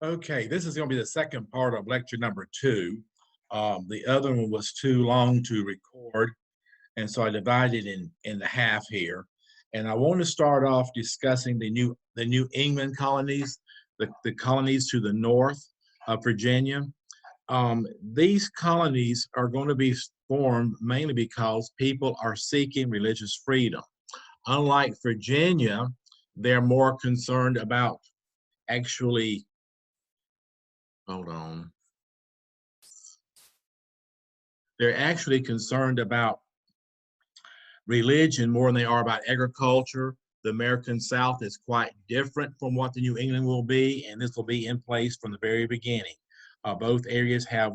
Okay, this is going to be the second part of lecture number two. The other one was too long to record, and so I divided in the half here. And I want to start off discussing the New England colonies, the colonies to the north of Virginia. These colonies are going to be formed mainly because people are seeking religious freedom. Unlike Virginia, they're more concerned about actually, hold on, they're actually concerned about religion more than they are about agriculture. The American South is quite different from what the New England will be, and this will be in place from the very beginning. Both areas have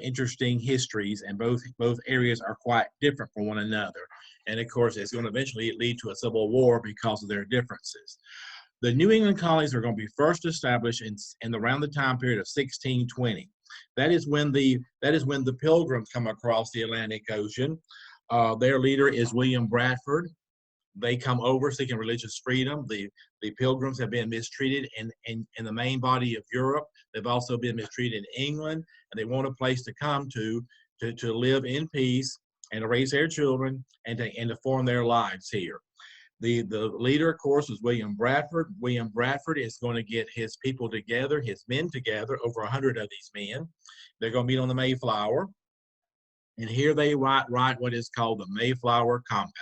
interesting histories, and both areas are quite different from one another. And of course, it's going to eventually lead to a civil war because of their differences. The New England colonies are going to be first established in around the time period of 1620. That is when the Pilgrims come across the Atlantic Ocean. Their leader is William Bradford. They come over seeking religious freedom. The Pilgrims have been mistreated in the main body of Europe. They've also been mistreated in England, and they want a place to come to live in peace and to raise their children and to form their lives here. The leader, of course, was William Bradford. William Bradford is going to get his people together, his men together, over 100 of these men. They're going to meet on the Mayflower. And here they write what is called the Mayflower Compact.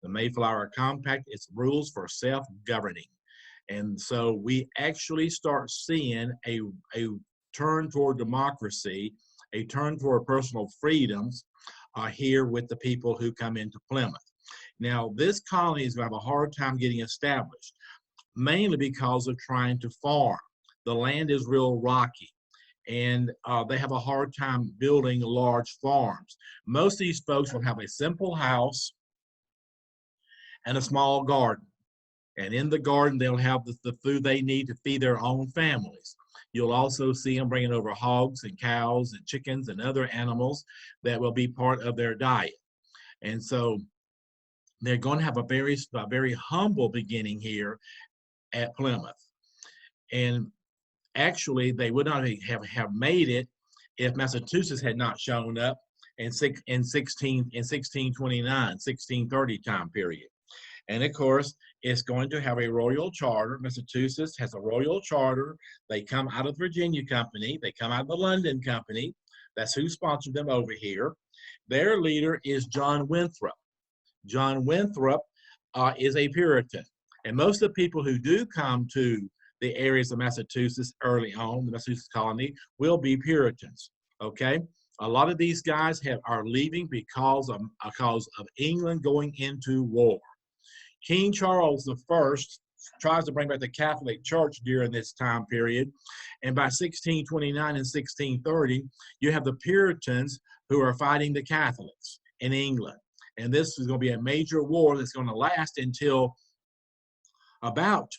The Mayflower Compact is rules for self-governing. And so we actually start seeing a turn toward democracy, a turn toward personal freedoms here with the people who come into Plymouth. Now, this colony is going to have a hard time getting established, mainly because of trying to farm. The land is real rocky, and they have a hard time building large farms. Most of these folks will have a simple house and a small garden. And in the garden, they'll have the food they need to feed their own families. You'll also see them bringing over hogs and cows and chickens and other animals that will be part of their diet. And so they're going to have a very humble beginning here at Plymouth. And actually, they would not have made it if Massachusetts had not shown up in 1629, 1630 time period. And of course, it's going to have a royal charter. Massachusetts has a royal charter. They come out of the Virginia Company. They come out of the London Company. That's who sponsored them over here. Their leader is John Winthrop. John Winthrop is a Puritan. And most of the people who do come to the areas of Massachusetts early on, the Massachusetts colony, will be Puritans, okay? A lot of these guys are leaving because of England going into war. King Charles I tries to bring back the Catholic Church during this time period, and by 1629 and 1630, you have the Puritans who are fighting the Catholics in England. And this is going to be a major war that's going to last until about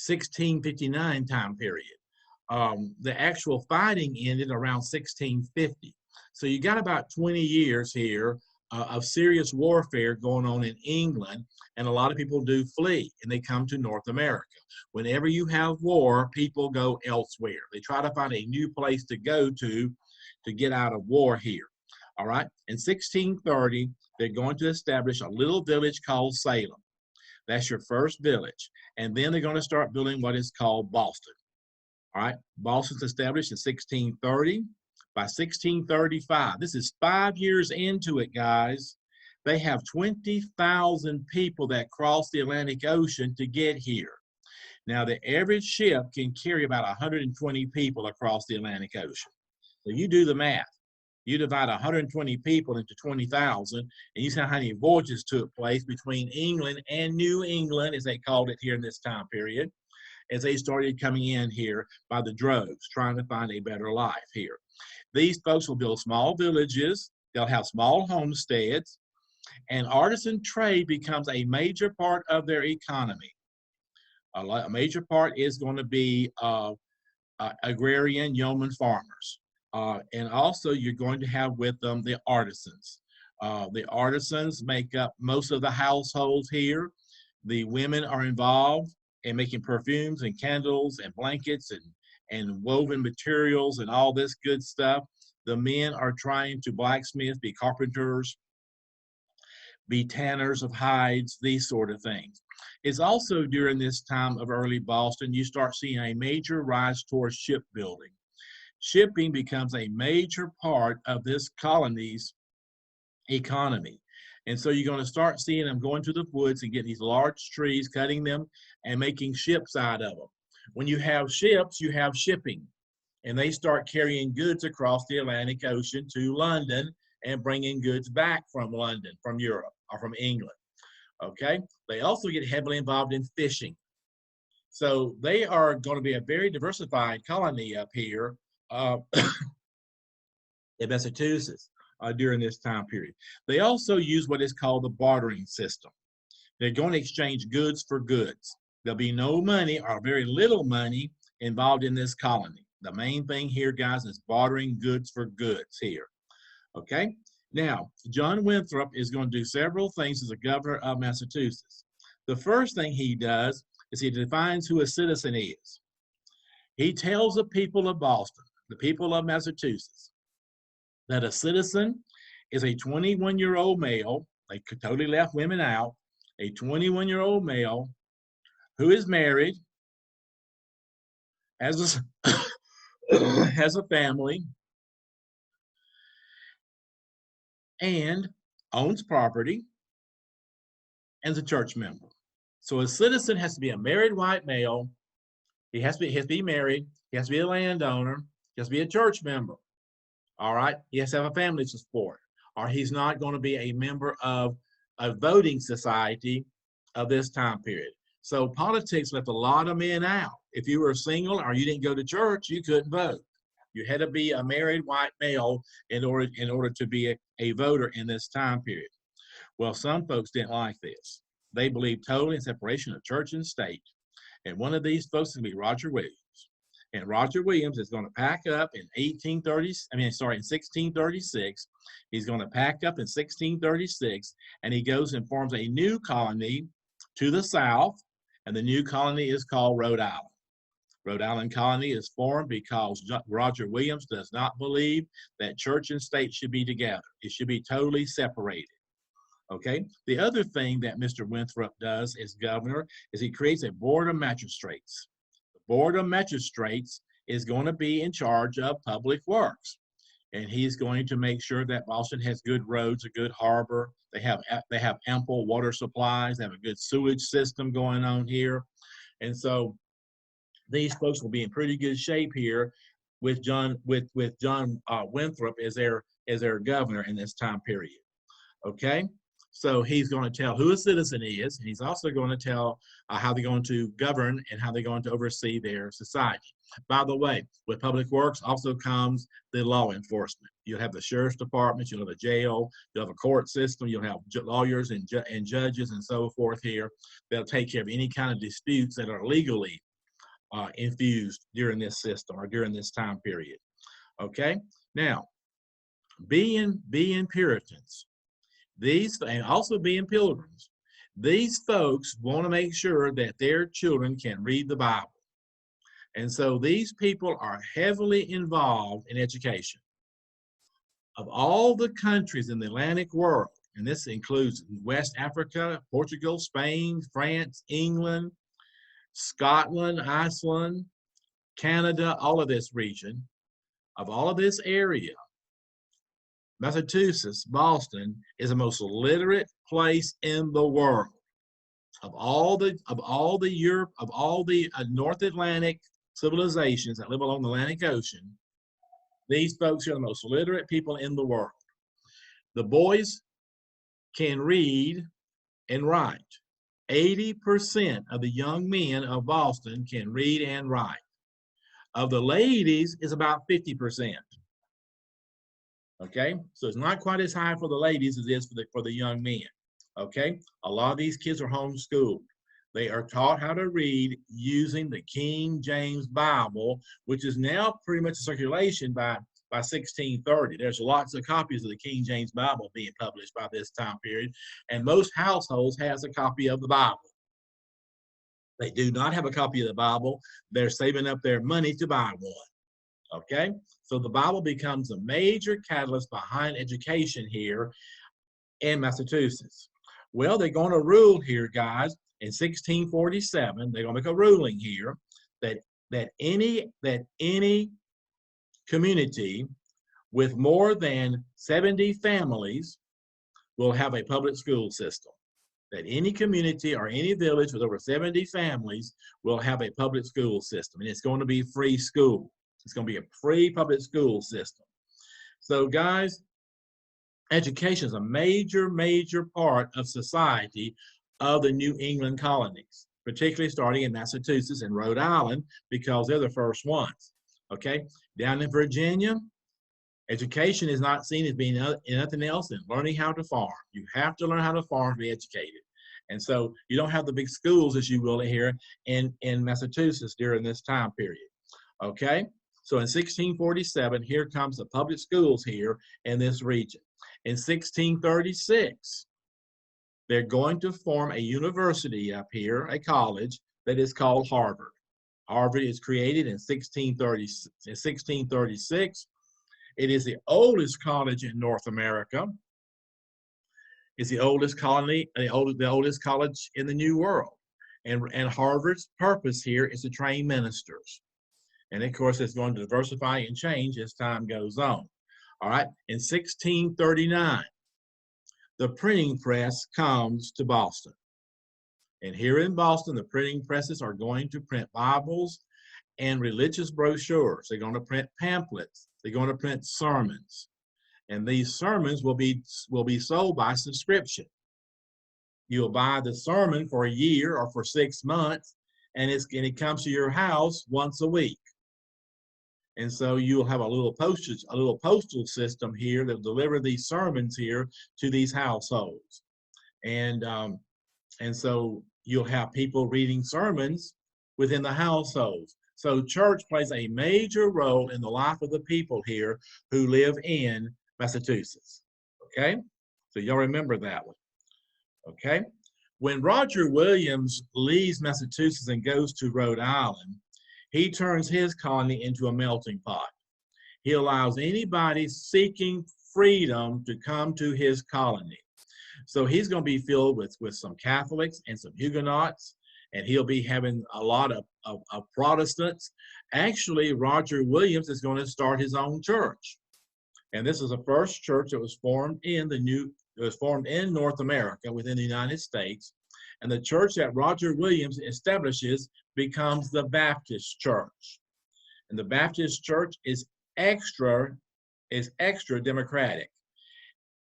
1659 time period. The actual fighting ended around 1650. So you got about 20 years here of serious warfare going on in England, and a lot of people do flee and they come to North America. Whenever you have war, people go elsewhere. They try to find a new place to go to get out of war here. All right, in 1630, they're going to establish a little village called Salem. That's your first village. And then they're going to start building what is called Boston. All right, Boston's established in 1630. By 1635, this is 5 years into it, guys, they have 20,000 people that cross the Atlantic Ocean to get here. Now, the average ship can carry about 120 people across the Atlantic Ocean. So you do the math. You divide 120 people into 20,000, and you see how many voyages took place between England and New England, as they called it here in this time period, as they started coming in here by the droves, trying to find a better life here. These folks will build small villages. They'll have small homesteads, and artisan trade becomes a major part of their economy. A major part is going to be agrarian yeoman farmers. And also you're going to have with them the artisans. The artisans make up most of the households here. The women are involved in making perfumes and candles and blankets and woven materials and all this good stuff. The men are trying to blacksmith, be carpenters, be tanners of hides, these sort of things. It's also during this time of early Boston, you start seeing a major rise towards shipbuilding. Shipping becomes a major part of this colony's economy. And so you're going to start seeing them going to the woods and getting these large trees, cutting them and making ships out of them. When you have ships, you have shipping, and they start carrying goods across the Atlantic Ocean to London and bringing goods back from London, from Europe, or from England. Okay. They also get heavily involved in fishing. So they are going to be a very diversified colony up here in Massachusetts during this time period. They also use what is called the bartering system. They're going to exchange goods for goods. There'll be no money or very little money involved in this colony. The main thing here, guys, is bartering goods for goods here. Okay? Now, John Winthrop is going to do several things as a governor of Massachusetts. The first thing he does is he defines who a citizen is. He tells the people of Boston, the people of Massachusetts, that a citizen is a 21-year-old male, they totally left women out, a 21-year-old male who is married, has a family, and owns property, and is a church member. So a citizen has to be a married white male. He has to be married. He has to be a landowner. He has to be a church member. All right. He has to have a family to support, or he's not going to be a member of a voting society of this time period. So politics left a lot of men out. If you were single or you didn't go to church, you couldn't vote. You had to be a married white male in order to be a voter in this time period. Well, some folks didn't like this. They believed totally in separation of church and state. And one of these folks is going to be Roger Williams. And Roger Williams is going to pack up in 1636. He's going to pack up in 1636, and he goes and forms a new colony to the south, and the new colony is called Rhode Island. Rhode Island colony is formed because Roger Williams does not believe that church and state should be together. It should be totally separated. Okay. The other thing that Mr. Winthrop does as governor is he creates a board of magistrates. The board of magistrates is going to be in charge of public works, and he's going to make sure that Boston has good roads, a good harbor. They have ample water supplies. They have a good sewage system going on here, and so these folks will be in pretty good shape here with John Winthrop as their governor in this time period. Okay. So he's going to tell who a citizen is, and he's also going to tell how they're going to govern and how they're going to oversee their society. By the way, with public works also comes the law enforcement. You'll have the sheriff's department, you'll have a jail, you'll have a court system, you'll have lawyers and judges and so forth here. They'll take care of any kind of disputes that are legally infused during this system or during this time period. Okay? Now, being Puritans, and also being pilgrims, these folks want to make sure that their children can read the Bible. And so these people are heavily involved in education. Of all the countries in the Atlantic world, and this includes West Africa, Portugal, Spain, France, England, Scotland, Iceland, Canada, all of this region, of all of this area, Massachusetts, Boston, is the most literate place in the world. Of all the North Atlantic civilizations that live along the Atlantic Ocean, these folks are the most literate people in the world. The boys can read and write. 80% of the young men of Boston can read and write. Of the ladies, is about 50%. Okay, so it's not quite as high for the ladies as it is for the young men. Okay, a lot of these kids are homeschooled. They are taught how to read using the King James Bible, which is now pretty much in circulation by 1630. There's lots of copies of the King James Bible being published by this time period, and most households has a copy of the Bible. They do not have a copy of the Bible. They're saving up their money to buy one. Okay? So the Bible becomes a major catalyst behind education here in Massachusetts. Well, they're going to rule here, guys, in 1647. They're going to make a ruling here that any community with more than 70 families will have a public school system. That any community or any village with over 70 families will have a public school system, and it's going to be free school. It's going to be a free public school system. So, guys, education is a major, major part of society of the New England colonies, particularly starting in Massachusetts and Rhode Island, because they're the first ones. Okay, down in Virginia, education is not seen as being nothing else than learning how to farm. You have to learn how to farm to be educated. And so you don't have the big schools, as you will here in Massachusetts during this time period. Okay, so in 1647, here comes the public schools here in this region. In 1636, they're going to form a university up here, a college, that is called Harvard. Harvard is created in 1636. It is the oldest college in North America. It's the oldest colony, the oldest college in the New World. And Harvard's purpose here is to train ministers. And of course, it's going to diversify and change as time goes on. All right, in 1639, the printing press comes to Boston. And here in Boston, the printing presses are going to print Bibles and religious brochures. They're going to print pamphlets. They're going to print sermons. And these sermons will be sold by subscription. You'll buy the sermon for a year or for 6 months, and it comes to your house once a week. And so you'll have a little postal system here that will deliver these sermons here to these households. And so you'll have people reading sermons within the households. So church plays a major role in the life of the people here who live in Massachusetts. Okay? So y'all remember that one. Okay? When Roger Williams leaves Massachusetts and goes to Rhode Island, he turns his colony into a melting pot. He allows anybody seeking freedom to come to his colony. So he's going to be filled with some Catholics and some Huguenots, and he'll be having a lot of Protestants. Actually, Roger Williams is going to start his own church. And this is the first church that was formed in North America within the United States. And the church that Roger Williams establishes becomes the Baptist Church. And the Baptist Church is extra democratic.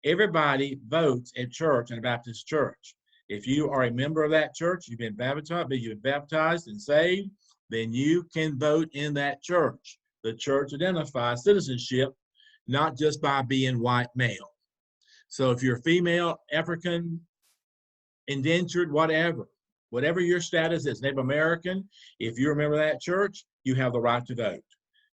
Everybody votes at church in a Baptist church. If you are a member of that church, you've been baptized and saved, then you can vote in that church. The church identifies citizenship not just by being white male. So if you're female, African, indentured, whatever your status is, Native American, if you remember that church, you have the right to vote.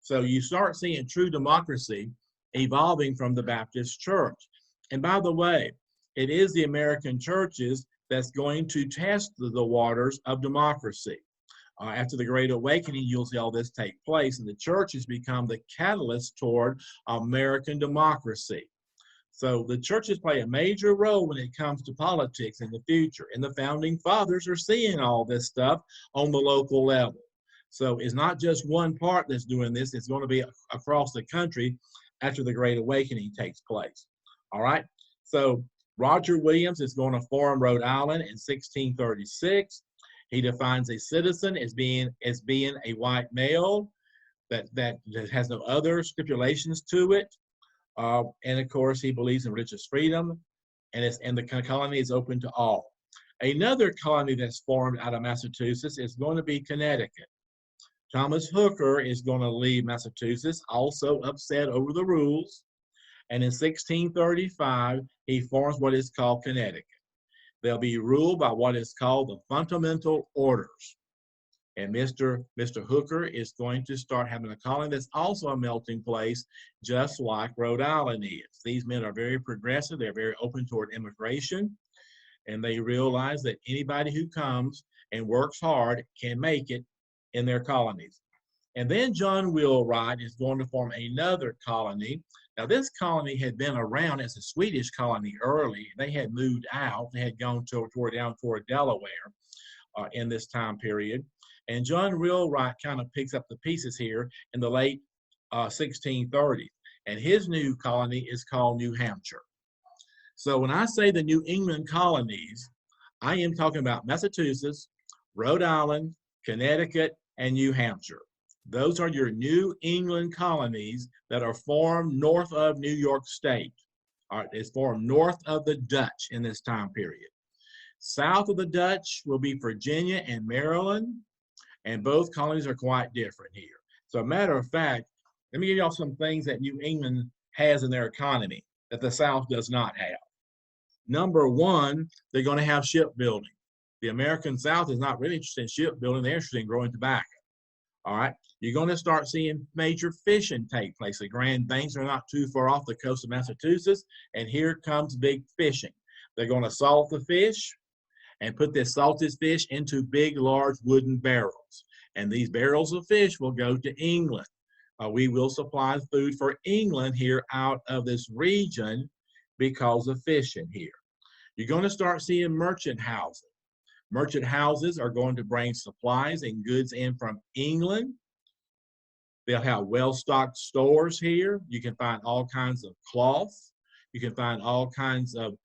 So you start seeing true democracy evolving from the Baptist church. And by the way, it is the American churches that's going to test the waters of democracy. After the Great Awakening, you'll see all this take place, and the church has become the catalyst toward American democracy. So the churches play a major role when it comes to politics in the future, and the founding fathers are seeing all this stuff on the local level. So it's not just one part that's doing this, it's going to be across the country after the Great Awakening takes place. All right, so Roger Williams is going to form Rhode Island in 1636. He defines a citizen as being a white male that has no other stipulations to it. And of course, he believes in religious freedom, and the colony is open to all. Another colony that's formed out of Massachusetts is going to be Connecticut. Thomas Hooker is going to leave Massachusetts, also upset over the rules. And in 1635, he forms what is called Connecticut. They'll be ruled by what is called the fundamental orders. And Mr. Hooker is going to start having a colony that's also a melting place, just like Rhode Island is. These men are very progressive. They're very open toward immigration. And they realize that anybody who comes and works hard can make it in their colonies. And then John Wheelwright is going to form another colony. Now, this colony had been around as a Swedish colony early. They had moved out. They had gone down toward Delaware in this time period. And John Wheelwright kind of picks up the pieces here in the late 1630s. And his new colony is called New Hampshire. So when I say the New England colonies, I am talking about Massachusetts, Rhode Island, Connecticut, and New Hampshire. Those are your New England colonies that are formed north of New York State. All right, it's formed north of the Dutch in this time period. South of the Dutch will be Virginia and Maryland, and both colonies are quite different here. So, a matter of fact, let me give y'all some things that New England has in their economy that the South does not have. Number one, they're going to have shipbuilding. The American South is not really interested in shipbuilding, they're interested in growing tobacco. All right, you're going to start seeing major fishing take place. The Grand Banks are not too far off the coast of Massachusetts, and here comes big fishing. They're going to salt the fish and put this salted fish into big, large wooden barrels. And these barrels of fish will go to England. We will supply food for England here out of this region because of fishing here. You're going to start seeing merchant houses. Merchant houses are going to bring supplies and goods in from England. They'll have well-stocked stores here. You can find all kinds of cloth. You can find all kinds of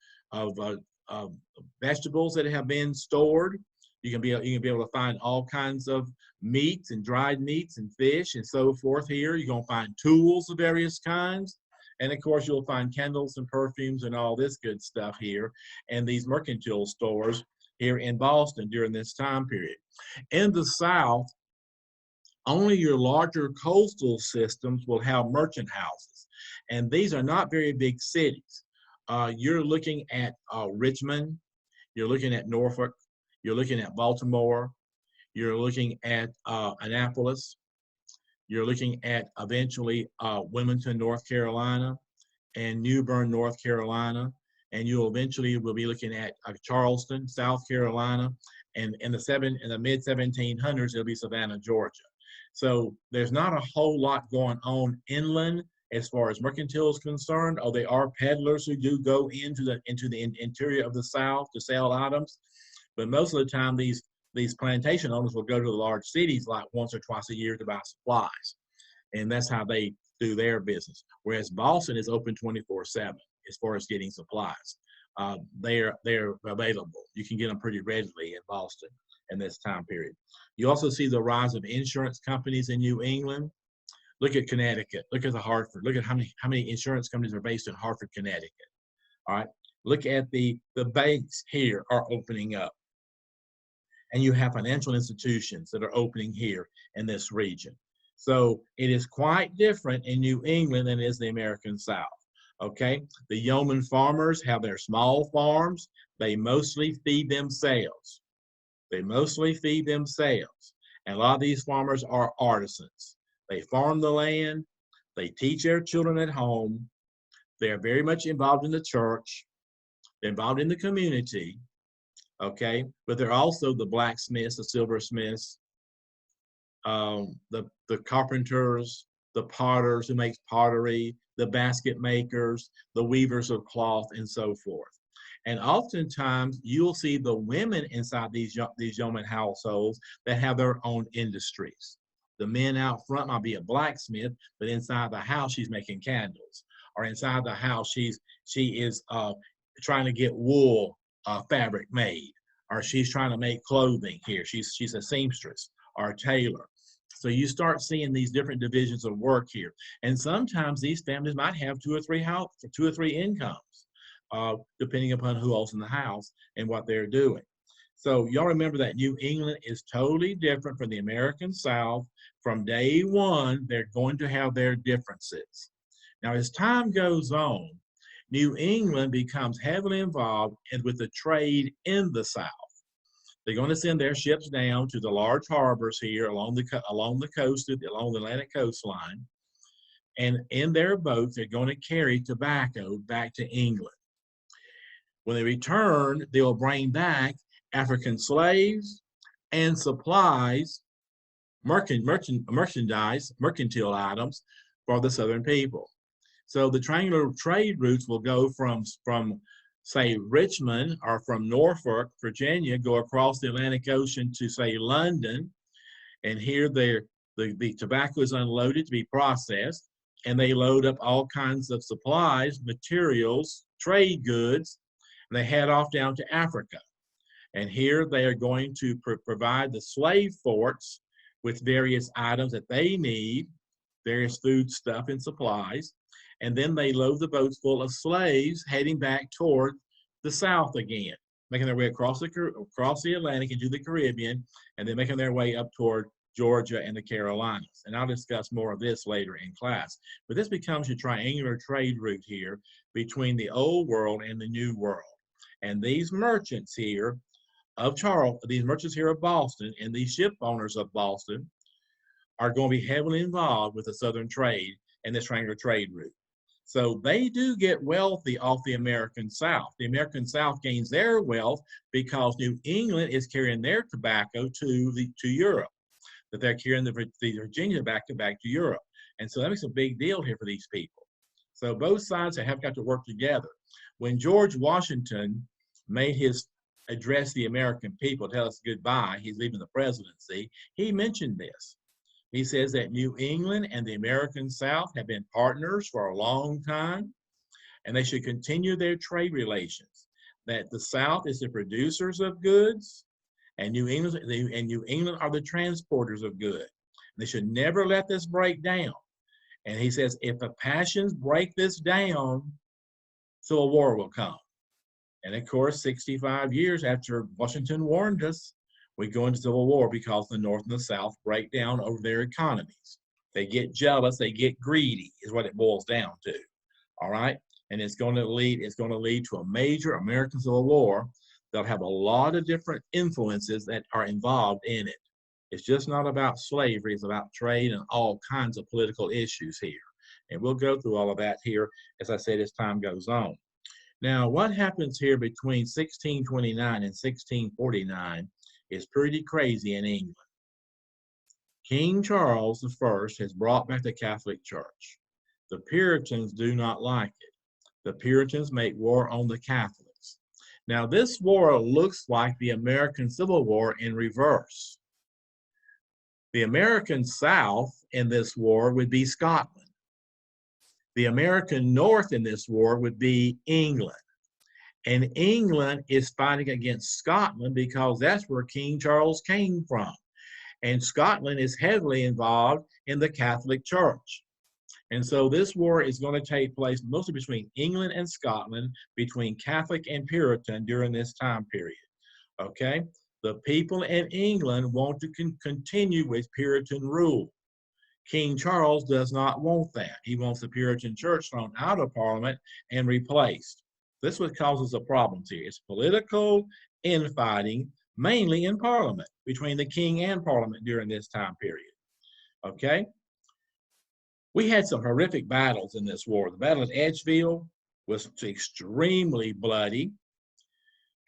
vegetables that have been stored. You can be able to find all kinds of meats and dried meats and fish and so forth here. You're going to find tools of various kinds. And of course, you'll find candles and perfumes and all this good stuff here and these mercantile stores here in Boston during this time period. In the South, only your larger coastal systems will have merchant houses. And these are not very big cities. You're looking at Richmond, you're looking at Norfolk, you're looking at Baltimore, you're looking at Annapolis, you're looking at eventually Wilmington, North Carolina, and New Bern, North Carolina, and you'll eventually will be looking at Charleston, South Carolina, and in the mid 1700s it'll be Savannah, Georgia. So there's not a whole lot going on inland as far as mercantile is concerned. Oh, there are peddlers who do go into the interior of the South to sell items, but most of the time these plantation owners will go to the large cities like once or twice a year to buy supplies, and that's how they do their business. Whereas Boston is open 24/7 as far as getting supplies. They're available. You can get them pretty readily in Boston in this time period. You also see the rise of insurance companies in New England. Look at Connecticut. Look at the Hartford. Look at how many insurance companies are based in Hartford, Connecticut. All right. Look at the banks here are opening up. And you have financial institutions that are opening here in this region. So it is quite different in New England than it is the American South. Okay. The yeoman farmers have their small farms. They mostly feed themselves. They mostly feed themselves. And a lot of these farmers are artisans. They farm the land. They teach their children at home. They are very much involved in the church. They're involved in the community. Okay. But they're also the blacksmiths, the silversmiths, the carpenters, the potters who make pottery, the basket makers, the weavers of cloth, and so forth. And oftentimes you'll see the women inside these yeoman households that have their own industries. The men out front might be a blacksmith, but inside the house she's making candles, or inside the house she is trying to get wool fabric made, or she's trying to make clothing here. She's a seamstress or a tailor. So you start seeing these different divisions of work here, and sometimes these families might have two or three incomes, depending upon who else in the house and what they're doing. So y'all remember that New England is totally different from the American South. From day one, they're going to have their differences. Now, as time goes on, New England becomes heavily involved with the trade in the South. They're going to send their ships down to the large harbors here along the Atlantic coastline, and in their boats, they're going to carry tobacco back to England. When they return, they'll bring back African slaves, and supplies, mercantile items for the Southern people. So the triangular trade routes will go from say, Richmond, or from Norfolk, Virginia, go across the Atlantic Ocean to, say, London. And here the tobacco is unloaded to be processed, and they load up all kinds of supplies, materials, trade goods, and they head off down to Africa. And here they are going to provide the slave forts with various items that they need, various food stuff and supplies. And then they load the boats full of slaves heading back toward the South again, making their way across the Atlantic into the Caribbean, and then making their way up toward Georgia and the Carolinas. And I'll discuss more of this later in class. But this becomes your triangular trade route here between the Old World and the New World. And these merchants here of these merchants here of Boston and these ship owners of Boston are going to be heavily involved with the Southern trade and this triangular trade route. So they do get wealthy off the American South. The American South gains their wealth because New England is carrying their tobacco to Europe, that they're carrying the Virginia tobacco back to Europe. And so that makes a big deal here for these people. So both sides have got to work together. When George Washington made his address the American people, tell us goodbye, he's leaving the presidency, he mentioned this. He says that New England and the American South have been partners for a long time, and they should continue their trade relations. That the South is the producers of goods, and New England are the transporters of goods. They should never let this break down. And he says, if the passions break this down, civil war will come. And of course, 65 years after Washington warned us, we go into civil war because the North and the South break down over their economies. They get jealous, they get greedy, is what it boils down to. All right, and it's going to lead to a major American civil war that'll have a lot of different influences that are involved in it. It's just not about slavery; it's about trade and all kinds of political issues here. And we'll go through all of that here, as I said, as time goes on. Now, what happens here between 1629 and 1649 is pretty crazy in England. King Charles I has brought back the Catholic Church. The Puritans do not like it. The Puritans make war on the Catholics. Now, this war looks like the American Civil War in reverse. The American South in this war would be Scotland. The American North in this war would be England. And England is fighting against Scotland because that's where King Charles came from. And Scotland is heavily involved in the Catholic Church. And so this war is going to take place mostly between England and Scotland, between Catholic and Puritan during this time period. Okay? The people in England want to continue with Puritan rule. King Charles does not want that. He wants the Puritan Church thrown out of Parliament and replaced. This is what causes the problems here. It's political infighting, mainly in Parliament, between the King and Parliament during this time period. Okay? We had some horrific battles in this war. The Battle of Edgefield was extremely bloody.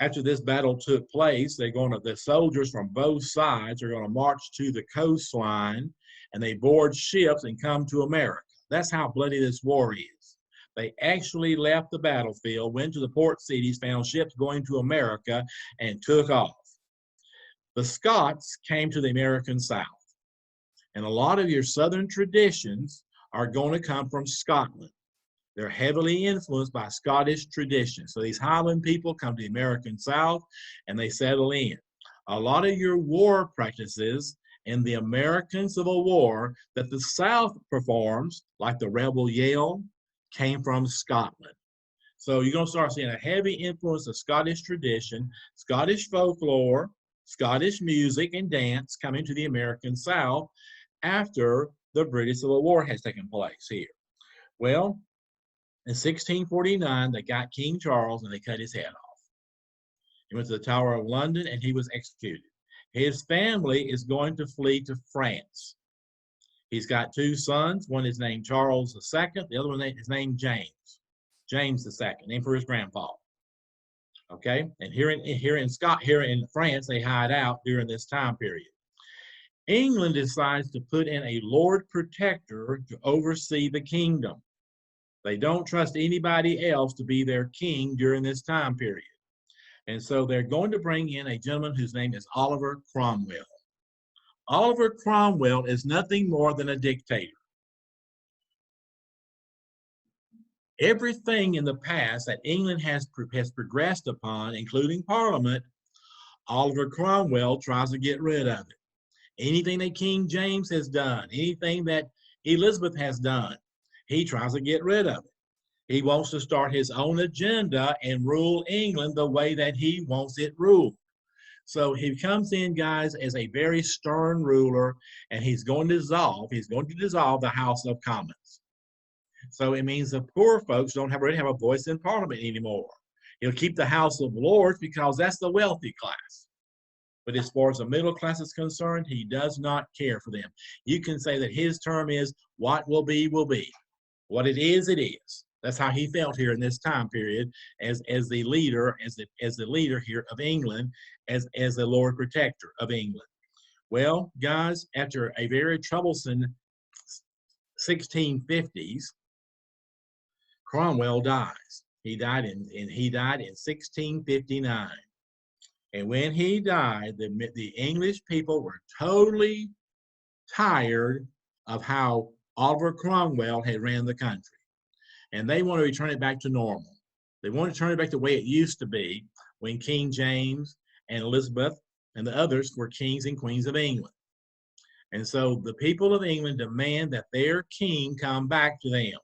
After this battle took place, the soldiers from both sides are going to march to the coastline, and they board ships and come to America. That's how bloody this war is. They actually left the battlefield, went to the port cities, found ships going to America, and took off. The Scots came to the American South. And a lot of your Southern traditions are going to come from Scotland. They're heavily influenced by Scottish traditions. So these Highland people come to the American South and they settle in. A lot of your war practices in the American Civil War that the South performs, like the rebel yell, came from Scotland. So you're going to start seeing a heavy influence of Scottish tradition, Scottish folklore, Scottish music and dance coming to the American South after the British Civil War has taken place here. Well, in 1649, they got King Charles and they cut his head off. He went to the Tower of London and he was executed. His family is going to flee to France. He's got two sons. One is named Charles II. The other one is named James. James II, named for his grandfather. Okay, and here in France, they hide out during this time period. England decides to put in a Lord Protector to oversee the kingdom. They don't trust anybody else to be their king during this time period. And so they're going to bring in a gentleman whose name is Oliver Cromwell. Oliver Cromwell is nothing more than a dictator. Everything in the past that England has progressed upon, including Parliament, Oliver Cromwell tries to get rid of it. Anything that King James has done, anything that Elizabeth has done, he tries to get rid of it. He wants to start his own agenda and rule England the way that he wants it ruled. So he comes in, guys, as a very stern ruler, and he's going to dissolve the House of Commons. So it means the poor folks don't really have a voice in Parliament anymore. He'll keep the House of Lords because that's the wealthy class. But as far as the middle class is concerned, he does not care for them. You can say that his term is what will be, will be. What it is, it is. That's how he felt here in this time period as the leader, as the leader here of England, as the Lord Protector of England. Well, guys, after a very troublesome 1650s, Cromwell dies. He died in 1659. And when he died, the English people were totally tired of how Oliver Cromwell had ran the country. And they want to return it back to normal. They want to turn it back the way it used to be when King James and Elizabeth and the others were kings and queens of England. And so the people of England demand that their king come back to them.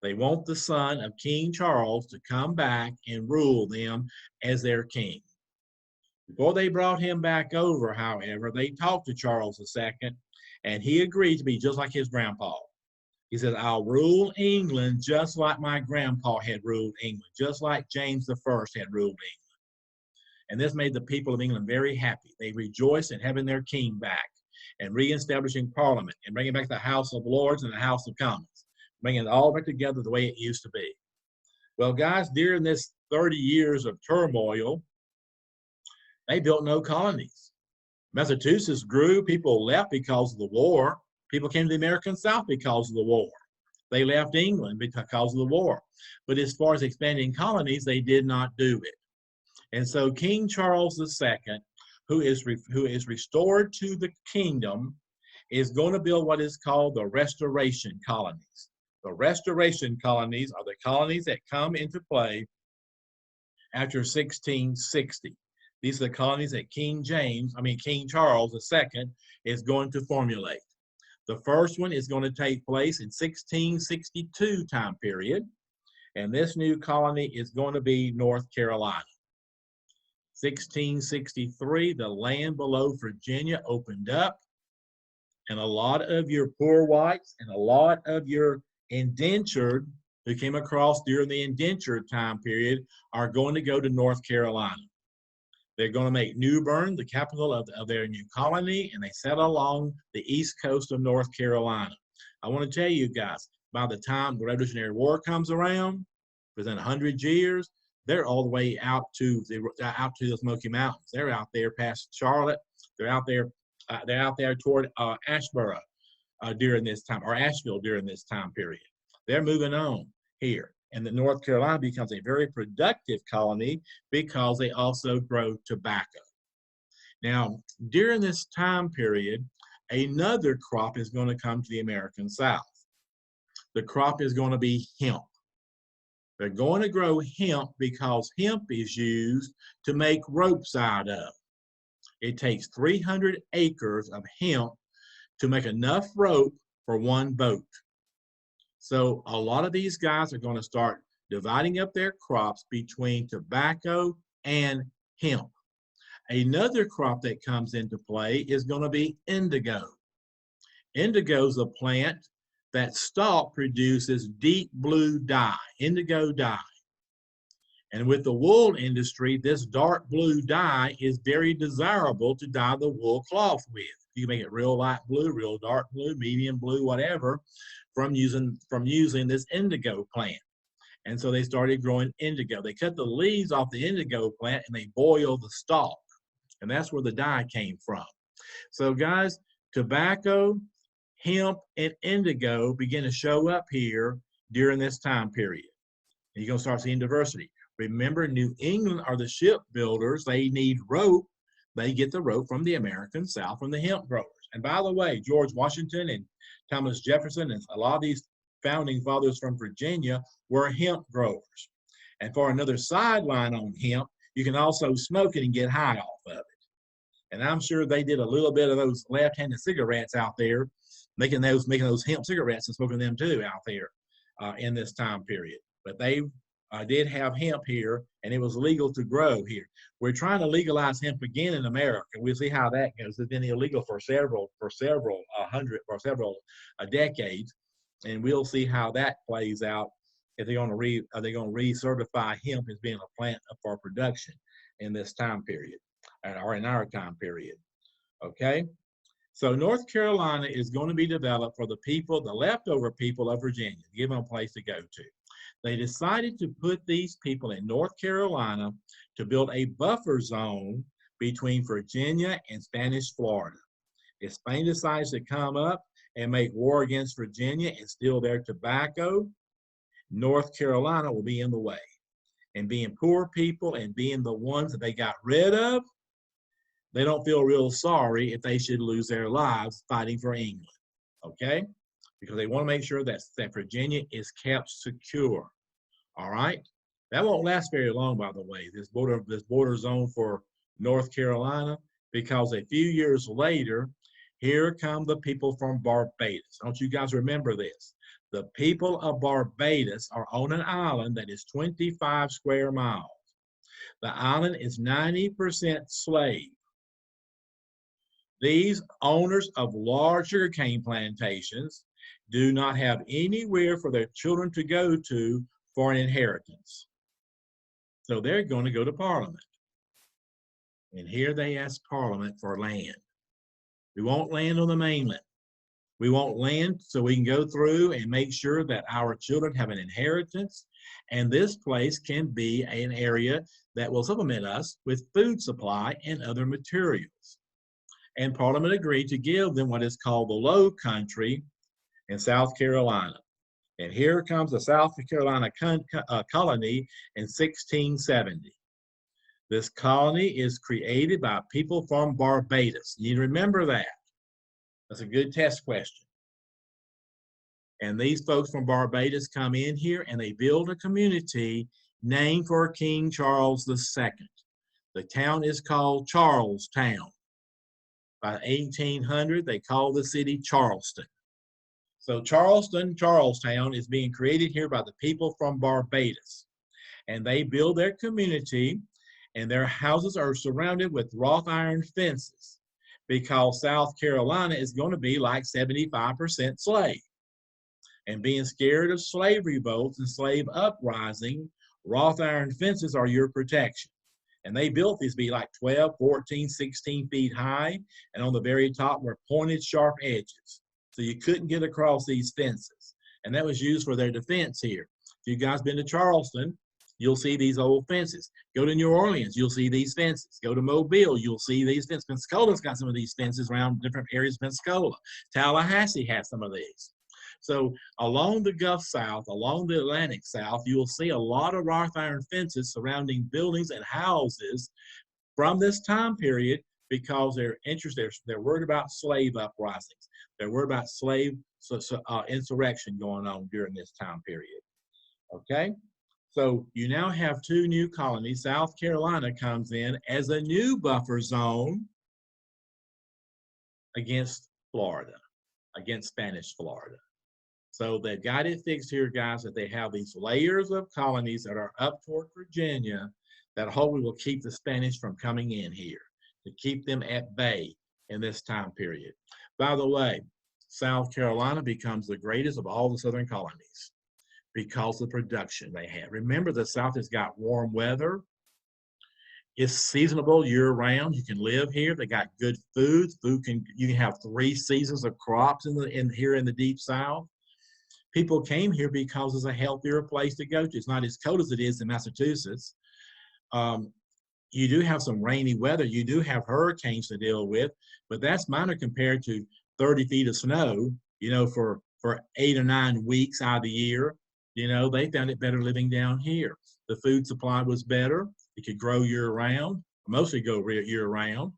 They want the son of King Charles to come back and rule them as their king. Before they brought him back over, however, they talked to Charles II, and he agreed to be just like his grandpa. He said, I'll rule England just like my grandpa had ruled England, just like James I had ruled England. And this made the people of England very happy. They rejoiced in having their king back and reestablishing Parliament and bringing back the House of Lords and the House of Commons, bringing it all back together the way it used to be. Well, guys, during this 30 years of turmoil, they built no colonies. Massachusetts grew. People left because of the war. People came to the American South because of the war. They left England because of the war. But as far as expanding colonies, they did not do it. And so King Charles II, who is restored to the kingdom, is going to build what is called the Restoration Colonies. The Restoration Colonies are the colonies that come into play after 1660. These are the colonies that King Charles II is going to formulate. The first one is going to take place in 1662 time period, and this new colony is going to be North Carolina. 1663, the land below Virginia opened up, and a lot of your poor whites and a lot of your indentured who came across during the indentured time period are going to go to North Carolina. They're going to make New Bern the capital of their new colony, and they settle along the east coast of North Carolina. I want to tell you guys, by the time the Revolutionary War comes around, within 100 years, they're all the way out to the Smoky Mountains. They're out there past Charlotte. They're out there toward Asheboro during this time, or Asheville during this time period. They're moving on here. And the North Carolina becomes a very productive colony because they also grow tobacco. Now, during this time period, another crop is going to come to the American South. The crop is going to be hemp. They're going to grow hemp because hemp is used to make ropes out of. It takes 300 acres of hemp to make enough rope for one boat. So a lot of these guys are going to start dividing up their crops between tobacco and hemp. Another crop that comes into play is going to be indigo. Indigo is a plant that stalk produces deep blue dye, indigo dye. And with the wool industry, this dark blue dye is very desirable to dye the wool cloth with. You can make it real light blue, real dark blue, medium blue, whatever, from using this indigo plant. And so they started growing indigo. They cut the leaves off the indigo plant and they boiled the stalk. And that's where the dye came from. So guys, tobacco, hemp, and indigo begin to show up here during this time period. And you're going to start seeing diversity. Remember, New England are the shipbuilders. They need rope. They get the rope from the American South, from the hemp growers. And by the way, George Washington and Thomas Jefferson and a lot of these founding fathers from Virginia were hemp growers. And for another sideline on hemp, you can also smoke it and get high off of it. And I'm sure they did a little bit of those left-handed cigarettes out there, making those hemp cigarettes and smoking them too out there in this time period. But they did have hemp here, and it was legal to grow here. We're trying to legalize hemp again in America. We'll see how that goes. It's been illegal for several decades, and we'll see how that plays out. If they're going to recertify hemp as being a plant for production in this time period, or in our time period. Okay, so North Carolina is going to be developed for the people, the leftover people of Virginia, to give them a place to go to. They decided to put these people in North Carolina to build a buffer zone between Virginia and Spanish Florida. If Spain decides to come up and make war against Virginia and steal their tobacco, North Carolina will be in the way. And being poor people and being the ones that they got rid of, they don't feel real sorry if they should lose their lives fighting for England, okay? Because they want to make sure that Virginia is kept secure, all right? That won't last very long, by the way, this border zone for North Carolina, because a few years later, here come the people from Barbados. Don't you guys remember this? The people of Barbados are on an island that is 25 square miles. The island is 90% slave. These owners of large sugarcane plantations do not have anywhere for their children to go to for an inheritance. So they're going to go to Parliament. And here they ask Parliament for land. We want land on the mainland. We want land so we can go through and make sure that our children have an inheritance. And this place can be an area that will supplement us with food supply and other materials. And Parliament agreed to give them what is called the Low Country in South Carolina. And here comes the South Carolina colony in 1670. This colony is created by people from Barbados. You need to remember that. That's a good test question. And these folks from Barbados come in here and they build a community named for King Charles II. The town is called Charlestown. By 1800, they call the city Charleston. So Charlestown is being created here by the people from Barbados. And they build their community, and their houses are surrounded with wrought iron fences, because South Carolina is going to be like 75% slave. And being scared of slave revolts and slave uprising, wrought iron fences are your protection. And they built these to be like 12, 14, 16 feet high, and on the very top were pointed, sharp edges. So you couldn't get across these fences. And that was used for their defense here. If you guys been to Charleston, you'll see these old fences. Go to New Orleans, you'll see these fences. Go to Mobile, you'll see these fences. Pensacola's got some of these fences around different areas of Pensacola. Tallahassee has some of these. So along the Gulf South, along the Atlantic South, you will see a lot of wrought iron fences surrounding buildings and houses from this time period, because they're interested, they're worried about slave uprisings. They're worried about slave insurrection going on during this time period. Okay? So you now have two new colonies. South Carolina comes in as a new buffer zone against Florida, against Spanish Florida. So they've got it fixed here, guys, that they have these layers of colonies that are up toward Virginia that hopefully will keep the Spanish from coming in here, to keep them at bay in this time period. By the way, South Carolina becomes the greatest of all the southern colonies because of the production they have. Remember, the South has got warm weather. It's seasonable year-round. You can live here. They got good food. You can have 3 seasons of crops here in the Deep South. People came here because it's a healthier place to go to. It's not as cold as it is in Massachusetts. Um, you do have some rainy weather. You do have hurricanes to deal with, but that's minor compared to 30 feet of snow, for 8 or 9 weeks out of the year. They found it better living down here. The food supply was better. It could grow year round, mostly go year round,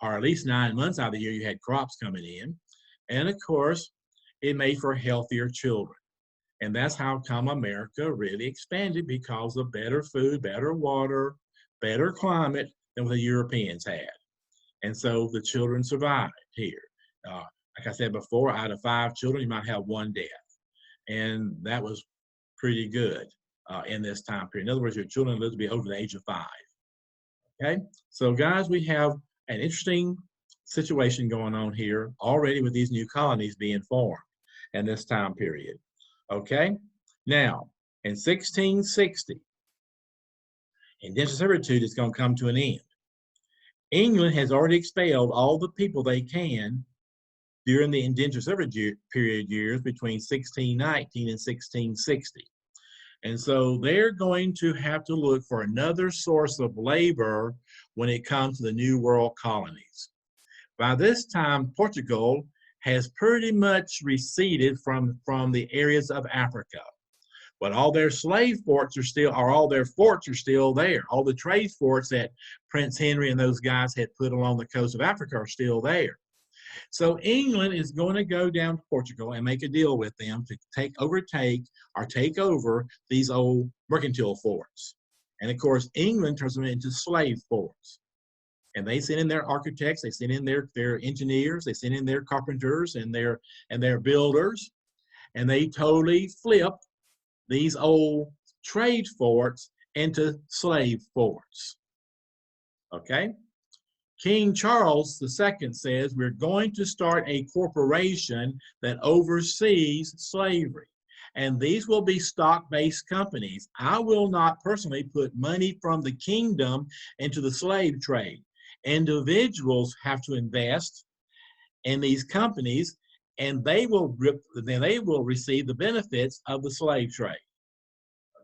or at least 9 months out of the year you had crops coming in. And of course, it made for healthier children. And that's how come America really expanded, because of better food, better water, better climate than what the Europeans had. And so the children survived here. Like I said before, out of 5 children, you might have 1 death. And that was pretty good in this time period. In other words, your children lived to be over the age of 5. Okay, so guys, we have an interesting situation going on here already with these new colonies being formed in this time period. Okay, now in 1660, indentured servitude is going to come to an end. England has already expelled all the people they can during the indentured servitude period years between 1619 and 1660. And so they're going to have to look for another source of labor when it comes to the New World colonies. By this time, Portugal has pretty much receded from the areas of Africa. But all their slave forts are still, or all their forts are still there. All the trade forts that Prince Henry and those guys had put along the coast of Africa are still there. So England is going to go down to Portugal and make a deal with them to take over these old mercantile forts. And of course, England turns them into slave forts. And they send in their architects, they send in their engineers, they send in their carpenters and their builders, and they totally flip these old trade forts into slave forts. Okay? King Charles II says we're going to start a corporation that oversees slavery. And these will be stock-based companies. I will not personally put money from the kingdom into the slave trade. Individuals have to invest in these companies, and they will receive the benefits of the slave trade.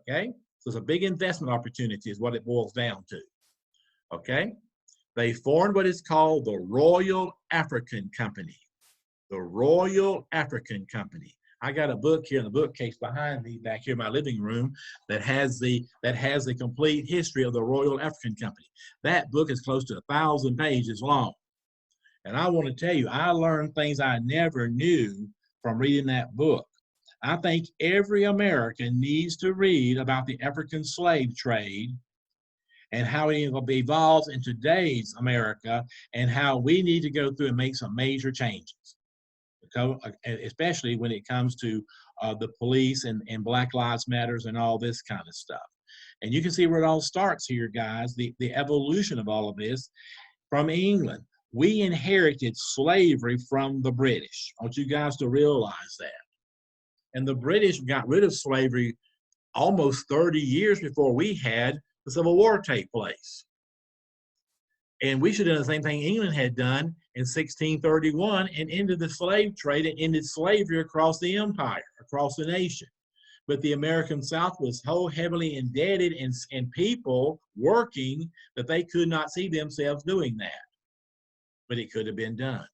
Okay? So it's a big investment opportunity is what it boils down to. Okay? They formed what is called the Royal African Company. The Royal African Company. I got a book here in the bookcase behind me back here in my living room that has the complete history of the Royal African Company. That book is close to 1,000 pages long. And I want to tell you, I learned things I never knew from reading that book. I think every American needs to read about the African slave trade and how it evolves in today's America, and how we need to go through and make some major changes, especially when it comes to the police and Black Lives Matters and all this kind of stuff. And you can see where it all starts here, guys, the evolution of all of this from England. We inherited slavery from the British. I want you guys to realize that. And the British got rid of slavery almost 30 years before we had the Civil War take place. And we should have done the same thing England had done in 1631 and ended the slave trade and ended slavery across the empire, across the nation. But the American South was so heavily indebted and people working that they could not see themselves doing that. But it could have been done.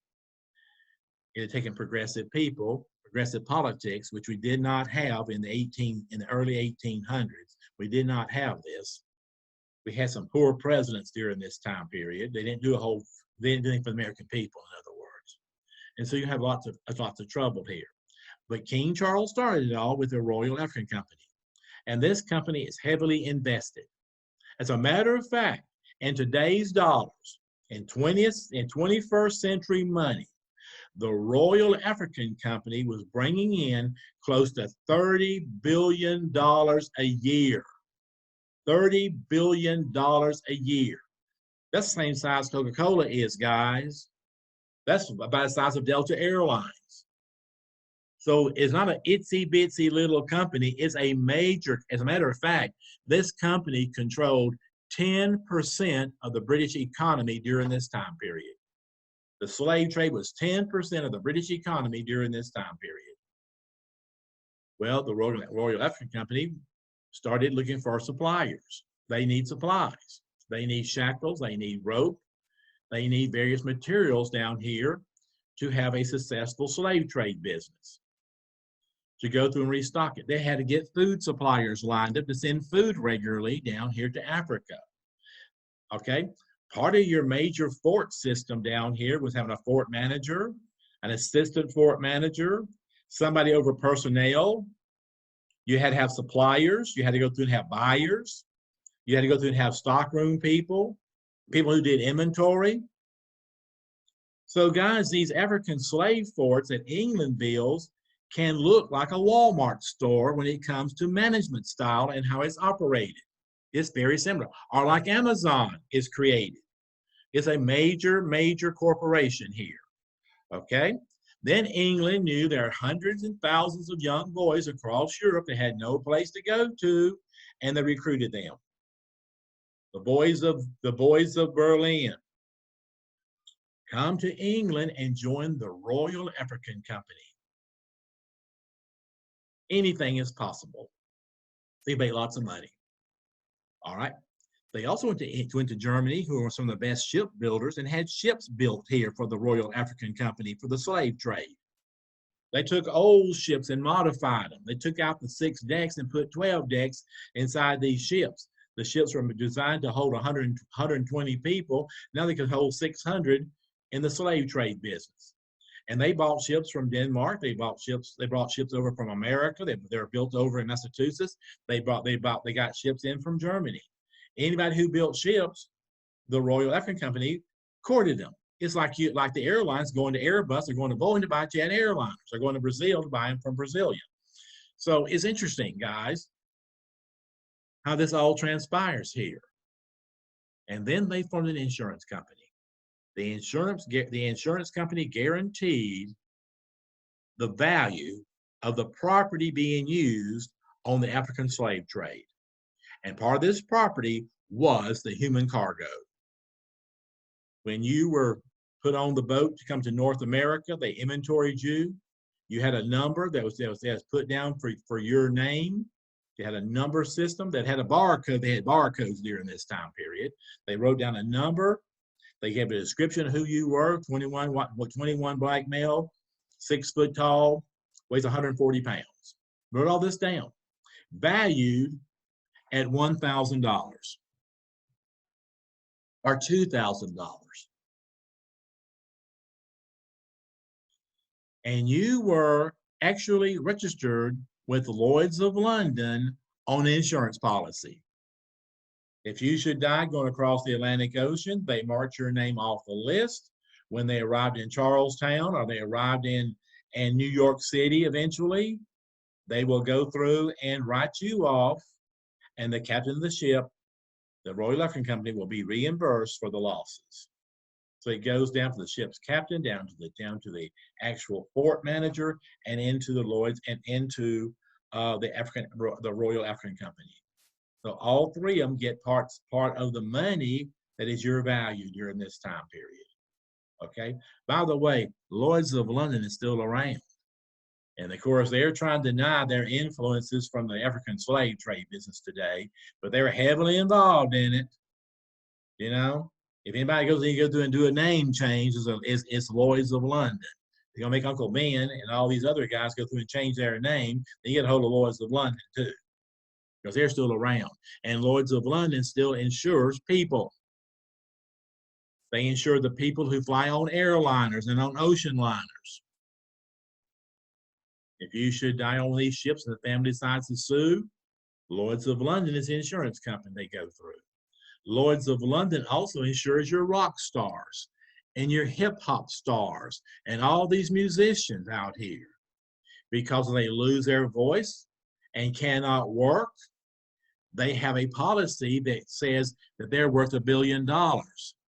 It had taken progressive people, progressive politics, which we did not have in the early 1800s. We did not have this. We had some poor presidents during this time period. They didn't do anything for the American people, in other words. And so you have lots of trouble here. But King Charles started it all with the Royal African Company. And this company is heavily invested. As a matter of fact, in today's dollars, in 21st century money, the Royal African Company was bringing in close to $30 billion a year. $30 billion a year. That's the same size Coca-Cola is, guys. That's about the size of Delta Airlines. So it's not an itsy-bitsy little company. It's a major, as a matter of fact, this company controlled 10% of the British economy during this time period. The slave trade was 10% of the British economy during this time period. Well, the Royal African Company started looking for suppliers. They need supplies. They need shackles. They need rope. They need various materials down here to have a successful slave trade business, to go through and restock it. They had to get food suppliers lined up to send food regularly down here to Africa. Okay, part of your major fort system down here was having a fort manager, an assistant fort manager, somebody over personnel. You had to have suppliers. You had to go through and have buyers. You had to go through and have stockroom people, people who did inventory. So guys, these African slave forts that England builds can look like a Walmart store when it comes to management style and how it's operated. It's very similar. Or like Amazon is created. It's a major, major corporation here. Okay? Then England knew there are hundreds and thousands of young boys across Europe that had no place to go to, and they recruited them. The boys of Berlin come to England and join the Royal African Company. Anything is possible. They made lots of money. All right. They also went to Germany, who were some of the best shipbuilders, and had ships built here for the Royal African Company for the slave trade. They took old ships and modified them. They took out the 6 decks and put 12 decks inside these ships. The ships were designed to hold 120 people. Now they could hold 600 in the slave trade business. And they bought ships from Denmark. They brought ships over from America. They were built over in Massachusetts. They got ships in from Germany. Anybody who built ships, the Royal African Company courted them. It's like the airlines going to Airbus or going to Boeing to buy jet airliners. They're going to Brazil to buy them from Brazilian. So it's interesting, guys, how this all transpires here. And then they formed an insurance company. The insurance company guaranteed the value of the property being used on the African slave trade. And part of this property was the human cargo. When you were put on the boat to come to North America, they inventoried you. You had a number that was put down for your name. They had a number system that had a barcode. They had barcodes during this time period. They wrote down a number. They gave a description of who you were, 21 black male, 6 foot tall, weighs 140 pounds. Wrote all this down. Valued at $1,000 or $2,000. And you were actually registered with Lloyd's of London on an insurance policy. If you should die going across the Atlantic Ocean, they march your name off the list. When they arrived in Charlestown or they arrived in New York City eventually, they will go through and write you off, and the captain of the ship, the Royal African Company, will be reimbursed for the losses. So it goes down to the ship's captain, down to the actual fort manager, and into the Lloyd's and into the Royal African Company. So all three of them get part of the money that is your value during this time period. Okay. By the way, Lloyd's of London is still around. And of course, they're trying to deny their influences from the African slave trade business today, but they're heavily involved in it. You know, if anybody goes through and do a name change, it's Lloyd's of London. They're gonna make Uncle Ben and all these other guys go through and change their name. They get a hold of Lloyd's of London too, because they're still around. And Lloyd's of London still insures people. They insure the people who fly on airliners and on ocean liners. If you should die on these ships and the family decides to sue, Lloyd's of London is the insurance company they go through. Lloyd's of London also insures your rock stars and your hip hop stars and all these musicians out here. Because they lose their voice and cannot work, they have a policy that says that they're worth $1 billion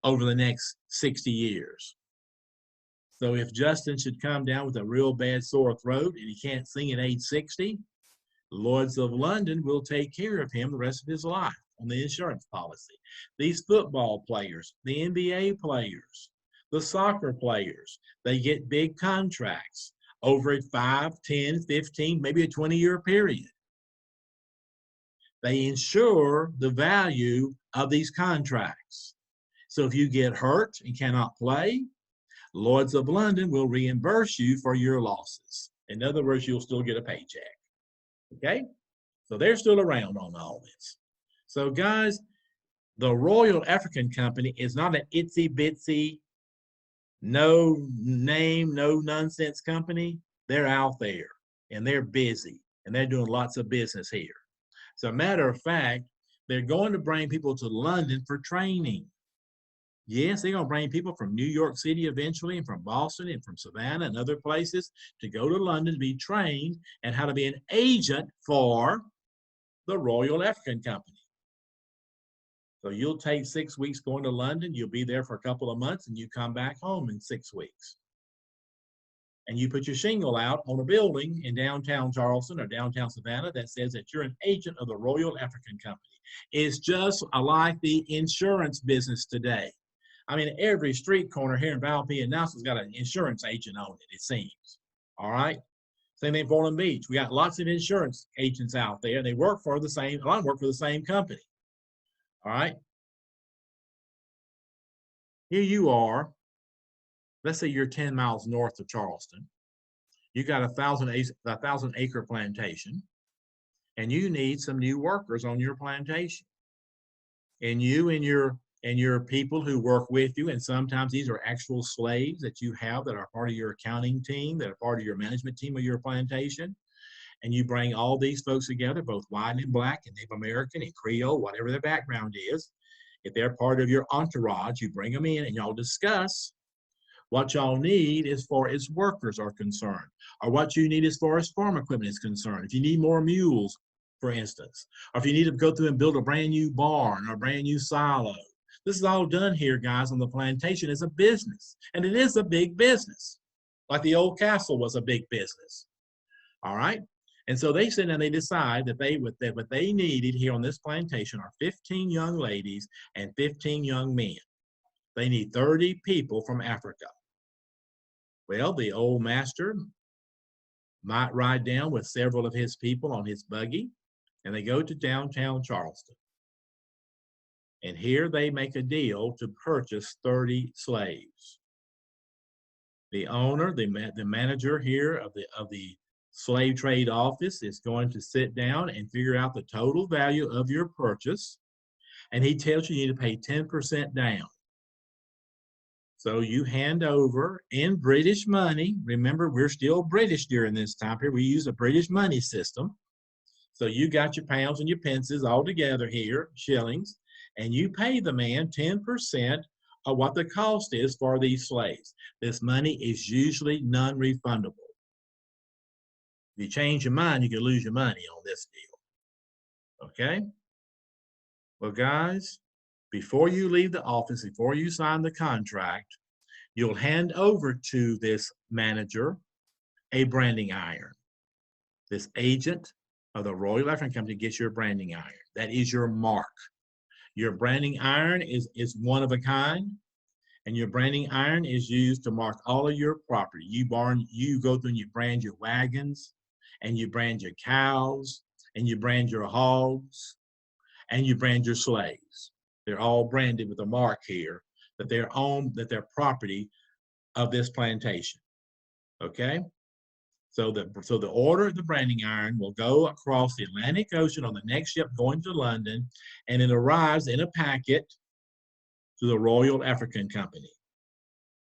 over the next 60 years. So if Justin should come down with a real bad sore throat and he can't sing at age 60, Lloyd's of London will take care of him the rest of his life on the insurance policy. These football players, the NBA players, the soccer players, they get big contracts. over a 5, 10, 15, maybe a 20-year period. They insure the value of these contracts. So if you get hurt and cannot play, Lloyd's of London will reimburse you for your losses. In other words, you'll still get a paycheck. Okay? So they're still around on all this. So guys, the Royal African Company is not an itsy bitsy, no name, no nonsense company. They're out there and they're busy and they're doing lots of business here. As a matter of fact, they're going to bring people to London for training. Yes, they're going to bring people from New York City eventually, and from Boston and from Savannah and other places to go to London to be trained and how to be an agent for the Royal African Company. So you'll take 6 weeks going to London, you'll be there for a couple of months, and you come back home in 6 weeks. And you put your shingle out on a building in downtown Charleston or downtown Savannah that says that you're an agent of the Royal African Company. It's just like the insurance business today. I mean, every street corner here in Valpy and Nelson's got an insurance agent on it, it seems. All right? Same thing in Boynton Beach. We got lots of insurance agents out there. They work for the same, a lot of them work for the same company. All right? Here you are. Let's say you're 10 miles north of Charleston. You got a 1,000-acre plantation, and you need some new workers on your plantation. And you and your people who work with you, and sometimes these are actual slaves that you have that are part of your accounting team, that are part of your management team of your plantation. And you bring all these folks together, both white and black and Native American and Creole, whatever their background is. If they're part of your entourage, you bring them in and y'all discuss what y'all need as far as workers are concerned, or what you need as far as farm equipment is concerned. If you need more mules, for instance, or if you need to go through and build a brand new barn or a brand new silo. This is all done here, guys, on the plantation as a business. And it is a big business, like the old castle was a big business. All right? And so they sit and they decide that what they needed here on this plantation are 15 young ladies and 15 young men. They need 30 people from Africa. Well, the old master might ride down with several of his people on his buggy, and they go to downtown Charleston. And here they make a deal to purchase 30 slaves. The owner, the manager here of the slave trade office is going to sit down and figure out the total value of your purchase. And he tells you need to pay 10% down. So you hand over in British money. Remember, we're still British during this time period. We use a British money system. So you got your pounds and your pences all together here, shillings, and you pay the man 10% of what the cost is for these slaves. This money is usually non-refundable. If you change your mind, you can lose your money on this deal. Okay? Well, guys, before you leave the office, before you sign the contract, you'll hand over to this manager a branding iron. This agent of the Royal African Company gets your branding iron. That is your mark. Your branding iron is one of a kind, and your branding iron is used to mark all of your property. You go through and you brand your wagons, and you brand your cows, and you brand your hogs, and you brand your slaves. They're all branded with a mark here that they're property of this plantation. Okay? So the order of the branding iron will go across the Atlantic Ocean on the next ship going to London, and it arrives in a packet to the Royal African Company.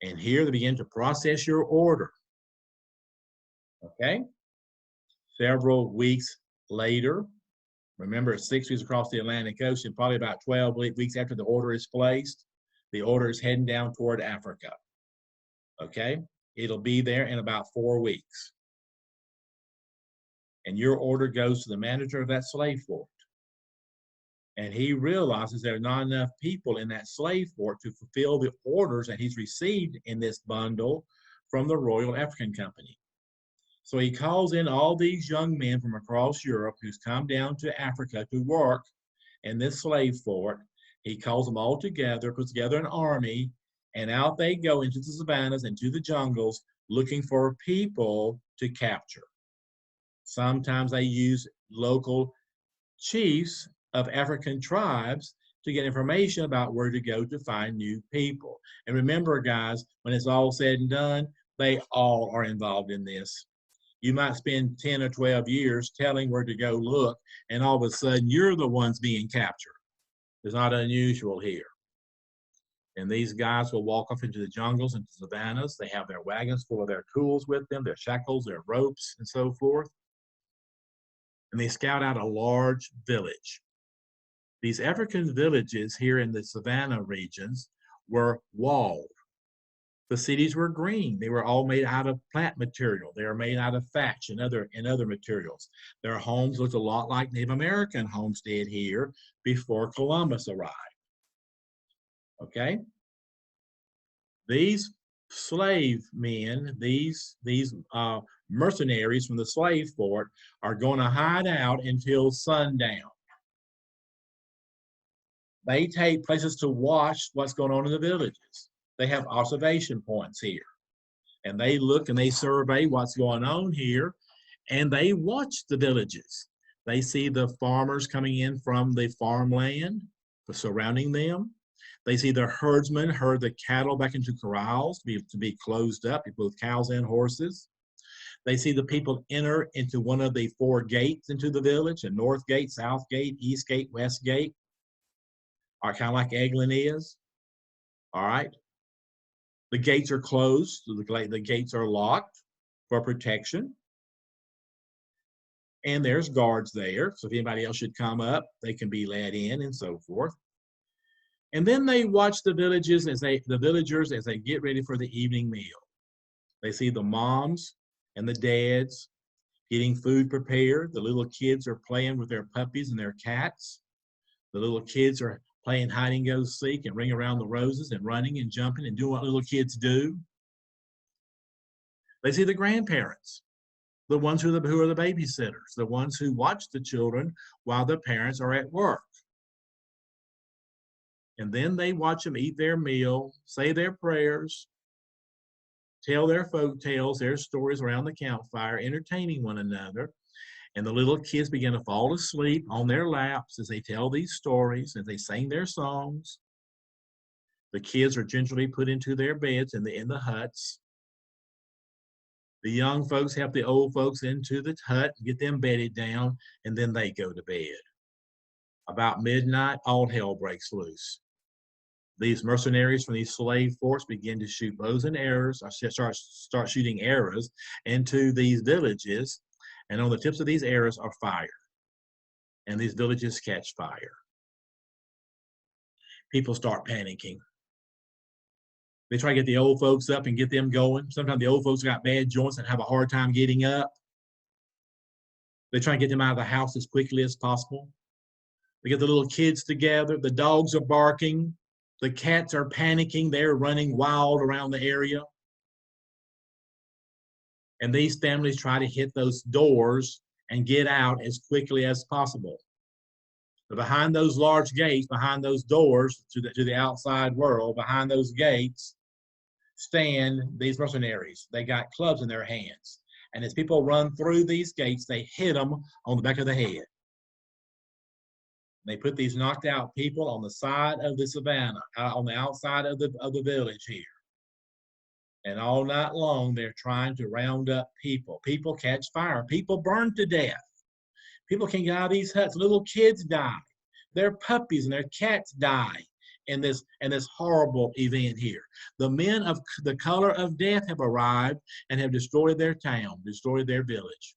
And here they begin to process your order. Okay? Several weeks later, remember it's 6 weeks across the Atlantic Ocean, probably about 12 weeks after the order is placed, the order is heading down toward Africa. Okay? It'll be there in about 4 weeks. And your order goes to the manager of that slave fort. And he realizes there are not enough people in that slave fort to fulfill the orders that he's received in this bundle from the Royal African Company. So he calls in all these young men from across Europe who's come down to Africa to work in this slave fort. He calls them all together, puts together an army, and out they go into the savannas, into the jungles, looking for people to capture. Sometimes they use local chiefs of African tribes to get information about where to go to find new people. And remember, guys, when it's all said and done, they all are involved in this. You might spend 10 or 12 years telling where to go look, and all of a sudden you're the ones being captured. It's not unusual here. And these guys will walk off into the jungles, into savannas. They have their wagons full of their tools with them, their shackles, their ropes, and so forth. And they scout out a large village. These African villages here in the savanna regions were walled. The cities were green. They were all made out of plant material. They were made out of thatch and other materials. Their homes looked a lot like Native American homes did here before Columbus arrived. Okay? These slave men, these mercenaries from the slave fort are going to hide out until sundown. They take places to watch what's going on in the villages. They have observation points here. And they look and they survey what's going on here, and they watch the villages. They see the farmers coming in from the farmland surrounding them. They see the herdsmen herd the cattle back into corrals to be closed up, both cows and horses. They see the people enter into one of the 4 gates into the village, a north gate, south gate, east gate, west gate, are kind of like Eglin is. All right. The gates are closed. The gates are locked for protection. And there's guards there. So if anybody else should come up, they can be let in and so forth. And then they watch the villagers as they get ready for the evening meal. They see the moms and the dads getting food prepared. The little kids are playing with their puppies and their cats. The little kids are playing hide and go seek and ring around the roses and running and jumping and doing what little kids do. They see the grandparents, the ones who are the babysitters, the ones who watch the children while the parents are at work. And then they watch them eat their meal, say their prayers, tell their folk tales, their stories around the campfire, entertaining one another. And the little kids begin to fall asleep on their laps as they tell these stories, as they sing their songs. The kids are gingerly put into their beds in the huts. The young folks help the old folks into the hut, get them bedded down, and then they go to bed. About midnight, all hell breaks loose. These mercenaries from these slave forts begin to shoot bows and arrows, or start shooting arrows into these villages, and on the tips of these arrows are fire. And these villages catch fire. People start panicking. They try to get the old folks up and get them going. Sometimes the old folks got bad joints and have a hard time getting up. They try to get them out of the house as quickly as possible. They get the little kids together. The dogs are barking. The cats are panicking. They're running wild around the area. And these families try to hit those doors and get out as quickly as possible. But behind those large gates, behind those doors to the outside world, behind those gates, stand these mercenaries. They got clubs in their hands. And as people run through these gates, they hit them on the back of the head. They put these knocked out people on the side of the savannah, on the outside of the village here. And all night long, they're trying to round up people. People catch fire. People burn to death. People can't get out of these huts. Little kids die. Their puppies and their cats die in this horrible event here. The men of the color of death have arrived and have destroyed their town, destroyed their village.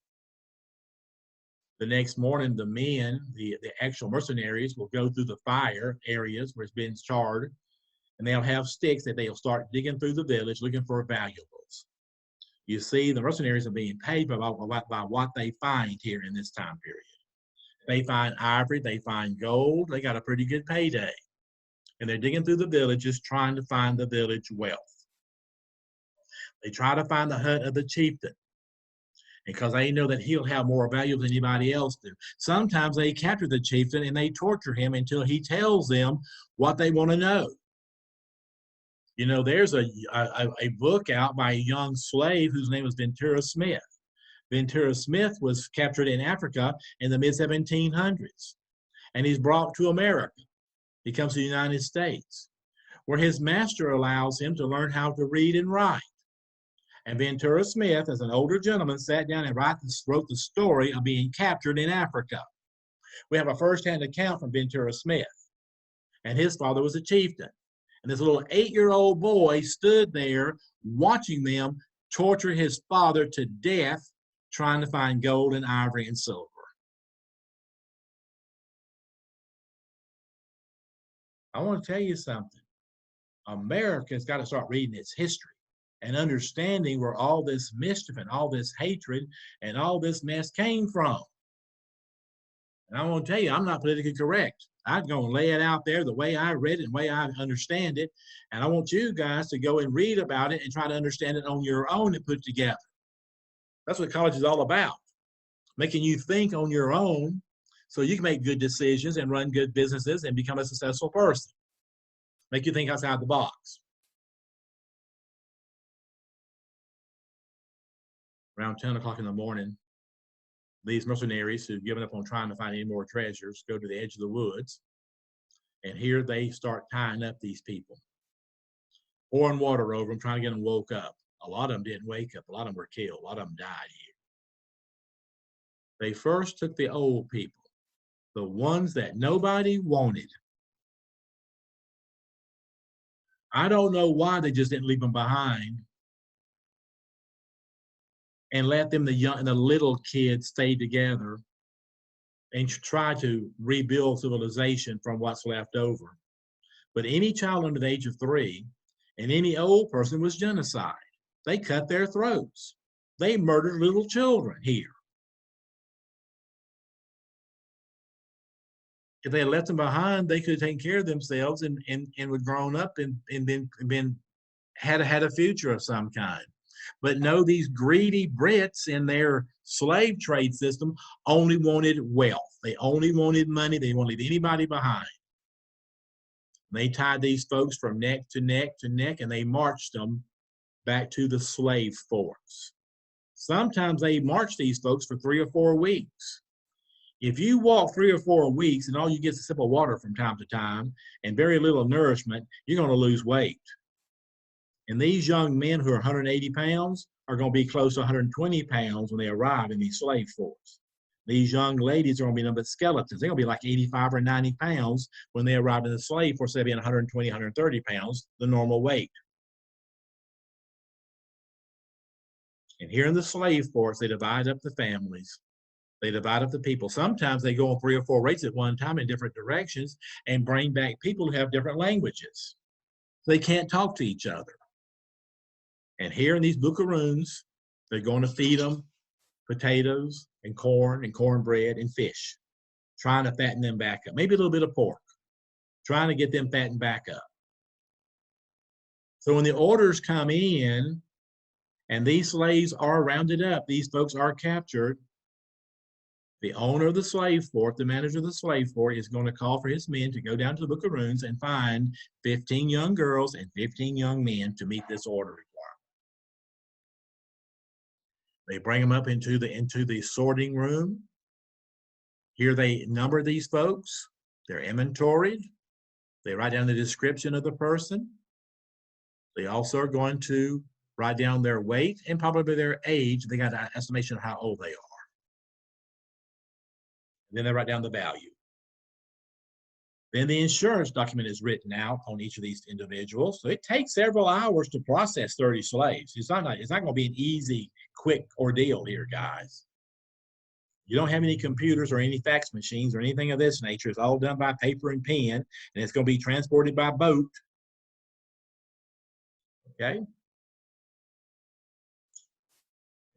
The next morning, the men, the actual mercenaries, will go through the fire areas where it's been charred, and they'll have sticks that they'll start digging through the village looking for valuables. You see, the mercenaries are being paid by what they find here in this time period. They find ivory, they find gold, they got a pretty good payday. And they're digging through the villages trying to find the village wealth. They try to find the hut of the chieftain, because they know that he'll have more value than anybody else do. Sometimes they capture the chieftain and they torture him until he tells them what they want to know. You know, there's a book out by a young slave whose name was Ventura Smith. Ventura Smith was captured in Africa in the mid-1700s, and he's brought to America. He comes to the United States, where his master allows him to learn how to read and write. And Ventura Smith, as an older gentleman, sat down and wrote the story of being captured in Africa. We have a first-hand account from Ventura Smith, and his father was a chieftain. And this little 8-year-old boy stood there watching them torture his father to death, trying to find gold and ivory and silver. I want to tell you something. America's got to start reading its history and understanding where all this mischief and all this hatred and all this mess came from. And I want to tell you, I'm not politically correct. I'm going to lay it out there the way I read it and the way I understand it. And I want you guys to go and read about it and try to understand it on your own and put it together. That's what college is all about, making you think on your own so you can make good decisions and run good businesses and become a successful person. Make you think outside the box. Around 10 o'clock in the morning, these mercenaries who've given up on trying to find any more treasures go to the edge of the woods, and here they start tying up these people, pouring water over them, trying to get them woke up. A lot of them didn't wake up. A lot of them were killed. A lot of them died here. They first took the old people, the ones that nobody wanted. I don't know why they just didn't leave them behind and let them, the young and the little kids, stay together and try to rebuild civilization from what's left over. But any child under the age of 3 and any old person was genocide. They cut their throats. They murdered little children here. If they had left them behind, they could have taken care of themselves and would grown up and been had a future of some kind. But no, these greedy Brits in their slave trade system only wanted wealth. They only wanted money. They won't leave anybody behind. They tied these folks from neck to neck to neck, and they marched them back to the slave forts. Sometimes they marched these folks for 3 or 4 weeks. If you walk 3 or 4 weeks and all you get is a sip of water from time to time and very little nourishment, you're going to lose weight. And these young men who are 180 pounds are going to be close to 120 pounds when they arrive in these slave forts. These young ladies are going to be nothing but skeletons. They're going to be like 85 or 90 pounds when they arrive in the slave force, they'll be 120, 130 pounds, the normal weight. And here in the slave force, they divide up the families. They divide up the people. Sometimes they go on 3 or 4 rates at one time in different directions and bring back people who have different languages. They can't talk to each other. And here in these buckaroons, they're going to feed them potatoes and cornbread and fish, trying to fatten them back up. Maybe a little bit of pork, trying to get them fattened back up. So when the orders come in and these slaves are rounded up, these folks are captured, the owner of the slave fort, the manager of the slave fort, is going to call for his men to go down to the buckaroons and find 15 young girls and 15 young men to meet this order requirement. They bring them up into the sorting room. Here they number these folks. They're inventoried. They write down the description of the person. They also are going to write down their weight and probably their age. They got an estimation of how old they are. And then they write down the value. Then the insurance document is written out on each of these individuals. So it takes several hours to process 30 slaves. It's not going to be an easy, quick ordeal here, guys. You don't have any computers or any fax machines or anything of this nature. It's all done by paper and pen, and it's going to be transported by boat. Okay?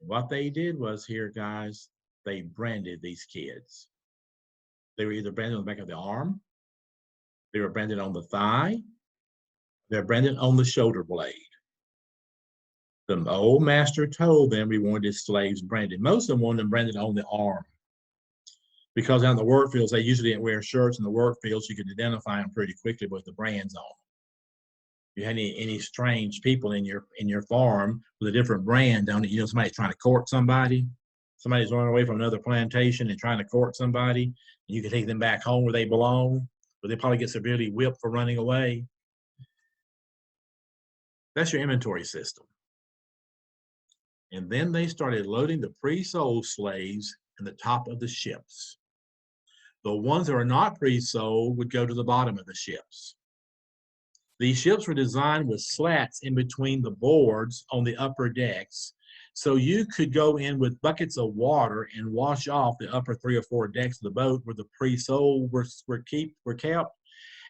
What they did was here, guys, they branded these kids. They were either branded on the back of the arm, they were branded on the thigh, they're branded on the shoulder blade. The old master told them we wanted his slaves branded. Most of them wanted them branded on the arm, because out in the work fields, they usually didn't wear shirts in the work fields. You could identify them pretty quickly with the brands on them. You had any strange people in your farm with a different brand on it? You know, somebody's trying to court somebody. Somebody's running away from another plantation and trying to court somebody. And you can take them back home where they belong, but they probably get severely whipped for running away. That's your inventory system. And then they started loading the pre-sold slaves in the top of the ships. The ones that are not pre-sold would go to the bottom of the ships. These ships were designed with slats in between the boards on the upper decks, so you could go in with buckets of water and wash off the upper 3 or 4 decks of the boat where the pre-sold were kept,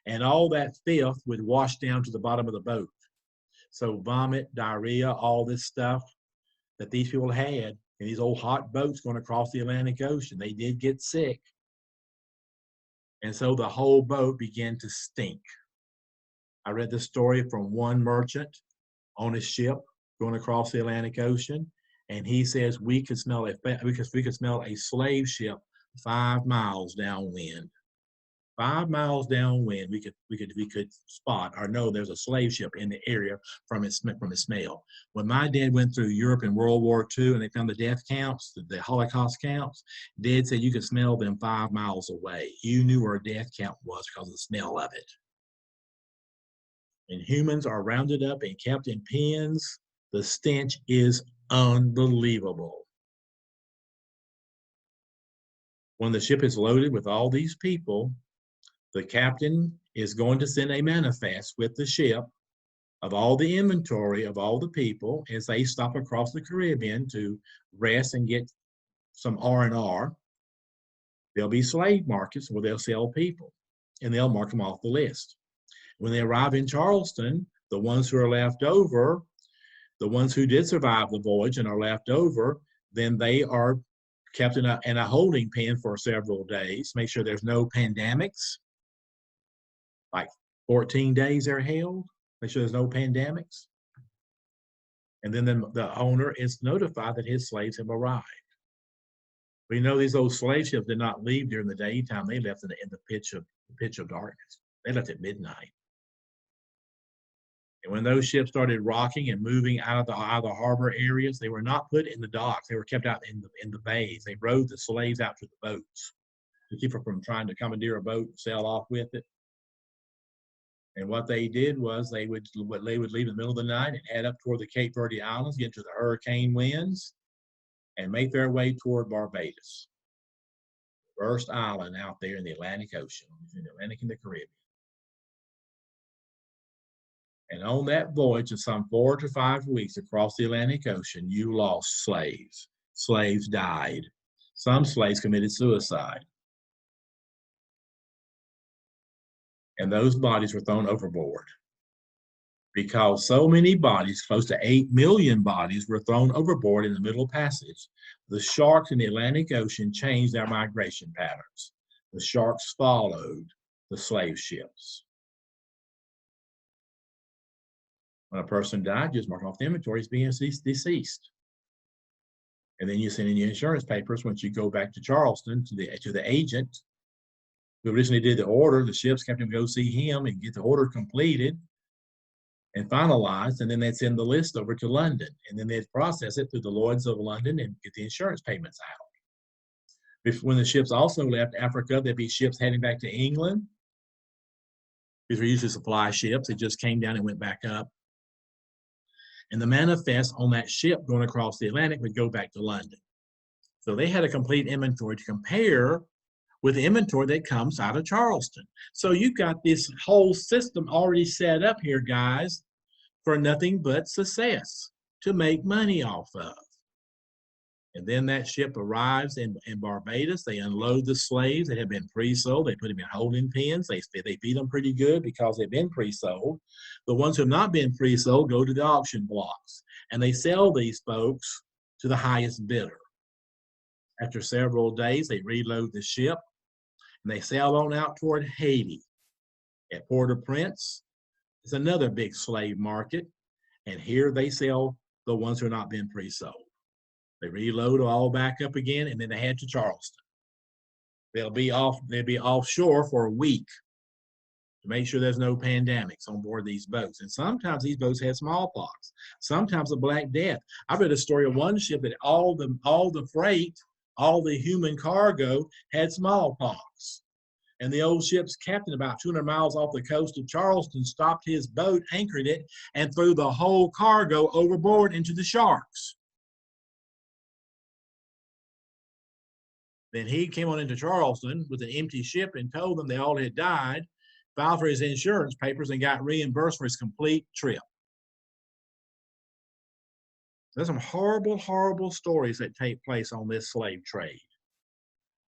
and all that filth would wash down to the bottom of the boat. So vomit, diarrhea, all this stuff that these people had in these old hot boats going across the Atlantic Ocean, they did get sick. And so the whole boat began to stink. I read the story from one merchant on a ship going across the Atlantic Ocean, and he says we could smell a slave ship 5 miles downwind. 5 miles downwind, we could spot or know there's a slave ship in the area from its smell. When my dad went through Europe in World War II and they found the death counts, the Holocaust counts, Dad said you could smell them 5 miles away. You knew where a death count was because of the smell of it. And humans are rounded up and kept in pens. The stench is unbelievable. When the ship is loaded with all these people, the captain is going to send a manifest with the ship of all the inventory of all the people as they stop across the Caribbean to rest and get some R&R. There'll be slave markets where they'll sell people, and they'll mark them off the list. When they arrive in Charleston, the ones who are left over, the ones who did survive the voyage and are left over, then they are kept in a holding pen for several days. Make sure there's no pandemics. Like 14 days they're held. Make sure there's no pandemics. And then the owner is notified that his slaves have arrived. We know these old slave ships did not leave during the daytime. They left in the pitch of darkness. They left at midnight. And when those ships started rocking and moving out of the harbor areas, they were not put in the docks. They were kept out in the bays. They rowed the slaves out to the boats to keep them from trying to commandeer a boat and sail off with it. And what they did was they would leave in the middle of the night and head up toward the Cape Verde Islands, get into the hurricane winds, and make their way toward Barbados, the first island out there in the Atlantic Ocean, between the Atlantic and the Caribbean. And on that voyage of some 4 to 5 weeks across the Atlantic Ocean, you lost slaves. Slaves died. Some slaves committed suicide. And those bodies were thrown overboard. Because so many bodies, close to 8 million bodies, were thrown overboard in the Middle Passage, the sharks in the Atlantic Ocean changed their migration patterns. The sharks followed the slave ships. When a person died, just mark off the inventory as being deceased. And then you send in your insurance papers once you go back to Charleston to the agent who originally did the order. The ship's captain would go see him and get the order completed and finalized, and then they'd send the list over to London, and then they'd process it through the Lloyds of London and get the insurance payments out. When the ships also left Africa, there'd be ships heading back to England. These were usually supply ships. They just came down and went back up. And the manifest on that ship going across the Atlantic would go back to London. So they had a complete inventory to compare with the inventory that comes out of Charleston. So you've got this whole system already set up here, guys, for nothing but success to make money off of. And then that ship arrives in Barbados. They unload the slaves that have been pre-sold. They put them in holding pens. They feed them pretty good because they've been pre-sold. The ones who have not been pre-sold go to the auction blocks, and they sell these folks to the highest bidder. After several days, they reload the ship, and they sail on out toward Haiti. At Port-au-Prince, it's another big slave market, and here they sell the ones who have not been pre-sold. They reload all back up again, and then they head to Charleston. They'll be offshore for a week. to make sure there's no pandemics on board these boats. And sometimes these boats had smallpox, sometimes the Black Death. I read a story of one ship that all the freight, all the human cargo had smallpox. And the old ship's captain, about 200 miles off the coast of Charleston, stopped his boat, anchored it, and threw the whole cargo overboard into the sharks. Then he came on into Charleston with an empty ship and told them they all had died, filed for his insurance papers, and got reimbursed for his complete trip. There's some horrible, horrible stories that take place on this slave trade.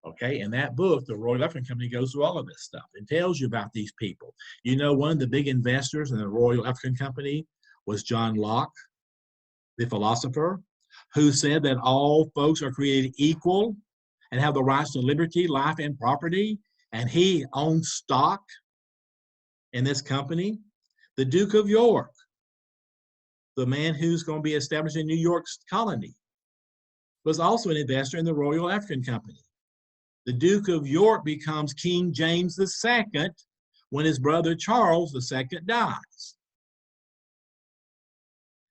Okay, in that book, the Royal African Company goes through all of this stuff and tells you about these people. You know, one of the big investors in the Royal African Company was John Locke, the philosopher, who said that all folks are created equal and have the rights to liberty, life, and property. And he owned stock in this company. The Duke of York, the man who's going to be establishing New York's colony, was also an investor in the Royal African Company. The Duke of York becomes King James II when his brother Charles II dies.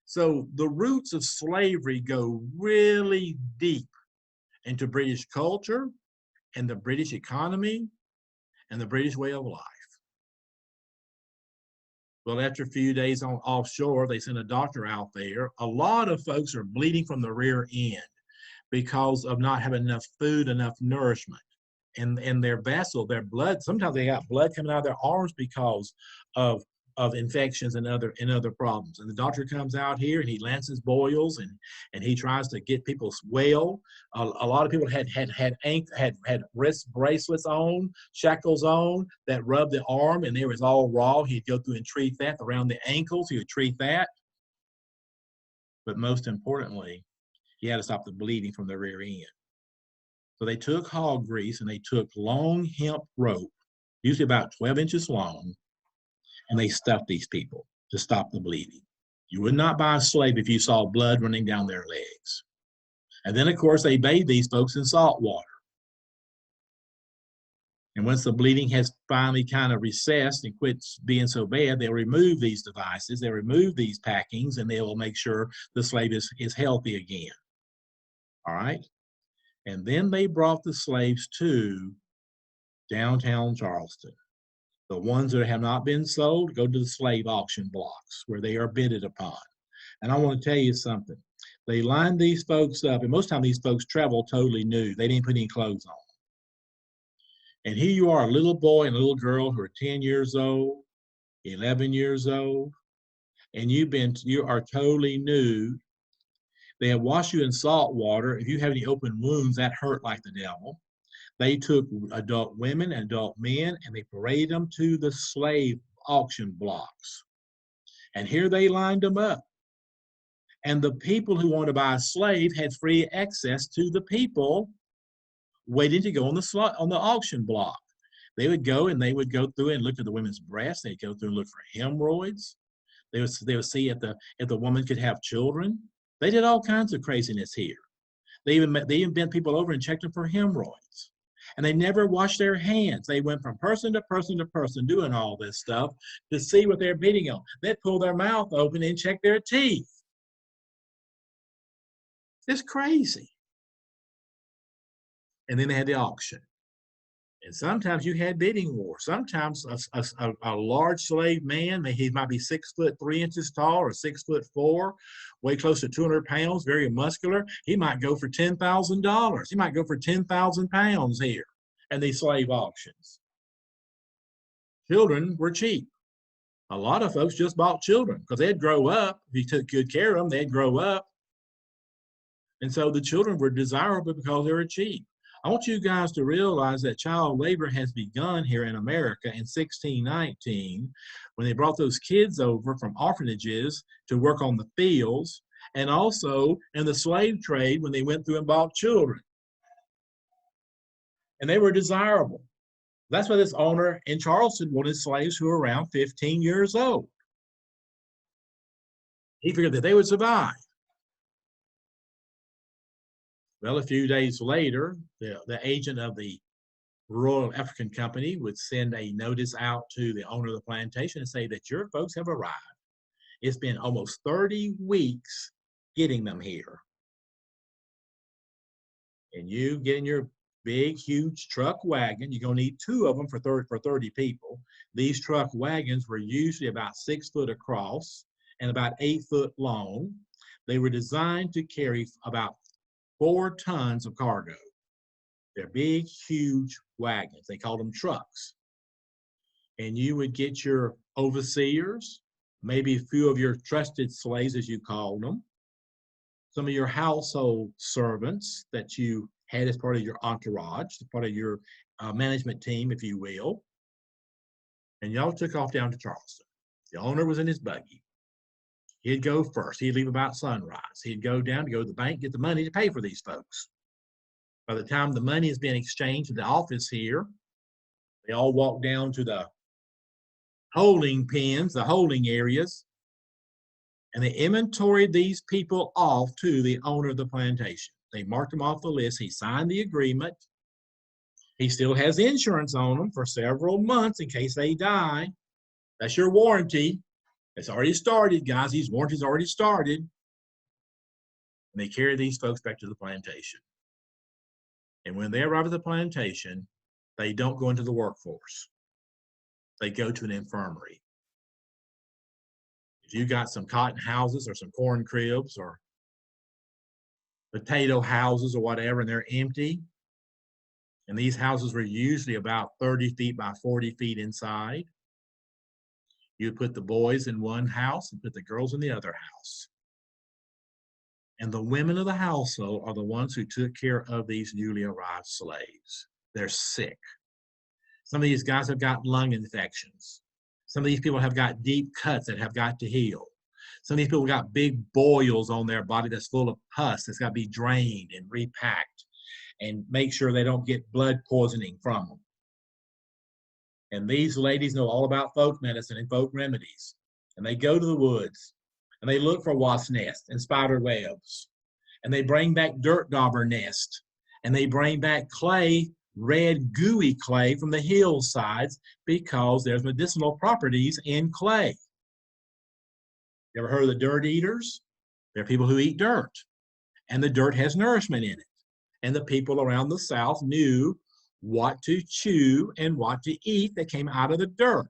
So the roots of slavery go really deep into British culture and the British economy and the British way of life. Well, after a few days on offshore, they sent a doctor out there. A lot of folks are bleeding from the rear end because of not having enough food, enough nourishment. And their vessel, their blood, sometimes they got blood coming out of their arms because of infections and other problems. And the doctor comes out here and he lances boils and he tries to get people well. A lot of people had wrist bracelets on, shackles on that rubbed the arm, and they was all raw. He'd go through and treat that around the ankles. He would treat that. But most importantly, he had to stop the bleeding from the rear end. So they took hog grease and they took long hemp rope, usually about 12 inches long, and they stuffed these people to stop the bleeding. You would not buy a slave if you saw blood running down their legs. And then, of course, they bathed these folks in salt water. And once the bleeding has finally kind of recessed and quits being so bad, they'll remove these devices, they'll remove these packings, and they will make sure the slave is healthy again. All right? And then they brought the slaves to downtown Charleston. The ones that have not been sold go to the slave auction blocks where they are bidded upon. And I want to tell you something. They lined these folks up, and most of the time these folks travel totally nude. They didn't put any clothes on. And here you are, a little boy and a little girl who are 10 years old, 11 years old, and you are totally nude. They have washed you in salt water. If you have any open wounds, that hurt like the devil. They took adult women and adult men and they paraded them to the slave auction blocks. And here they lined them up. And the people who wanted to buy a slave had free access to the people waiting to go on the auction block. They would go and they would go through and look at the women's breasts. They'd go through and look for hemorrhoids. They would see if the woman could have children. They did all kinds of craziness here. They even bent people over and checked them for hemorrhoids. And they never washed their hands. They went from person to person to person doing all this stuff to see what they're bidding on. They'd pull their mouth open and check their teeth. It's crazy. And then they had the auction. And sometimes you had bidding war. Sometimes a large slave man, he might be 6'3" tall or 6'4", weigh close to 200 pounds, very muscular. He might go for $10,000. He might go for 10,000 pounds here in these slave auctions. Children were cheap. A lot of folks just bought children because they'd grow up. If you took good care of them, they'd grow up. And so the children were desirable because they were cheap. I want you guys to realize that child labor has begun here in America in 1619 when they brought those kids over from orphanages to work on the fields, and also in the slave trade when they went through and bought children. And they were desirable. That's why this owner in Charleston wanted slaves who were around 15 years old. He figured that they would survive. Well, a few days later, the agent of the Royal African Company would send a notice out to the owner of the plantation and say that your folks have arrived. It's been almost 30 weeks getting them here. And you get in your big, huge truck wagon. You're going to need 2 of them for 30 people. These truck wagons were usually about 6 foot across and about 8 foot long. They were designed to carry about 4 tons of cargo. They're big, huge wagons. They called them trucks. And you would get your overseers, maybe a few of your trusted slaves, as you called them, some of your household servants that you had as part of your entourage, part of your management team, if you will. And y'all took off down to Charleston. The owner was in his buggy. He'd go first. He'd leave about sunrise. He'd go down to go to the bank, get the money to pay for these folks. By the time the money has been exchanged to the office here, they all walk down to the holding pens, the holding areas, and they inventoried these people off to the owner of the plantation. They marked them off the list. He signed the agreement. He still has insurance on them for several months in case they die. That's your warranty. It's already started, guys. These warranties already started. And they carry these folks back to the plantation. And when they arrive at the plantation, they don't go into the workforce. They go to an infirmary. If you got some cotton houses or some corn cribs or potato houses or whatever, and they're empty, and these houses were usually about 30 feet by 40 feet inside, you put the boys in one house and put the girls in the other house. And the women of the household are the ones who took care of these newly arrived slaves. They're sick. Some of these guys have got lung infections. Some of these people have got deep cuts that have got to heal. Some of these people got big boils on their body that's full of pus that's got to be drained and repacked and make sure they don't get blood poisoning from them. And these ladies know all about folk medicine and folk remedies. And they go to the woods and they look for wasp nests and spider webs. And they bring back dirt dauber nest. And they bring back clay, red gooey clay from the hillsides because there's medicinal properties in clay. You ever heard of the dirt eaters? They're people who eat dirt. And the dirt has nourishment in it. And the people around the South knew what to chew and what to eat that came out of the dirt.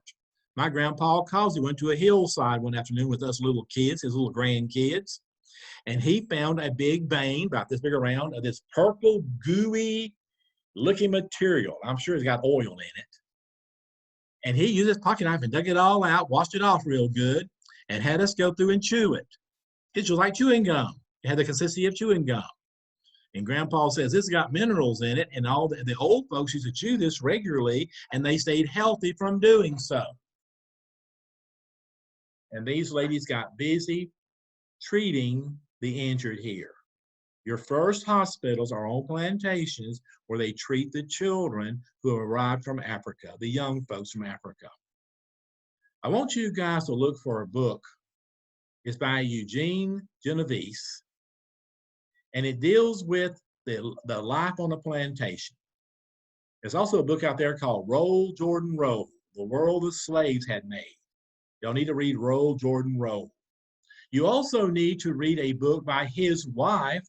My grandpa Causey went to a hillside one afternoon with us little kids, his little grandkids, and he found a big vein about this big around of this purple, gooey looking material. I'm sure it's got oil in it. And he used his pocket knife and dug it all out, washed it off real good, and had us go through and chew it. It was like chewing gum. It had the consistency of chewing gum. And Grandpa says this has got minerals in it, and all the old folks used to chew this regularly, and they stayed healthy from doing so. And these ladies got busy treating the injured here. Your first hospitals are on plantations where they treat the children who have arrived from Africa, the young folks from Africa. I want you guys to look for a book. It's by Eugene Genovese, and it deals with the life on a plantation. There's also a book out there called Roll, Jordan, Roll, The World the Slaves Had Made. Y'all need to read Roll, Jordan, Roll. You also need to read a book by his wife.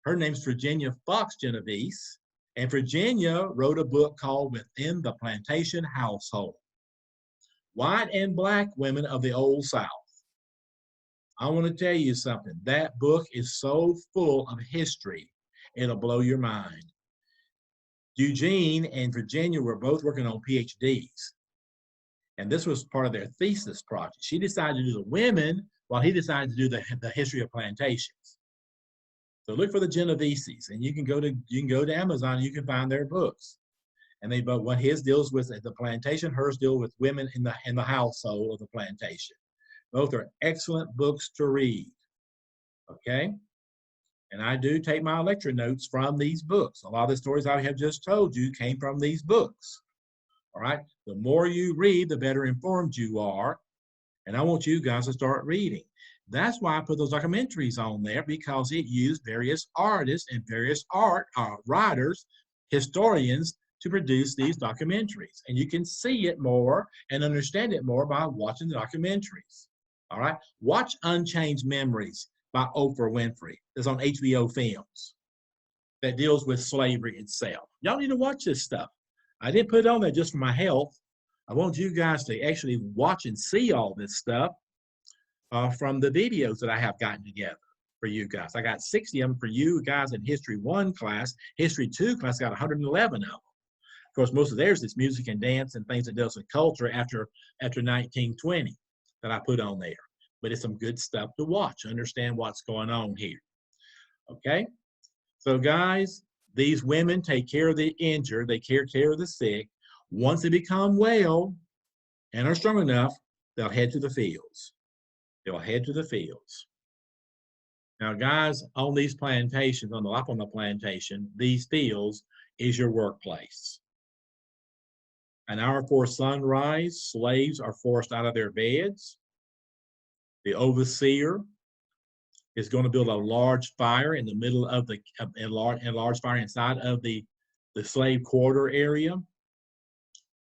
Her name's Virginia Fox Genovese, and Virginia wrote a book called Within the Plantation Household. White and black women of the Old South. I want to tell you something. That book is so full of history, it'll blow your mind. Eugene and Virginia were both working on PhDs, and this was part of their thesis project. She decided to do the women while he decided to do the history of plantations. So look for the Genoveses, and you can go to Amazon and you can find their books. And but what his deals with the plantation, hers deal with women in the household of the plantation. Both are excellent books to read. Okay? And I do take my lecture notes from these books. A lot of the stories I have just told you came from these books. All right? The more you read, the better informed you are. And I want you guys to start reading. That's why I put those documentaries on there, because it used various artists and various writers, historians, to produce these documentaries. And you can see it more and understand it more by watching the documentaries. All right. Watch Unchanged Memories by Oprah Winfrey. It's on HBO Films that deals with slavery itself. Y'all need to watch this stuff. I didn't put it on there just for my health. I want you guys to actually watch and see all this stuff from the videos that I have gotten together for you guys. I got 60 of them for you guys in History 1 class. History 2 class got 111 of them. Of course, most of theirs is music and dance and things that deals with culture after 1920 that I put on there. But it's some good stuff to watch, understand what's going on here. Okay? So guys, these women take care of the injured, they take care of the sick. Once they become well and are strong enough, they'll head to the fields. They'll head to the fields. Now, guys, on these plantations, on the Lapona plantation, these fields is your workplace. An hour before sunrise, slaves are forced out of their beds. The overseer is going to build a large fire in the middle of the large fire inside of the slave quarter area.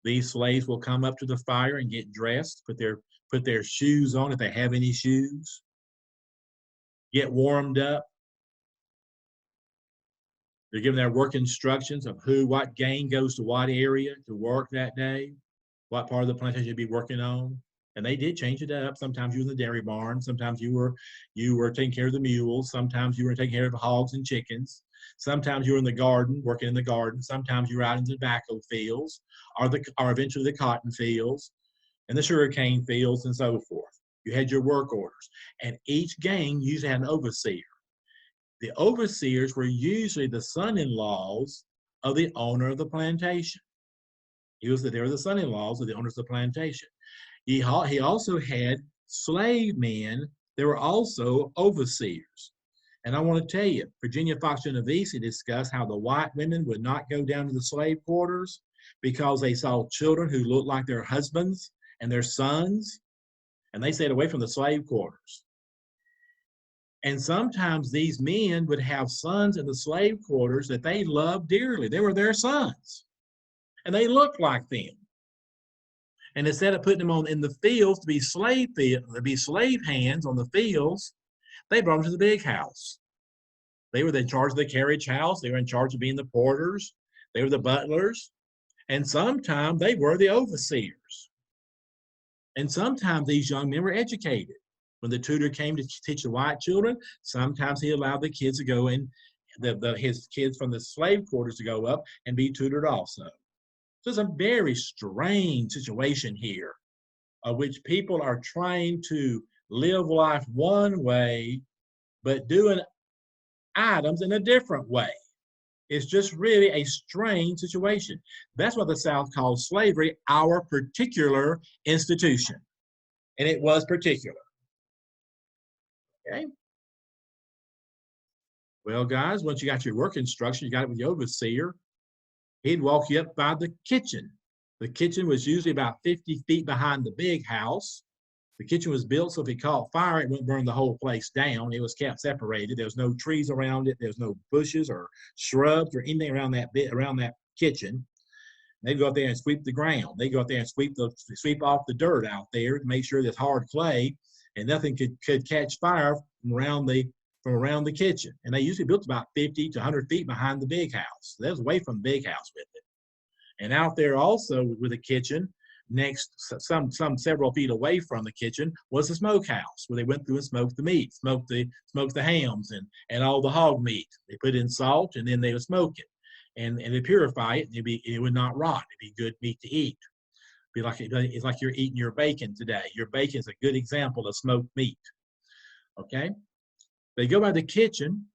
These slaves will come up to the fire and get dressed, put their shoes on if they have any shoes, get warmed up. They're given their work instructions of what gang goes to what area to work that day, what part of the plantation you'd be working on. And they did change it up. Sometimes you were in the dairy barn. Sometimes you were taking care of the mules. Sometimes you were taking care of the hogs and chickens. Sometimes you were in the garden, working in the garden. Sometimes you were out in the tobacco fields, or eventually the cotton fields, and the sugarcane fields, and so forth. You had your work orders. And each gang usually had an overseer. The overseers were usually the son-in-laws of the owner of the plantation. They were the son-in-laws of the owners of the plantation. He also had slave men. They were also overseers. And I want to tell you, Virginia Fox Genovese discussed how the white women would not go down to the slave quarters because they saw children who looked like their husbands and their sons, and they stayed away from the slave quarters. And sometimes these men would have sons in the slave quarters that they loved dearly. They were their sons, and they looked like them. And instead of putting them in the fields to be slave hands on the fields, they brought them to the big house. They were in charge of the carriage house. They were in charge of being the porters. They were the butlers. And sometimes they were the overseers. And sometimes these young men were educated. When the tutor came to teach the white children, sometimes he allowed the kids to go in, his kids from the slave quarters to go up and be tutored also. So it's a very strange situation here, of which people are trying to live life one way, but doing items in a different way. It's just really a strange situation. That's what the South calls slavery, our particular institution. And it was particular. Okay. Well, guys, once you got your work instruction, you got it with the overseer, he'd walk you up by the kitchen. The kitchen was usually about 50 feet behind the big house. The kitchen was built so if it caught fire, it wouldn't burn the whole place down. It was kept separated. There was no trees around it. There was no bushes or shrubs or anything around that kitchen. They'd go up there and sweep the ground. They'd go up there and sweep off the dirt out there to make sure there's hard clay and nothing could catch fire from around the kitchen. And they usually built about 50 to 100 feet behind the big house. So that was away from the big house with it. And out there also with the kitchen, next, several feet away from the kitchen was the smokehouse where they went through and smoked the meat, smoked the hams and all the hog meat. They put in salt and then they would smoke it. And they purify it, and it would not rot. It'd be good meat to eat. It's like you're eating your bacon today. Your bacon is a good example of smoked meat. Okay? They go by the kitchen,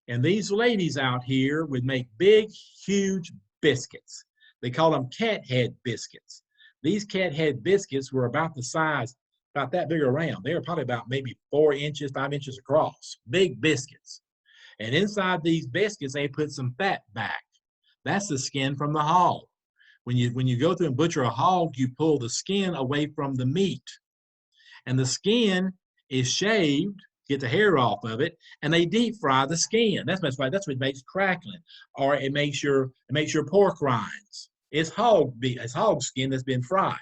and these ladies out here would make big, huge biscuits. They call them cat head biscuits. These cat head biscuits were about the size, about that big around. They were probably about maybe 4 inches, 5 inches across. Big biscuits. And inside these biscuits, they put some fat back. That's the skin from the hog. When you go through and butcher a hog, you pull the skin away from the meat. And the skin is shaved, get the hair off of it, and they deep fry the skin. That's what makes crackling, or it makes your pork rinds. It's it's hog skin that's been fried.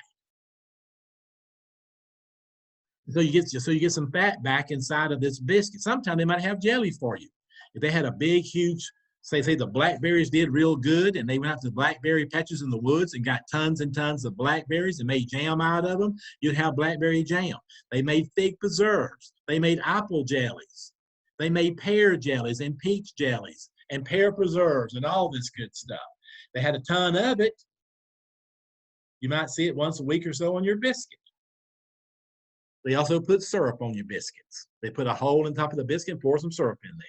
So you get some fat back inside of this biscuit. Sometimes they might have jelly for you. If they had a big, huge, say the blackberries did real good, and they went out to the blackberry patches in the woods and got tons and tons of blackberries and made jam out of them, you'd have blackberry jam. They made fig preserves. They made apple jellies. They made pear jellies and peach jellies and pear preserves and all this good stuff. They had a ton of it. You might see it once a week or so on your biscuit. They also put syrup on your biscuits. They put a hole in top of the biscuit and pour some syrup in there.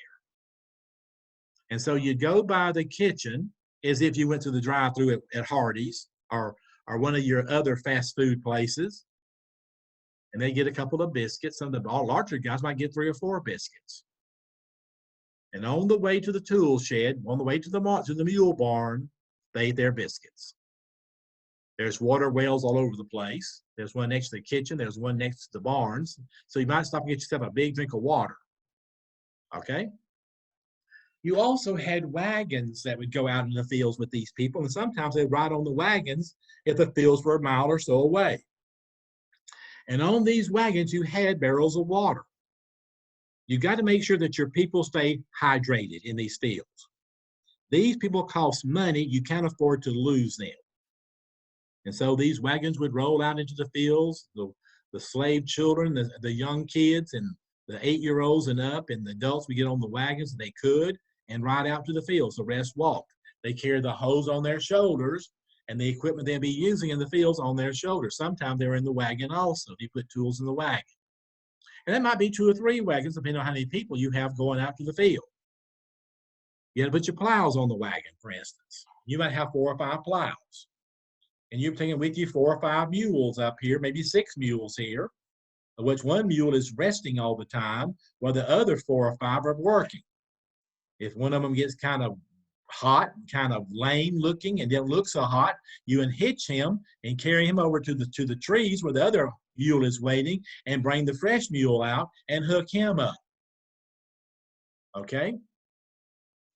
And so you go by the kitchen as if you went to the drive-thru at Hardee's or one of your other fast food places, and they get a couple of biscuits. Some of the larger guys might get 3 or 4 biscuits. And on the way to the tool shed, on the way to the mule barn, they ate their biscuits. There's water wells all over the place. There's one next to the kitchen. There's one next to the barns. So you might stop and get yourself a big drink of water. Okay? You also had wagons that would go out in the fields with these people, and sometimes they'd ride on the wagons if the fields were a mile or so away. And on these wagons, you had barrels of water. You got to make sure that your people stay hydrated in these fields. These people cost money. You can't afford to lose them. And so these wagons would roll out into the fields, the slave children, the young kids, and the 8-year-olds and up, and the adults would get on the wagons, and they could, and ride out to the fields. The rest walked. They carried the hose on their shoulders, and the equipment they'd be using in the fields on their shoulders. Sometimes they were in the wagon also. They put tools in the wagon. And that might be 2 or 3 wagons, depending on how many people you have going out to the field. You had to put your plows on the wagon, for instance. You might have 4 or 5 plows. And you're taking with you 4 or 5 mules up here, maybe 6 mules here, of which one mule is resting all the time, while the other 4 or 5 are working. If one of them gets kind of hot, kind of lame looking, and doesn't look so hot, you unhitch him and carry him over to the trees where the other mule is waiting, and bring the fresh mule out and hook him up. Okay?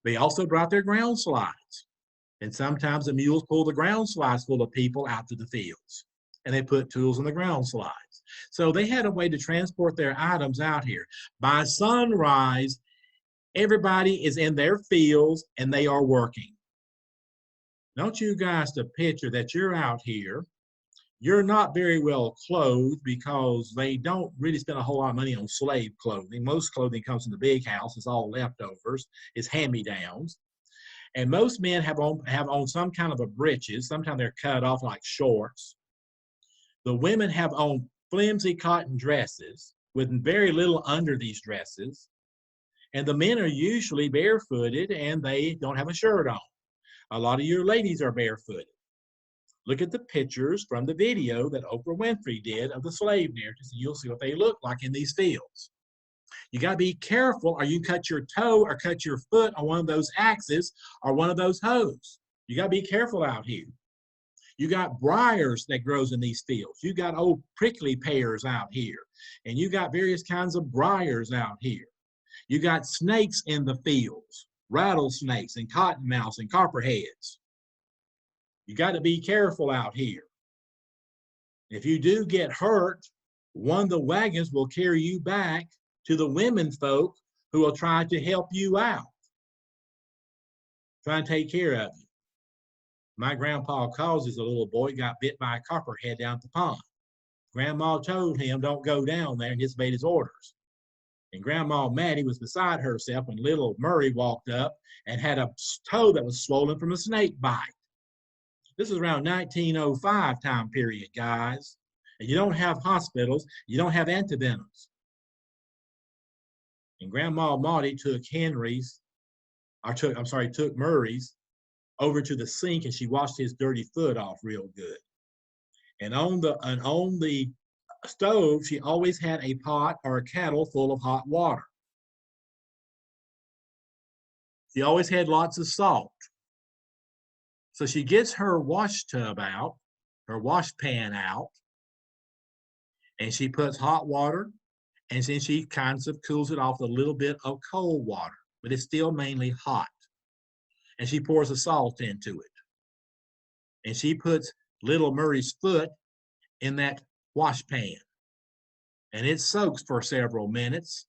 They also brought their ground slides. And sometimes the mules pull the ground slides full of people out to the fields. And they put tools on the ground slides. So they had a way to transport their items out here. By sunrise, everybody is in their fields and they are working. I want you guys to picture that you're out here. You're not very well clothed because they don't really spend a whole lot of money on slave clothing. Most clothing comes from the big house. It's all leftovers. It's hand-me-downs. And most men have on some kind of a breeches. Sometimes they're cut off like shorts. The women have on flimsy cotton dresses with very little under these dresses. And the men are usually barefooted and they don't have a shirt on. A lot of your ladies are barefooted. Look at the pictures from the video that Oprah Winfrey did of the slave narratives, and you'll see what they look like in these fields. You got to be careful, or you cut your toe or cut your foot on one of those axes or one of those hoes. You got to be careful out here. You got briars that grows in these fields. You got old prickly pears out here, and you got various kinds of briars out here. You got snakes in the fields, rattlesnakes and cottonmouths and copperheads. You got to be careful out here. If you do get hurt, one of the wagons will carry you back to the women folk who will try to help you out, try and take care of you. My grandpa calls as a little boy, got bit by a copperhead down at the pond. Grandma told him, don't go down there, and disobeyed his orders. And Grandma Maddie was beside herself when little Murray walked up and had a toe that was swollen from a snake bite. This is around 1905 time period, guys. And you don't have hospitals, you don't have antivenoms. And Grandma Maudie took took Murray's over to the sink, and she washed his dirty foot off real good. And on the stove, she always had a pot or a kettle full of hot water. She always had lots of salt. So she gets her wash tub out, her wash pan out, and she puts hot water, and then she kind of cools it off with a little bit of cold water, but it's still mainly hot. And she pours the salt into it. and she puts little Murray's foot in that wash pan, and it soaks for several minutes,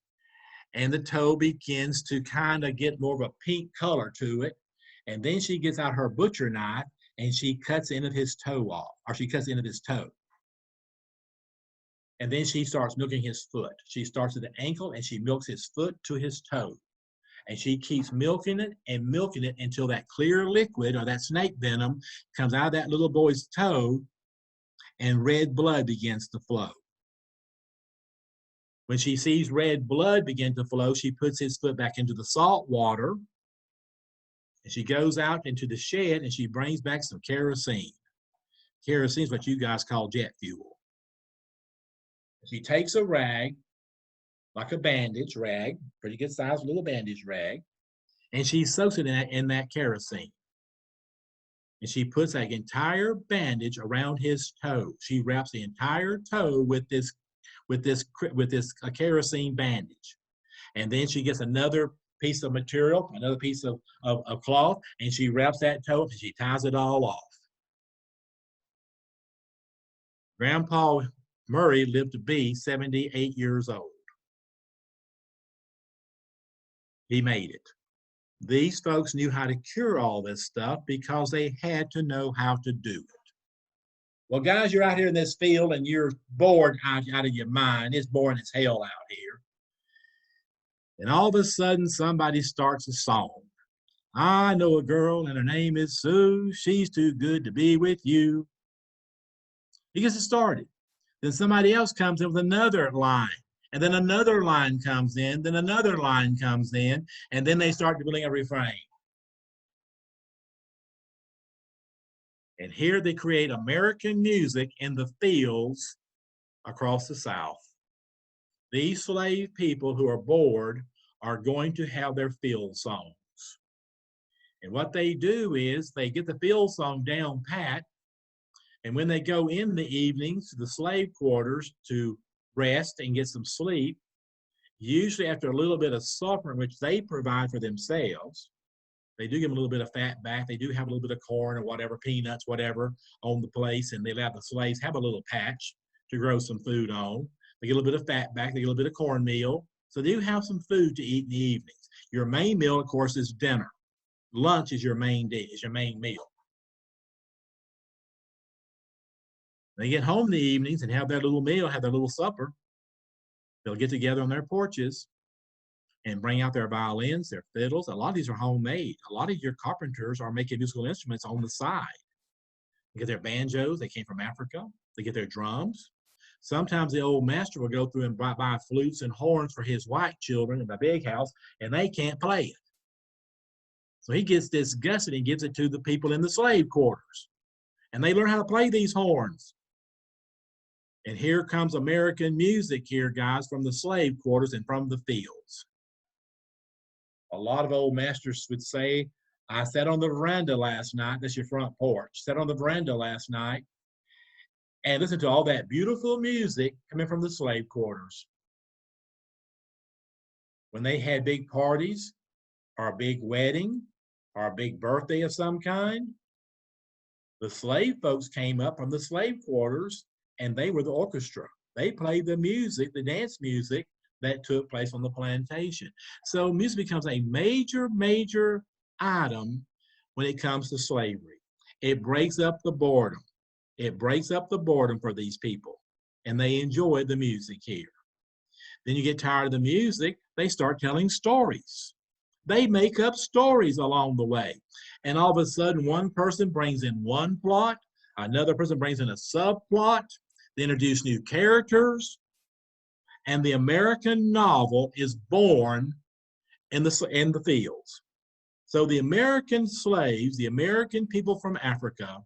and the toe begins to kind of get more of a pink color to it. And then she gets out her butcher knife and she cuts the end of his toe off, or she cuts the end of his toe. And then she starts milking his foot. She starts at the ankle and she milks his foot to his toe. And she keeps milking it until that clear liquid or that snake venom comes out of that little boy's toe and red blood begins to flow. When she sees red blood begin to flow, she puts his foot back into the salt water, and she goes out into the shed and she brings back some kerosene. Kerosene is what you guys call jet fuel. She takes a rag, like a bandage rag, pretty good sized little bandage rag, and she soaks it in that kerosene. And she puts an entire bandage around his toe. She wraps the entire toe with this kerosene bandage. And then she gets another piece of material, another piece of cloth, and she wraps that toe up and she ties it all off. Grandpa Murray lived to be 78 years old. He made it. These folks knew how to cure all this stuff because they had to know how to do it. Well, guys, you're out here in this field and you're bored out of your mind. It's boring as hell out here. And all of a sudden, somebody starts a song. I know a girl and her name is Sue. She's too good to be with you. He gets it started. Then somebody else comes in with another line. And then another line comes in. Then another line comes in. And then they start building a refrain. And here they create American music in the fields across the South. These slave people who are bored are going to have their field songs. And what they do is they get the field song down pat, and when they go in the evenings to the slave quarters to rest and get some sleep, usually after a little bit of supper, which they provide for themselves, they do give them a little bit of fat back. They do have a little bit of corn or whatever, peanuts, whatever, on the place, and they allow the slaves have a little patch to grow some food on. They get a little bit of fat back. They get a little bit of cornmeal. So they do have some food to eat in the evenings. Your main meal, of course, is dinner. Lunch is your main dish, is your main meal. They get home in the evenings and have their little meal, have their little supper. They'll get together on their porches and bring out their violins, their fiddles. A lot of these are homemade. A lot of your carpenters are making musical instruments on the side. They get their banjos. They came from Africa. They get their drums. Sometimes the old master will go through and buy flutes and horns for his white children in the big house, and they can't play it. So he gets disgusted and gives it to the people in the slave quarters. And they learn how to play these horns. And here comes American music here, guys, from the slave quarters and from the fields. A lot of old masters would say, I sat on the veranda last night, that's your front porch, sat on the veranda last night and listened to all that beautiful music coming from the slave quarters. When they had big parties or a big wedding or a big birthday of some kind, the slave folks came up from the slave quarters and they were the orchestra. They played the music, the dance music that took place on the plantation. So music becomes a major, major item when it comes to slavery. It breaks up the boredom. It breaks up the boredom for these people, and they enjoy the music here. Then you get tired of the music, they start telling stories. They make up stories along the way. And all of a sudden, one person brings in one plot, another person brings in a subplot, they introduce new characters, and the American novel is born in the fields. So the American slaves, the American people from Africa,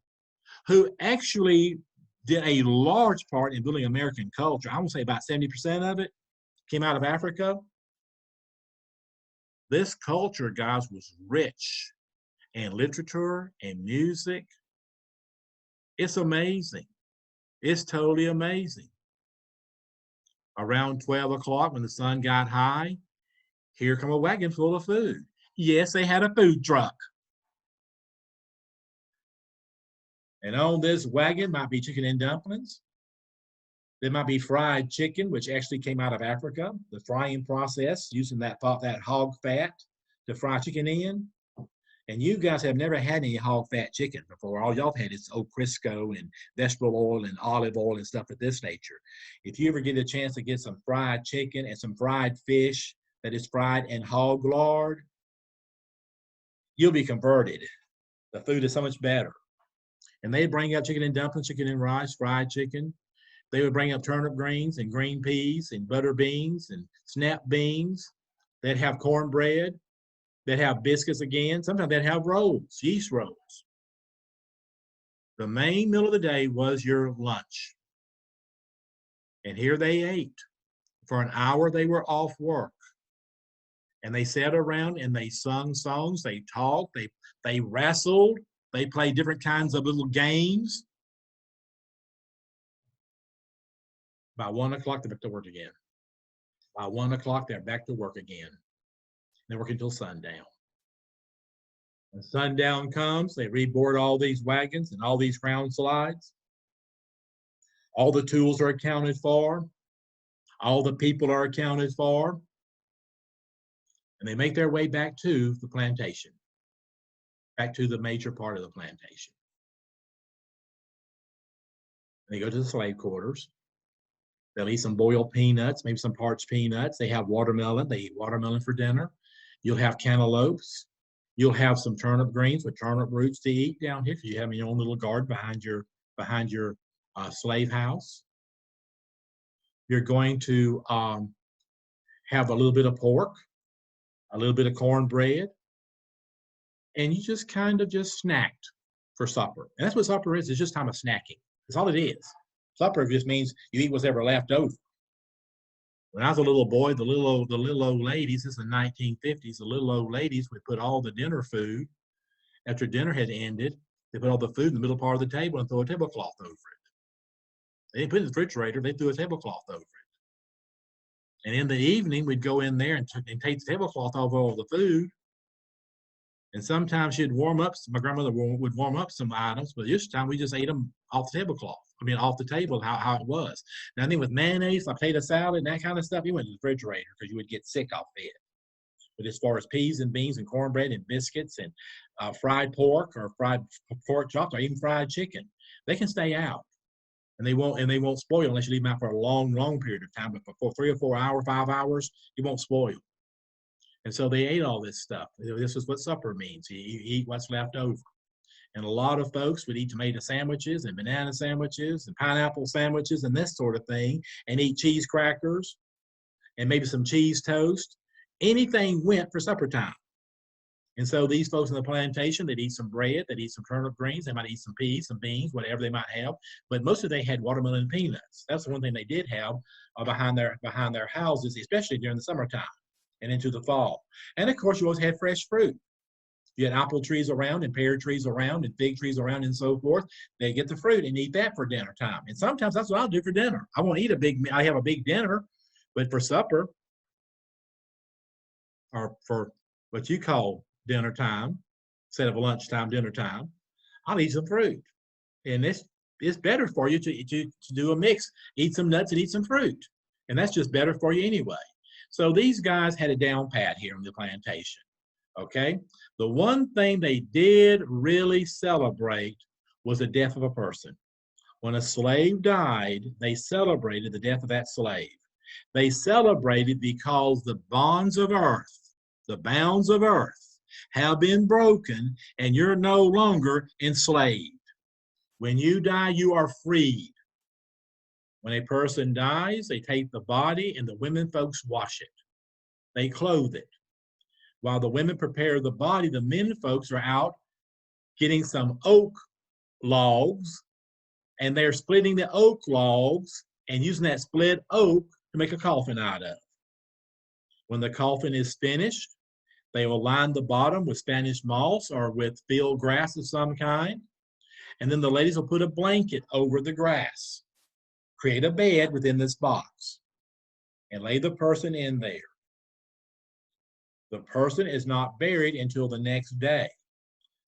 who actually did a large part in building American culture, I would say about 70% of it came out of Africa. This culture, guys, was rich in literature and music. It's amazing. It's totally amazing. Around 12 o'clock when the sun got high, here come a wagon full of food. Yes, they had a food truck. And on this wagon might be chicken and dumplings. There might be fried chicken, which actually came out of Africa. The frying process, using that hog fat to fry chicken in. And you guys have never had any hog fat chicken before. All y'all had is old Crisco and vegetable oil and olive oil and stuff of this nature. If you ever get a chance to get some fried chicken and some fried fish that is fried in hog lard, you'll be converted. The food is so much better. And they bring up chicken and dumplings, chicken and rice, fried chicken. They would bring up turnip greens and green peas and butter beans and snap beans. They'd have cornbread. They'd have biscuits again. Sometimes they'd have rolls, yeast rolls. The main meal of the day was your lunch. And here they ate. For an hour, they were off work. And they sat around and they sung songs. They talked. They wrestled. They played different kinds of little games. By 1 o'clock, they're back to work again. By 1 o'clock, they're back to work again. They work until sundown. When sundown comes, they reboard all these wagons and all these ground slides. All the tools are accounted for. All the people are accounted for. And they make their way back to the plantation, back to the major part of the plantation. They go to the slave quarters. They'll eat some boiled peanuts, maybe some parched peanuts. They have watermelon. They eat watermelon for dinner. You'll have cantaloupes. You'll have some turnip greens with turnip roots to eat down here. You have your own little garden behind your slave house. You're going to have a little bit of pork, a little bit of cornbread, and you just kind of just snacked for supper. And that's what supper is. It's just time of snacking. That's all it is. Supper just means you eat what's ever left over. When I was a little boy, the little old ladies, this is the 1950s, the little old ladies would put all the dinner food, after dinner had ended, they put all the food in the middle part of the table and throw a tablecloth over it. They didn't put it in the refrigerator, they threw a tablecloth over it. And in the evening, we'd go in there and take the tablecloth off all the food. And sometimes she'd warm up, my grandmother would warm up some items, but this time we just ate them off the tablecloth. Off the table, how it was. Now, then with mayonnaise, potato salad, and that kind of stuff, you went to the refrigerator because you would get sick off it. But as far as peas and beans and cornbread and biscuits and fried pork or fried pork chops or even fried chicken, they can stay out. And they won't spoil unless you leave them out for a long, long period of time. But for 3 or 4 hours, 5 hours, it won't spoil. And so they ate all this stuff. This is what supper means. You eat what's left over. And a lot of folks would eat tomato sandwiches and banana sandwiches and pineapple sandwiches and this sort of thing, and eat cheese crackers and maybe some cheese toast. Anything went for supper time. And so these folks in the plantation, they'd eat some bread, they'd eat some turnip greens, they might eat some peas, some beans, whatever they might have. But most of they had watermelon and peanuts. That's the one thing they did have behind their houses, especially during the summertime and into the fall. And of course, you always had fresh fruit. You had apple trees around and pear trees around and fig trees around and so forth. They get the fruit and eat that for dinner time. And sometimes that's what I'll do for dinner. I won't eat I have a big dinner, but for supper or for what you call dinner time, instead of lunchtime, dinner time, I'll eat some fruit. And it's better for you to do a mix, eat some nuts and eat some fruit. And that's just better for you anyway. So these guys had a down pat here on the plantation. Okay, the one thing they did really celebrate was the death of a person. When a slave died, they celebrated the death of that slave. They celebrated because the bonds of earth, the bounds of earth, have been broken and you're no longer enslaved. When you die, you are freed. When a person dies, they take the body and the women folks wash it. They clothe it. While the women prepare the body, the men folks are out getting some oak logs, and they're splitting the oak logs and using that split oak to make a coffin out of. When the coffin is finished, they will line the bottom with Spanish moss or with field grass of some kind, and then the ladies will put a blanket over the grass, create a bed within this box, and lay the person in there. The person is not buried until the next day.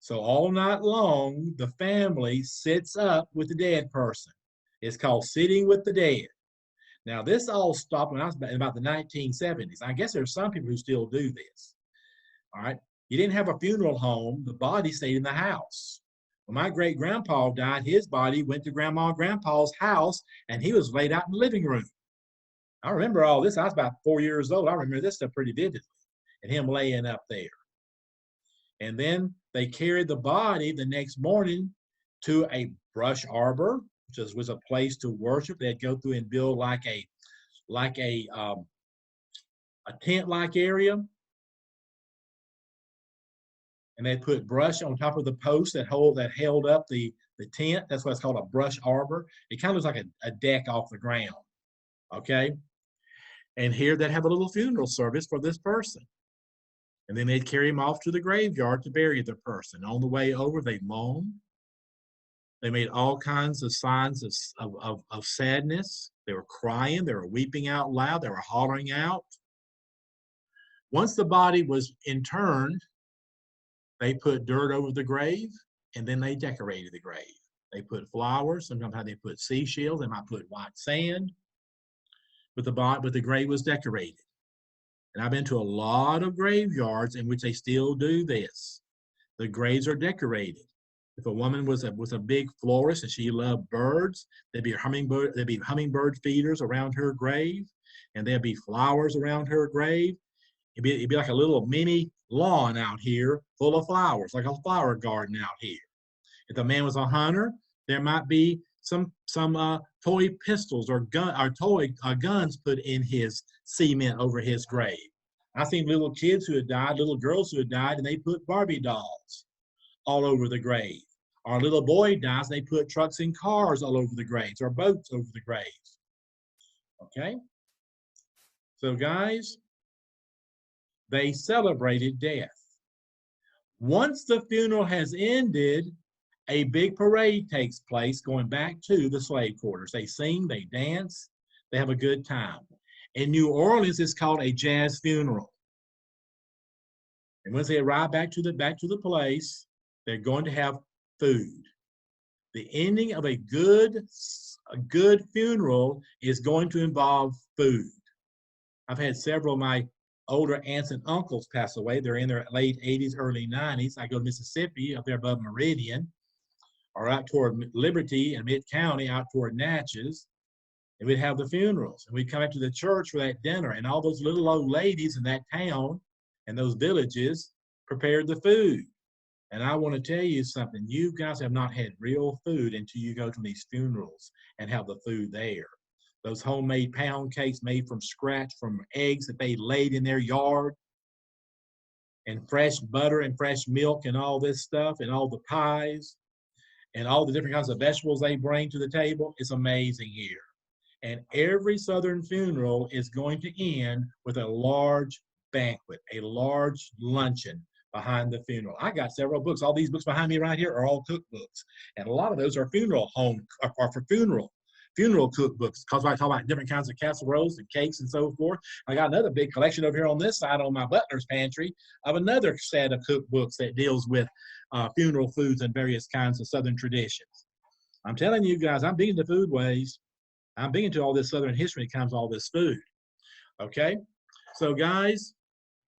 So all night long, the family sits up with the dead person. It's called sitting with the dead. Now, this all stopped when I was in about the 1970s. I guess there's some people who still do this. All right. You didn't have a funeral home. The body stayed in the house. When my great grandpa died, his body went to grandma and grandpa's house, and he was laid out in the living room. I remember all this. I was about 4 years old. I remember this stuff pretty vividly, and him laying up there. And then they carried the body the next morning to a brush arbor, which was a place to worship. They'd go through and build like a tent-like area, and they put brush on top of the post that held up the tent. That's why it's called a brush arbor. It kind of looks like a deck off the ground. Okay. And here they'd have a little funeral service for this person. And then they'd carry him off to the graveyard to bury the person. On the way over, they moaned. They made all kinds of signs of sadness. They were crying. They were weeping out loud. They were hollering out. Once the body was interned, they put dirt over the grave, and then they decorated the grave. They put flowers. Sometimes they put seashells. They might put white sand. But the grave was decorated. And I've been to a lot of graveyards in which they still do this. The graves are decorated. If a woman was a big florist and she loved birds, there'd be hummingbird feeders around her grave, and there'd be flowers around her grave. It'd be like a little mini lawn out here full of flowers, like a flower garden out here. If the man was a hunter, there might be some toy pistols or toy guns put in his cement over his grave. I've seen little kids who had died, little girls who had died, and they put Barbie dolls all over the grave. Our little boy dies, they put trucks and cars all over the graves, or boats over the graves. Okay? So guys, they celebrated death. Once the funeral has ended, a big parade takes place going back to the slave quarters. They sing, they dance, they have a good time. In New Orleans, it's called a jazz funeral. And once they arrive back to the place, they're going to have food. The ending of a good funeral is going to involve food. I've had several of my older aunts and uncles pass away. They're in their late 80s, early 90s. I go to Mississippi, up there above Meridian, or out toward Liberty and Mid-County, out toward Natchez, and we'd have the funerals. And we'd come up to the church for that dinner, and all those little old ladies in that town and those villages prepared the food. And I want to tell you something. You guys have not had real food until you go to these funerals and have the food there. Those homemade pound cakes made from scratch from eggs that they laid in their yard, and fresh butter and fresh milk and all this stuff, and all the pies and all the different kinds of vegetables they bring to the table. It's amazing here. And every Southern funeral is going to end with a large banquet, a large luncheon behind the funeral. I got several books. All these books behind me right here are all cookbooks. And a lot of those are for funeral cookbooks, because I talk about different kinds of casseroles and cakes and so forth. I got another big collection over here on this side on my butler's pantry of another set of cookbooks that deals with funeral foods and various kinds of Southern traditions. I'm telling you guys, I'm big into foodways. I'm big into all this Southern history that comes all this food. Okay? So guys,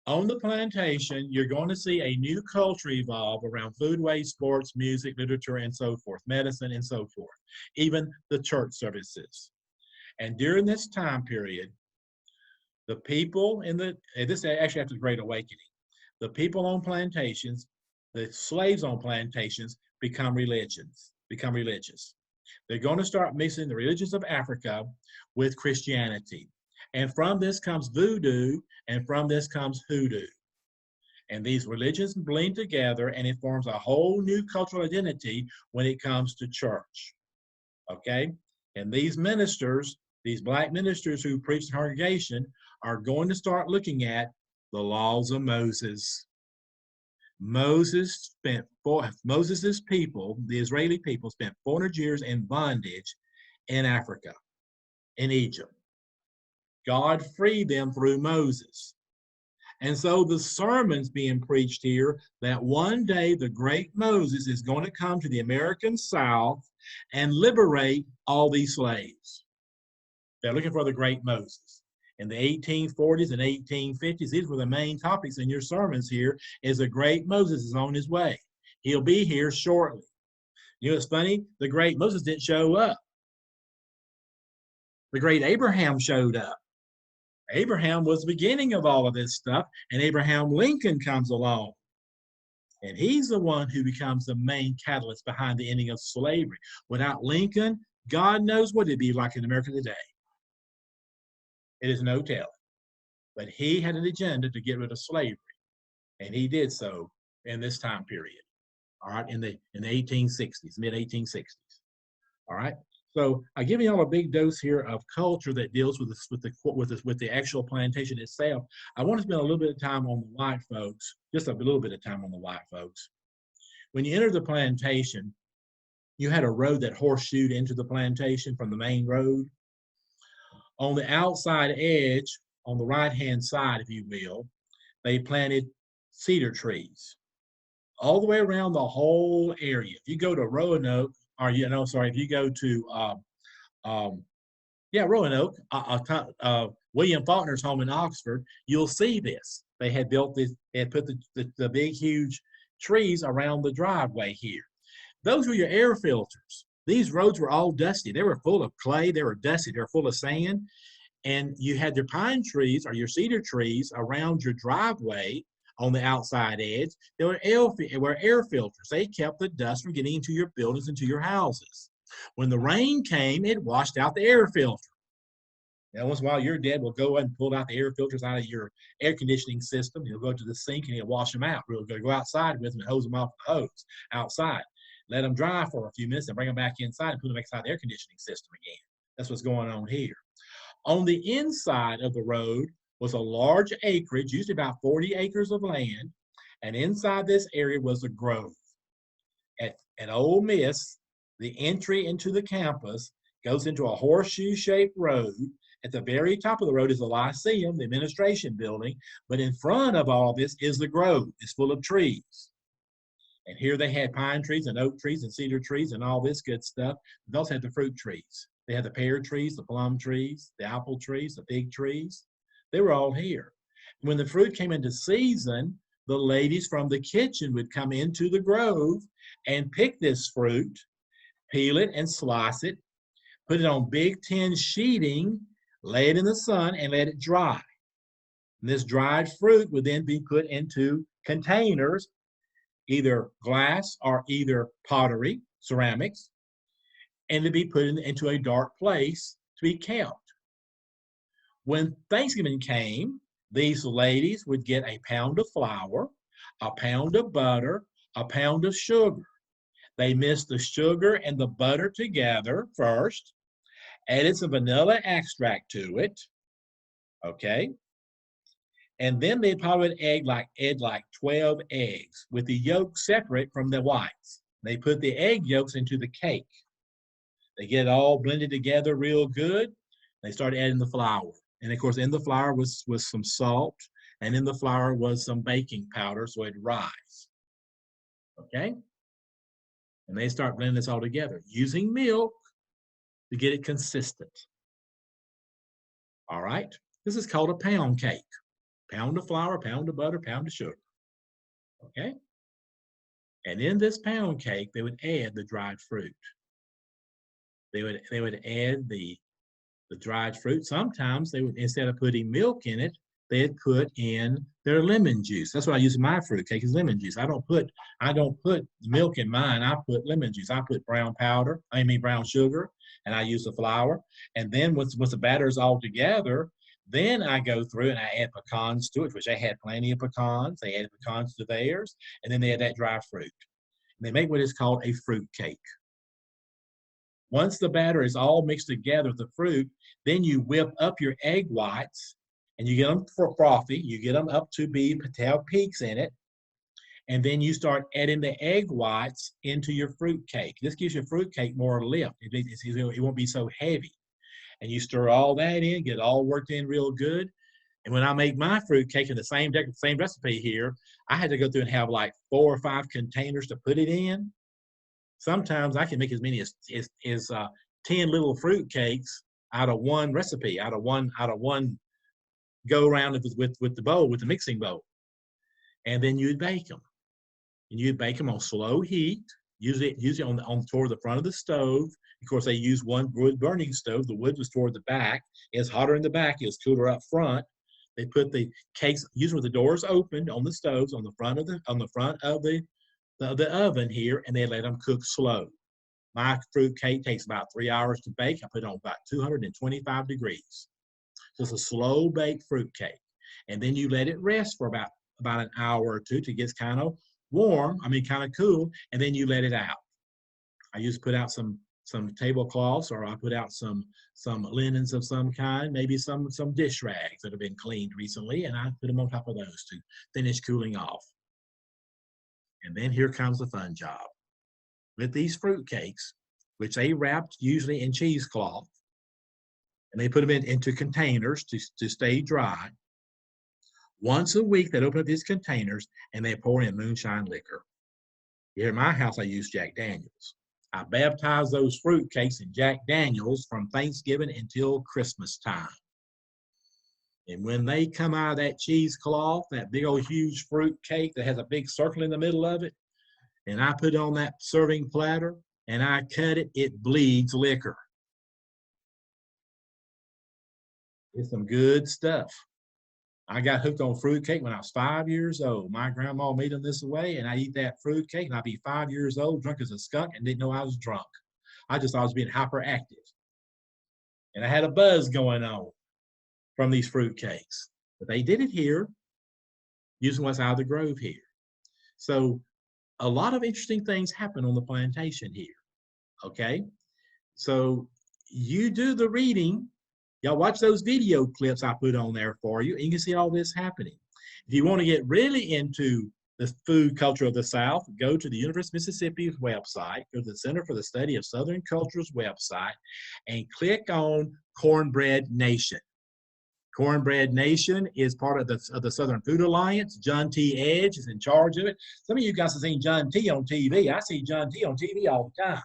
on the plantation, you're going to see a new culture evolve around foodways, sports, music, literature, and so forth, medicine, and so forth, even the church services. And during this time period, the people this actually after the Great Awakening, the people on plantations, the slaves on plantations become religious. They're going to start mixing the religions of Africa with Christianity. And from this comes voodoo, and from this comes hoodoo. And these religions blend together, and it forms a whole new cultural identity when it comes to church. Okay? And these ministers, these black ministers who preach the congregation, are going to start looking at the laws of Moses. Moses's people, the Israeli people, spent 400 years in bondage in Africa, in Egypt. God freed them through Moses. And so the sermon's being preached here that one day the great Moses is going to come to the American South and liberate all these slaves. They're looking for the great Moses. In the 1840s and 1850s, these were the main topics in your sermons here, is the great Moses is on his way. He'll be here shortly. You know, it's funny, the great Moses didn't show up. The great Abraham showed up. Abraham was the beginning of all of this stuff, and Abraham Lincoln comes along. And he's the one who becomes the main catalyst behind the ending of slavery. Without Lincoln, God knows what it'd be like in America today. It is no telling. But he had an agenda to get rid of slavery, and he did so in this time period. All right, in the 1860s, mid 1860s. All right. So I give you all a big dose here of culture that deals with this, with the actual plantation itself. I want to spend a little bit of time on the white folks, just a little bit of time on the white folks. When you enter the plantation, you had a road that horseshoed into the plantation from the main road. On the outside edge, on the right-hand side, if you will, they planted cedar trees all the way around the whole area. If you go to Roanoke, or if you go to Roanoke, William Faulkner's home in Oxford, you'll see this. They had built this, they had put the big, huge trees around the driveway here. Those were your air filters. These roads were all dusty. They were full of clay. They were dusty. They were full of sand. And you had your pine trees or your cedar trees around your driveway on the outside edge. They were air filters. They kept the dust from getting into your buildings, into your houses. When the rain came, it washed out the air filter. Now, once in a while, your dad will go and pull out the air filters out of your air conditioning system. He'll go to the sink and he'll wash them out. We'll go outside with them and hose them off the hose outside. Let them dry for a few minutes and bring them back inside and put them inside the air conditioning system again. That's what's going on here. On the inside of the road was a large acreage, usually about 40 acres of land, and inside this area was a grove. At Ole Miss, the entry into the campus goes into a horseshoe-shaped road. At the very top of the road is the Lyceum, the administration building, but in front of all this is the grove. It's full of trees. And here they had pine trees and oak trees and cedar trees and all this good stuff. They also had the fruit trees. They had the pear trees, the plum trees, the apple trees, the fig trees. They were all here. When the fruit came into season, the ladies from the kitchen would come into the grove and pick this fruit, peel it and slice it, put it on big tin sheeting, lay it in the sun, and let it dry. And this dried fruit would then be put into containers, either glass or either pottery, ceramics, and to be put into a dark place to be kept. When Thanksgiving came, these ladies would get a pound of flour, a pound of butter, a pound of sugar. They mixed the sugar and the butter together first, added some vanilla extract to it, okay? And then they probably would add like 12 eggs with the yolks separate from the whites. They put the egg yolks into the cake. They get it all blended together real good. They start adding the flour. And of course, in the flour was some salt, and in the flour was some baking powder so it'd rise. Okay? And they start blending this all together using milk to get it consistent. All right? This is called a pound cake. Pound of flour, pound of butter, pound of sugar. Okay? And in this pound cake, they would add the dried fruit. They would add the dried fruit. Sometimes they would, instead of putting milk in it, they'd put in their lemon juice. That's what I use in my fruit cake is lemon juice. I don't put milk in mine. I put lemon juice. I put brown sugar, and I use the flour. And then once the batter is all together, then I go through and I add pecans to it, which they had plenty of pecans. They added pecans to theirs, and then they add that dry fruit. And they make what is called a fruit cake. Once the batter is all mixed together with the fruit, then you whip up your egg whites, and you get them frothy. You get them up to have peaks in it, and then you start adding the egg whites into your fruit cake. This gives your fruit cake more lift. It won't be so heavy. And you stir all that in, get it all worked in real good. And when I make my fruit cake in the same recipe here, I had to go through and have like 4 or 5 containers to put it in. Sometimes I can make as many as 10 little fruit cakes out of one recipe, out of one go around with the bowl, with the mixing bowl. And then you'd bake them. And you'd bake them on slow heat, usually toward the front of the stove. Of course, they use one wood burning stove. The wood was toward the back. It's hotter in the back. It's cooler up front. They put the cakes, usually with the doors opened on the stoves on the front of the oven here, and they let them cook slow. My fruit cake takes about 3 hours to bake. I put it on about 225 degrees. So it's a slow baked fruit cake. And then you let it rest for about an hour or two to get kind of warm, kind of cool, and then you let it out. I used to put out some tablecloths, or I put out some linens of some kind, maybe some dish rags that have been cleaned recently, and I put them on top of those to finish cooling off. And then here comes the fun job. With these fruit cakes, which they wrapped usually in cheesecloth, and they put them into containers to stay dry. Once a week, they'd open up these containers and they pour in moonshine liquor. Here at my house, I use Jack Daniels. I baptize those fruit cakes in Jack Daniels from Thanksgiving until Christmas time. And when they come out of that cheesecloth, that big old huge fruit cake that has a big circle in the middle of it, and I put it on that serving platter and I cut it, it bleeds liquor. It's some good stuff. I got hooked on fruitcake when I was 5 years old. My grandma made them this way, and I eat that fruitcake, and I'd be 5 years old, drunk as a skunk, and didn't know I was drunk. I just thought I was being hyperactive. And I had a buzz going on from these fruitcakes. But they did it here, using what's out of the grove here. So a lot of interesting things happen on the plantation here, okay? So you do the reading. Y'all watch those video clips I put on there for you, and you can see all this happening. If you want to get really into the food culture of the South, go to the University of Mississippi's website, go to the Center for the Study of Southern Culture's website, and click on Cornbread Nation. Cornbread Nation is part of the Southern Food Alliance. John T. Edge is in charge of it. Some of you guys have seen John T. on TV. I see John T. on TV all the time.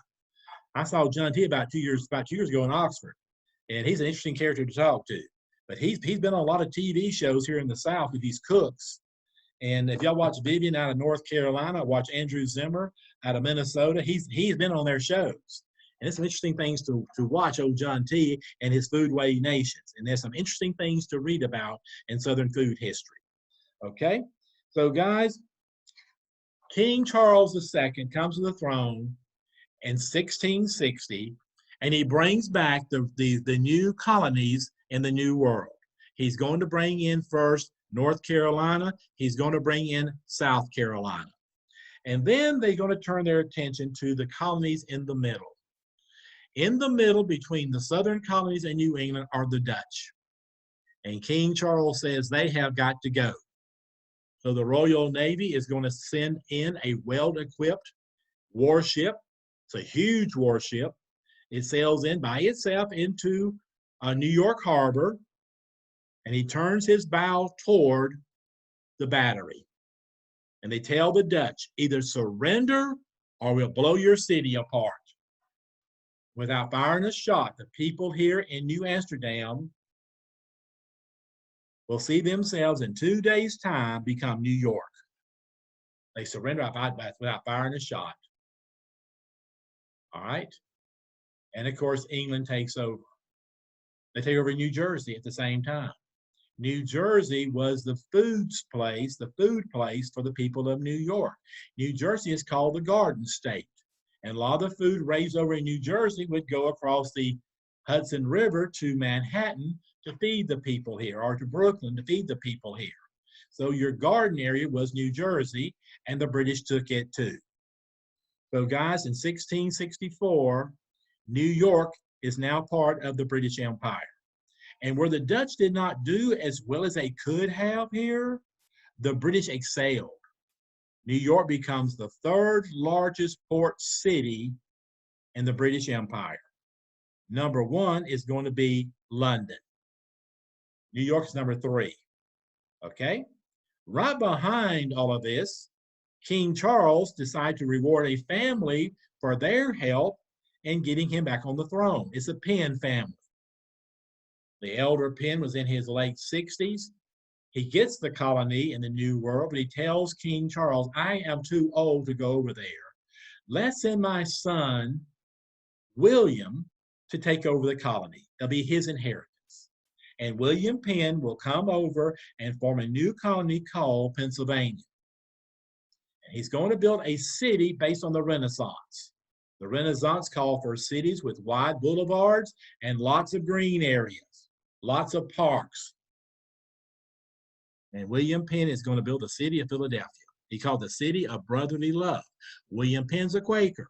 I saw John T. about 2 years ago in Oxford. And he's an interesting character to talk to. But he's been on a lot of TV shows here in the South with these cooks. And if y'all watch Vivian out of North Carolina, watch Andrew Zimmer out of Minnesota, he's been on their shows. And there's some interesting things to watch old John T. and his Foodway Nations. And there's some interesting things to read about in Southern food history. Okay? So guys, King Charles II comes to the throne in 1660. And he brings back the new colonies in the New World. He's going to bring in first North Carolina. He's going to bring in South Carolina. And then they're going to turn their attention to the colonies in the middle. In the middle between the southern colonies and New England are the Dutch. And King Charles says they have got to go. So the Royal Navy is going to send in a well-equipped warship. It's a huge warship. It sails in by itself into New York Harbor, and he turns his bow toward the battery. And they tell the Dutch, either surrender or we'll blow your city apart. Without firing a shot, the people here in New Amsterdam will see themselves in 2 days' time become New York. They surrender without firing a shot. All right? And of course, England takes over. They take over New Jersey at the same time. New Jersey was the food place for the people of New York. New Jersey is called the Garden State. And a lot of the food raised over in New Jersey would go across the Hudson River to Manhattan to feed the people here, or to Brooklyn to feed the people here. So your garden area was New Jersey, and the British took it too. So guys, in 1664, New York is now part of the British Empire. And where the Dutch did not do as well as they could have here, the British excelled. New York becomes the third largest port city in the British Empire. Number one is going to be London. New York is number 3. Okay? Right behind all of this, King Charles decided to reward a family for their help in getting him back on the throne. It's a Penn family. The elder Penn was in his late 60s. He gets the colony in the New World, but he tells King Charles, I am too old to go over there. Let's send my son, William, to take over the colony. It'll be his inheritance. And William Penn will come over and form a new colony called Pennsylvania. And he's going to build a city based on the Renaissance. The Renaissance called for cities with wide boulevards and lots of green areas, lots of parks. And William Penn is going to build the city of Philadelphia. He called the city of brotherly love. William Penn's a Quaker.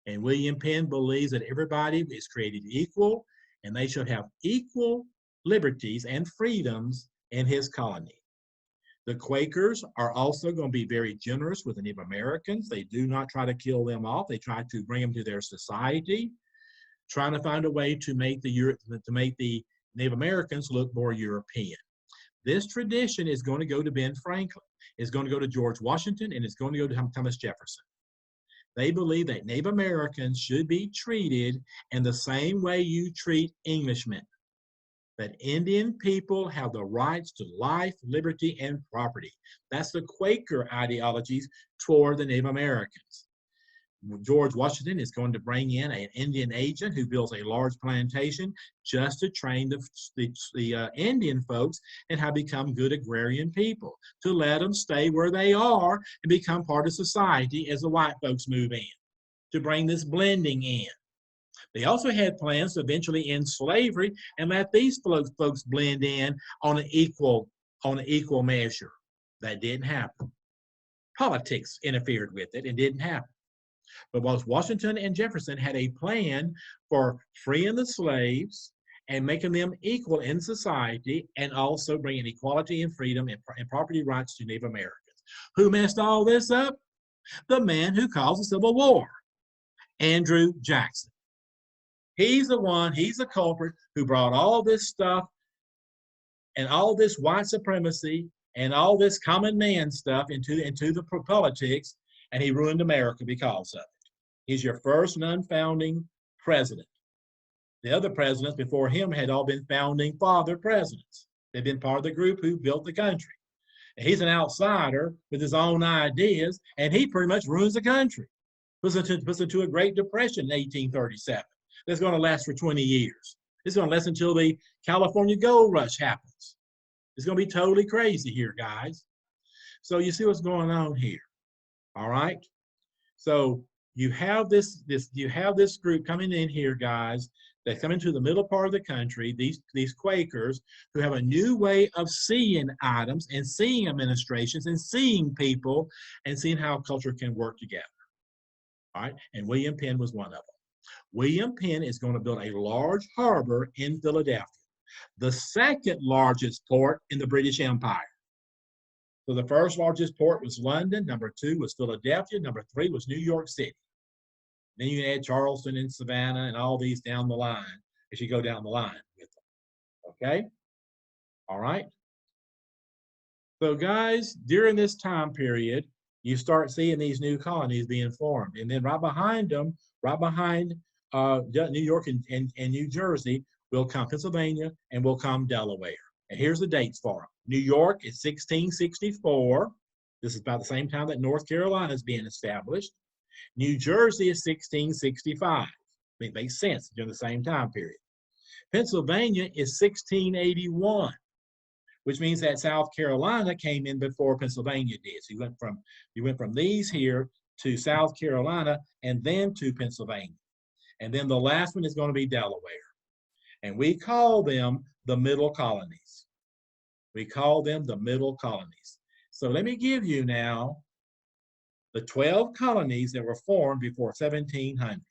And William Penn believes that everybody is created equal and they should have equal liberties and freedoms in his colony. The Quakers are also going to be very generous with the Native Americans. They do not try to kill them off. They try to bring them to their society, trying to find a way to make the Native Americans look more European. This tradition is going to go to Ben Franklin, it's going to go to George Washington, and it's going to go to Thomas Jefferson. They believe that Native Americans should be treated in the same way you treat Englishmen. That Indian people have the rights to life, liberty, and property. That's the Quaker ideologies toward the Native Americans. George Washington is going to bring in an Indian agent who builds a large plantation just to train the Indian folks and how to become good agrarian people, to let them stay where they are and become part of society as the white folks move in, to bring this blending in. They also had plans to eventually end slavery and let these folks blend in on an equal measure. That didn't happen. Politics interfered with it and didn't happen. But both Washington and Jefferson had a plan for freeing the slaves and making them equal in society and also bringing equality and freedom and property rights to Native Americans. Who messed all this up? The man who caused the Civil War, Andrew Jackson. He's the culprit who brought all this stuff and all this white supremacy and all this common man stuff into the politics, and he ruined America because of it. He's your first non-founding president. The other presidents before him had all been founding father presidents. They've been part of the group who built the country. And he's an outsider with his own ideas, and he pretty much ruins the country. Puts into a Great Depression in 1837. That's going to last for 20 years. It's going to last until the California gold rush happens. It's going to be totally crazy here, guys. So you see what's going on here. All right. So you have this group coming in here, guys, that come into the middle part of the country, these Quakers who have a new way of seeing items and seeing administrations and seeing people and seeing how culture can work together. All right. And William Penn was one of them. William Penn is going to build a large harbor in Philadelphia, the second largest port in the British Empire. So the first largest port was London, number 2 was Philadelphia, number 3 was New York City. Then you add Charleston and Savannah and all these down the line as you go down the line with them. Okay? All right? So guys, during this time period, you start seeing these new colonies being formed. And then right behind them, right behind New York and New Jersey, will come Pennsylvania and will come Delaware. And here's the dates for them. New York is 1664. This is about the same time that North Carolina is being established. New Jersey is 1665. It makes sense during the same time period. Pennsylvania is 1681, which means that South Carolina came in before Pennsylvania did. So you went from these here to South Carolina and then to Pennsylvania. And then the last one is going to be Delaware. And we call them the middle colonies. We call them the middle colonies. So let me give you now the 12 colonies that were formed before 1700.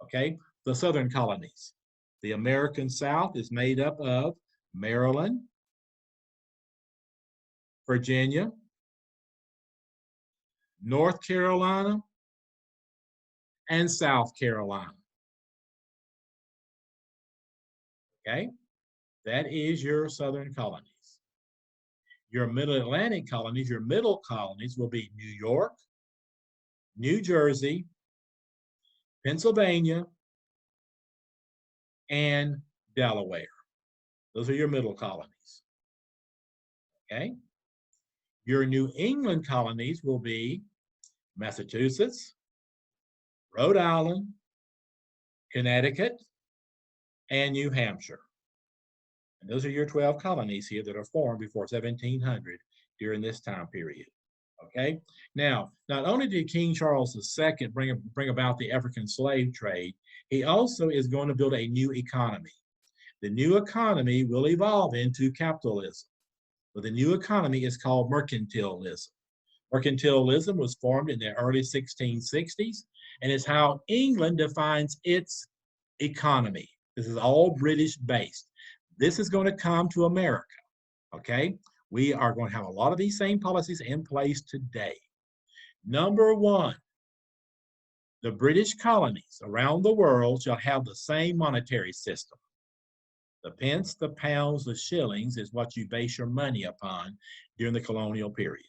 Okay, the southern colonies. The American South is made up of Maryland, Virginia, North Carolina, and South Carolina. Okay, that is your southern colonies. Your middle Atlantic colonies, your middle colonies will be New York, New Jersey, Pennsylvania, and Delaware. Those are your middle colonies. Okay. Your New England colonies will be Massachusetts, Rhode Island, Connecticut, and New Hampshire. And those are your 12 colonies here that are formed before 1700 during this time period. Okay. Now, not only did King Charles II bring about the African slave trade, he also is going to build a new economy. The new economy will evolve into capitalism. But the new economy is called mercantilism. Mercantilism was formed in the early 1660s and is how England defines its economy. This is all British based. This is going to come to America. Okay. We are going to have a lot of these same policies in place today. Number one, the British colonies around the world shall have the same monetary system. The pence, the pounds, the shillings is what you base your money upon during the colonial period.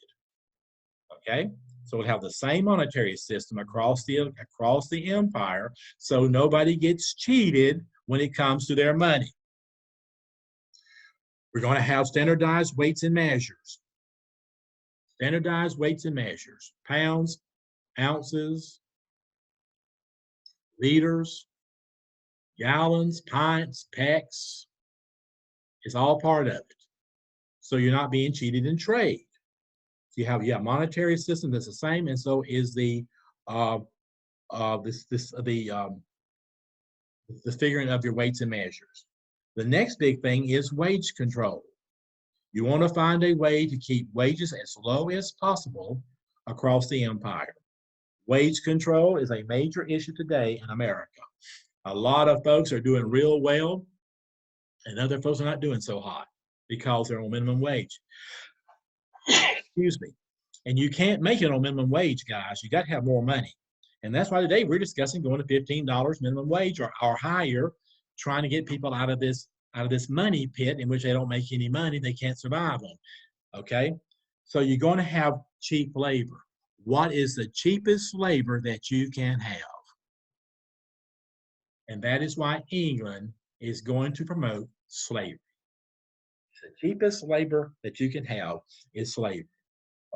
Okay, so we'll have the same monetary system across the empire, so nobody gets cheated when it comes to their money. We're going to have standardized weights and measures. Standardized weights and measures. Pounds, ounces, liters, gallons, pints, pecks. It's all part of it. So you're not being cheated in trade. So you have monetary system that's the same, and so is the figuring of your weights and measures. The next big thing is wage control. You want to find a way to keep wages as low as possible across the empire. Wage control is a major issue today in America. A lot of folks are doing real well, and other folks are not doing so hot because they're on minimum wage. Excuse me. And you can't make it on minimum wage, guys. You got to have more money. And that's why today we're discussing going to $15 minimum wage or higher, trying to get people out of this money pit in which they don't make any money, they can't survive on. Okay? So you're going to have cheap labor. What is the cheapest labor that you can have? And that is why England is going to promote slavery. The cheapest labor that you can have is slavery.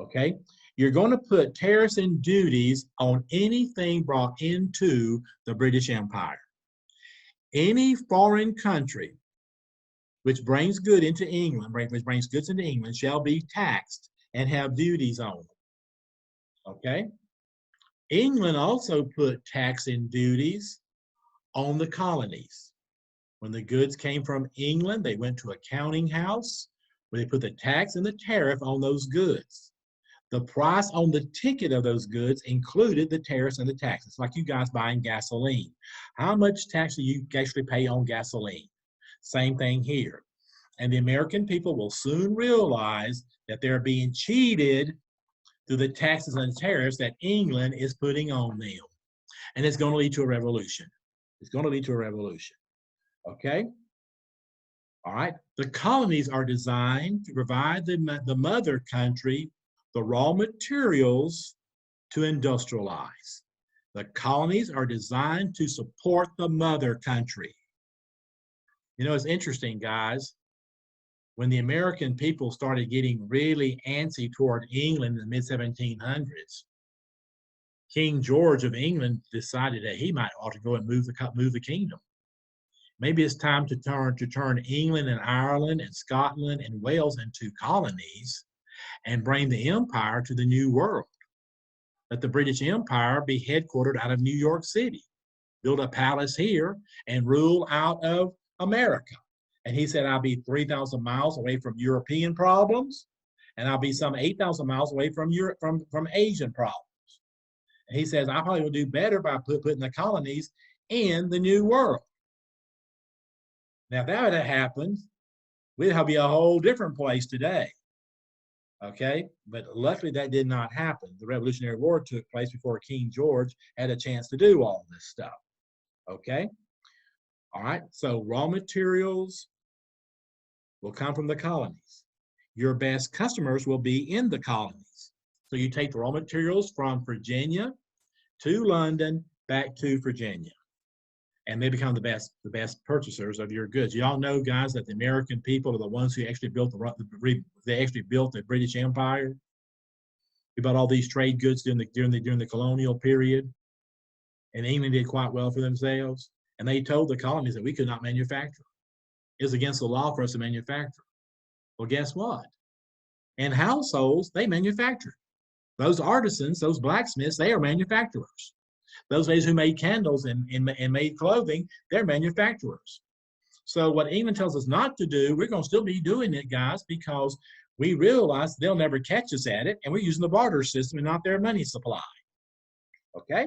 Okay? You're going to put tariffs and duties on anything brought into the British Empire. Any foreign country which brings goods into England shall be taxed and have duties on them. Okay? England also put tax and duties on the colonies. When the goods came from England, they went to a counting house where they put the tax and the tariff on those goods. The price on the ticket of those goods included the tariffs and the taxes, like you guys buying gasoline. How much tax do you actually pay on gasoline? Same thing here. And the American people will soon realize that they're being cheated through the taxes and tariffs that England is putting on them. And it's going to lead to a revolution. It's going to lead to a revolution. Okay? All right. The colonies are designed to provide the mother country the raw materials to industrialize. The colonies are designed to support the mother country. You know, it's interesting, guys. When the American people started getting really antsy toward England in the mid-1700s, King George of England decided that he might ought to go and move the kingdom. Maybe it's time to turn England and Ireland and Scotland and Wales into colonies and bring the empire to the new world. Let the British Empire be headquartered out of New York City, build a palace here, and rule out of America. And he said, I'll be 3,000 miles away from European problems, and I'll be some 8,000 miles away from Europe, from Asian problems. And he says, I probably will do better by putting the colonies in the new world. Now, if that would have happened, we'd be a whole different place today. Okay, but luckily that did not happen. The Revolutionary War took place before King George had a chance to do all this stuff. Okay, all right, so raw materials will come from the colonies. your best customers will be in the colonies. So you take the raw materials from Virginia to London, back to Virginia, and they become the best purchasers of your goods. You all know, guys, that the American people are the ones who actually built the British Empire. We bought all these trade goods during the colonial period, and England did quite well for themselves. And they told the colonies that we could not manufacture. It was against the law for us to manufacture. Well, guess what? In households, they manufactured. Those artisans, those blacksmiths, they are manufacturers. Those ladies who made candles and made clothing, they're manufacturers. So what England tells us not to do, we're going to still be doing it, guys, because we realize they'll never catch us at it, and we're using the barter system and not their money supply. Okay?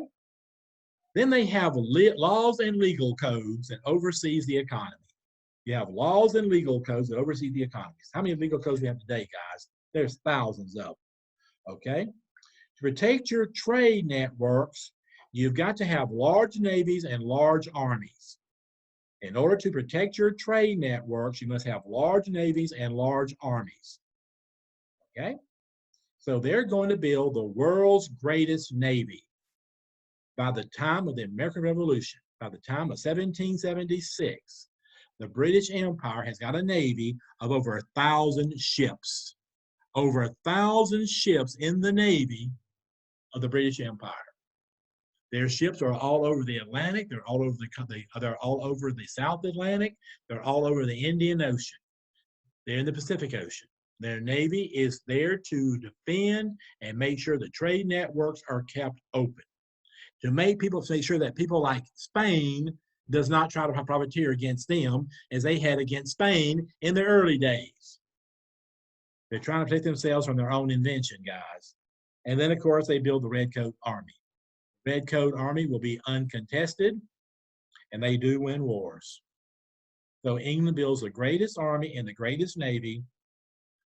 Then they have laws and legal codes that oversees the economy. You have laws and legal codes that oversee the economies. How many legal codes do we have today, guys? There's thousands of them. Okay? To protect your trade networks, you've got to have large navies and large armies. In order to protect your trade networks, you must have large navies and large armies. Okay? So they're going to build the world's greatest navy. By the time of the American Revolution, by the time of 1776, the British Empire has got a navy of over 1,000 ships. Over 1,000 ships in the navy of the British Empire. Their ships are all over the Atlantic. They're all over the South Atlantic. They're all over the Indian Ocean. They're in the Pacific Ocean. Their navy is there to defend and make sure the trade networks are kept open. To make sure that people like Spain does not try to privateer against them as they had against Spain in the early days. They're trying to protect themselves from their own invention, guys. And then, of course, they build the Redcoat Army. Redcoat Army will be uncontested, and they do win wars. So England builds the greatest army and the greatest navy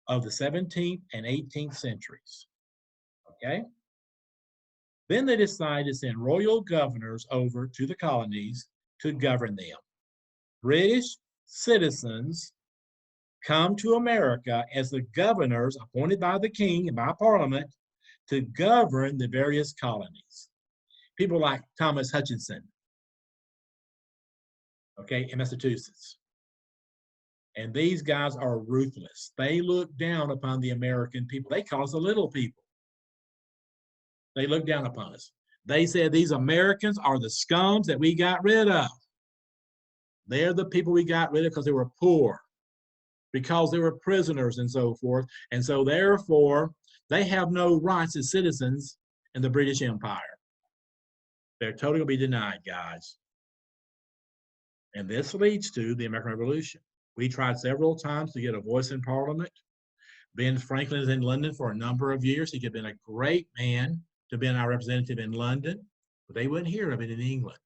of the 17th and 18th centuries. Okay? Then they decide to send royal governors over to the colonies to govern them. British citizens come to America as the governors appointed by the king and by Parliament to govern the various colonies. People like Thomas Hutchinson, okay, in Massachusetts. And these guys are ruthless. They look down upon the American people. They call us the little people. They look down upon us. They said these Americans are the scums that we got rid of. They're the people we got rid of because they were poor, because they were prisoners and so forth. And so therefore, they have no rights as citizens in the British Empire. They're totally going to be denied, guys. And this leads to the American Revolution. We tried several times to get a voice in Parliament. Ben Franklin is in London for a number of years. He could have been a great man to be our representative in London, but they wouldn't hear of it in England.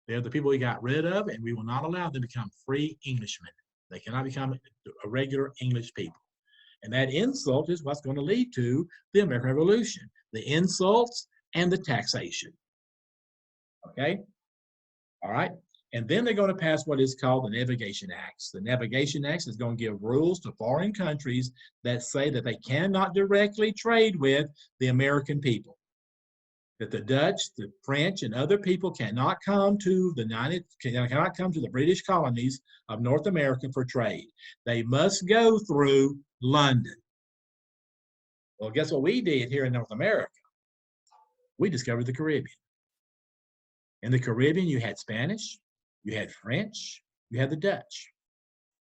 They're the people we got rid of, and we will not allow them to become free Englishmen. They cannot become a regular English people. And that insult is what's going to lead to the American Revolution, the insults and the taxation. Okay? All right? And then they're going to pass what is called the Navigation Acts. The Navigation Acts is going to give rules to foreign countries that say that they cannot directly trade with the American people. That the Dutch, the French, and other people cannot come to the British colonies of North America for trade. They must go through London. Well, guess what we did here in North America? We discovered the Caribbean. In the Caribbean, you had Spanish, you had French, you had the Dutch.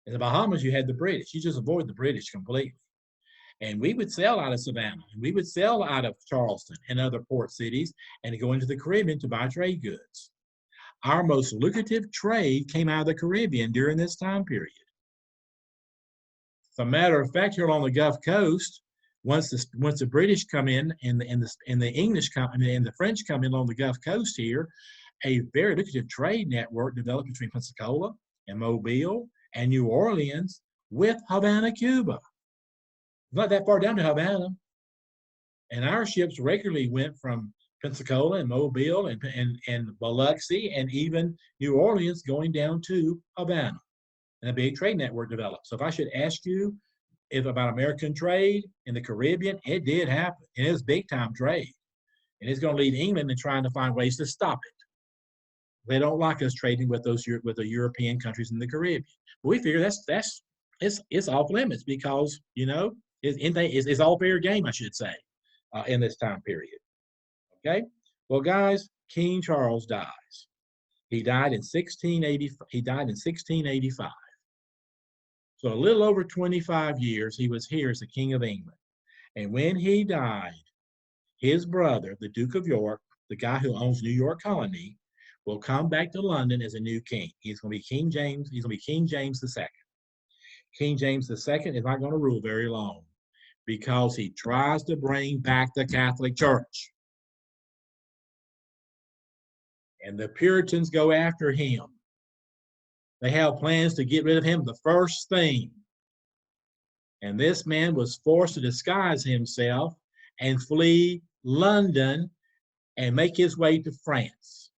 In the Bahamas, you had the British. You just avoid the British completely. And we would sell out of Savannah, and we would sell out of Charleston and other port cities, and go into the Caribbean to buy trade goods. Our most lucrative trade came out of the Caribbean during this time period. As a matter of fact, here along the Gulf Coast, once the British come in and the English come and the French come in along the Gulf Coast here, a very lucrative trade network developed between Pensacola and Mobile and New Orleans with Havana, Cuba. Not that far down to Havana. And our ships regularly went from Pensacola and Mobile and Biloxi and even New Orleans going down to Havana. And a big trade network developed. So if I should ask you, if about American trade in the Caribbean, it did happen. And it was big time trade. And it's going to lead England in trying to find ways to stop it. They don't like us trading with the European countries in the Caribbean. But we figure it's off limits because it's all fair game, I should say, in this time period. Okay, well, guys, King Charles dies. He died in 1680. He died in 1685. So a little over 25 years he was here as the King of England. And when he died, his brother, the Duke of York, the guy who owns New York Colony, will come back to London as a new king. He's going to be King James. He's going to be King James II. King James II is not going to rule very long because he tries to bring back the Catholic Church. And the Puritans go after him. They have plans to get rid of him the first thing. And this man was forced to disguise himself and flee London and make his way to France.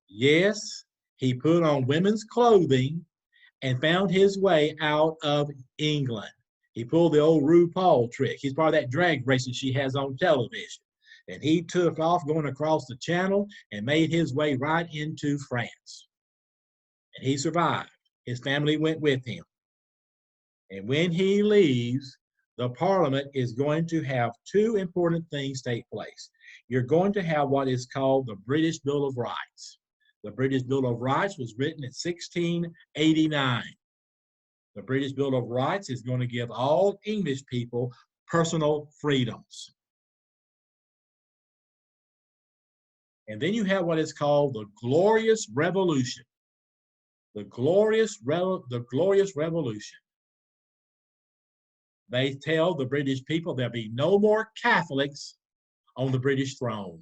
Yes, he put on women's clothing and found his way out of England. He pulled the old RuPaul trick. He's part of that drag race that she has on television. And he took off going across the channel and made his way right into France. And he survived. His family went with him. And when he leaves, the Parliament is going to have two important things take place. You're going to have what is called the British Bill of Rights. The British Bill of Rights was written in 1689. The British Bill of Rights is going to give all English people personal freedoms. And then you have what is called the Glorious Revolution. The Glorious Revolution. They tell the British people there'll be no more Catholics on the British throne.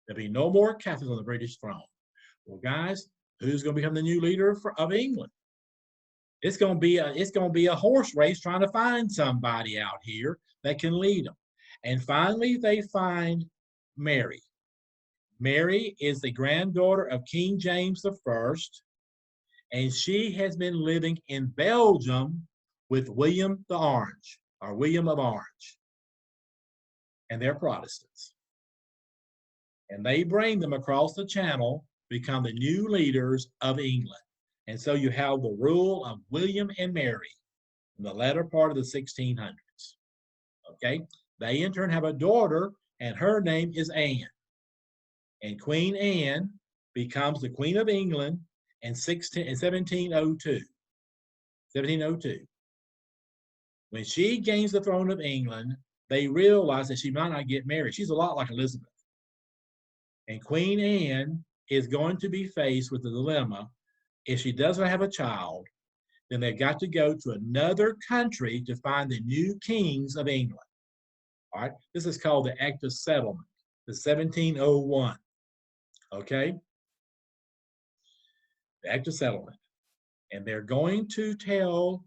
There'll be no more Catholics on the British throne. Well, guys, who's going to become the new leader of England? It's going to be a horse race trying to find somebody out here that can lead them. And finally, they find Mary. Mary is the granddaughter of King James I, and she has been living in Belgium with William the Orange, or William of Orange. And they're Protestants. And they bring them across the channel, become the new leaders of England. And so you have the rule of William and Mary in the latter part of the 1600s. Okay? They in turn have a daughter, and her name is Anne. And Queen Anne becomes the Queen of England in 1702. 1702. When she gains the throne of England, they realize that she might not get married. She's a lot like Elizabeth. And Queen Anne is going to be faced with the dilemma. If she doesn't have a child, then they've got to go to another country to find the new kings of England. All right, this is called the Act of Settlement, the 1701. Okay, the Act of Settlement. And they're going to tell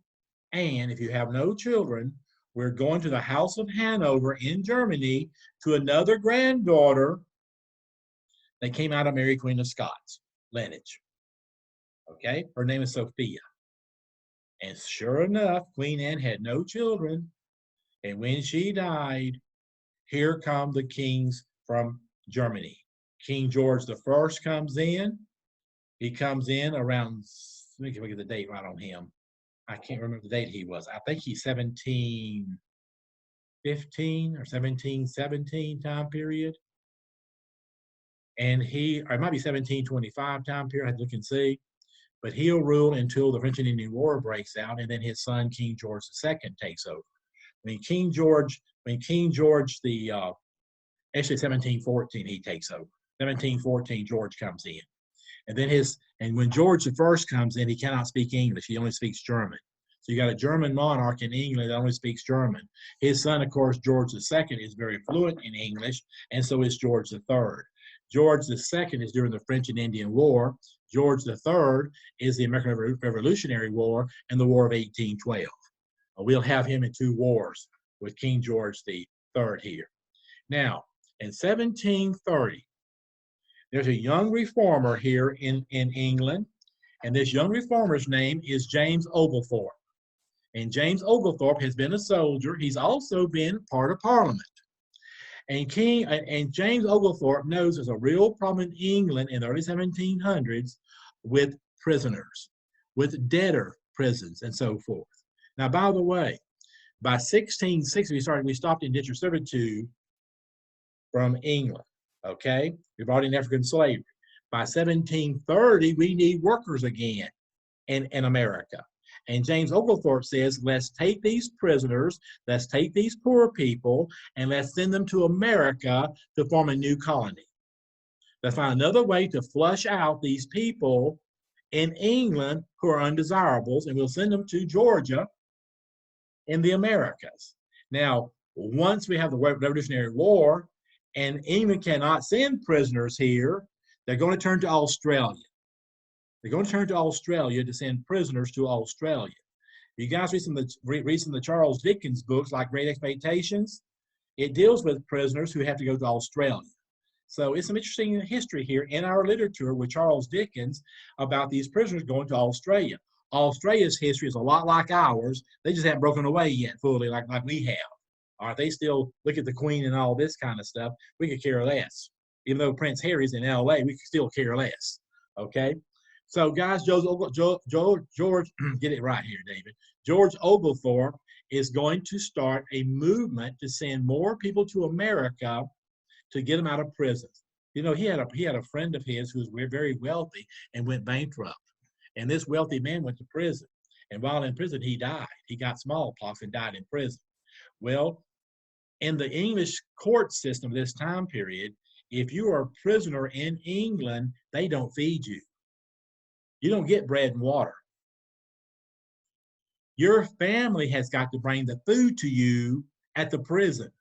Anne, if you have no children, we're going to the House of Hanover in Germany to another granddaughter that came out of Mary Queen of Scots lineage. Okay, her name is Sophia. And sure enough, Queen Anne had no children. And when she died, here come the kings from Germany. King George I comes in. He comes in around, let me get the date right on him. I can't remember the date he was. I think he's 1715 or 1717 time period. And or it might be 1725 time period, I have to look and see. But he'll rule until the French and Indian War breaks out, and then his son, King George II, takes over. King George, actually 1714, he takes over. 1714, George comes in. And when George I comes in, he cannot speak English. He only speaks German. So you got a German monarch in England that only speaks German. His son, of course, George II, is very fluent in English, and so is George III. George II is during the French and Indian War. George III is the American Revolutionary War and the War of 1812. We'll have him in two wars with King George III here. Now, in 1730, there's a young reformer here in England, and this young reformer's name is James Oglethorpe. And James Oglethorpe has been a soldier. He's also been part of Parliament. And James Oglethorpe knows there's a real problem in England in the early 1700s with prisoners, with debtor prisons, and so forth. Now, by the way, by 1660, we stopped indentured servitude from England. Okay, we brought in African slavery. By 1730, we need workers again in America. And James Oglethorpe says, let's take these prisoners, let's take these poor people, and let's send them to America to form a new colony. Let's find another way to flush out these people in England who are undesirables, and we'll send them to Georgia in the Americas. Now, once we have the Revolutionary War, and England cannot send prisoners here, they're going to turn to Australia. They're going to turn to Australia to send prisoners to Australia. You guys read some of the Charles Dickens books, like Great Expectations. It deals with prisoners who have to go to Australia. So it's some interesting history here in our literature with Charles Dickens about these prisoners going to Australia. Australia's history is a lot like ours. They just haven't broken away yet fully like we have. All right, they still look at the Queen and all this kind of stuff. We could care less. Even though Prince Harry's in LA, we could still care less. Okay? So, guys, George, get it right here, David. George Oglethorpe is going to start a movement to send more people to America to get them out of prison. You know, he had a friend of his who was very wealthy and went bankrupt. And this wealthy man went to prison. And while in prison, he died. He got smallpox and died in prison. Well, in the English court system this time period, if you are a prisoner in England, they don't feed you. You don't get bread and water. Your family has got to bring the food to you at the prison.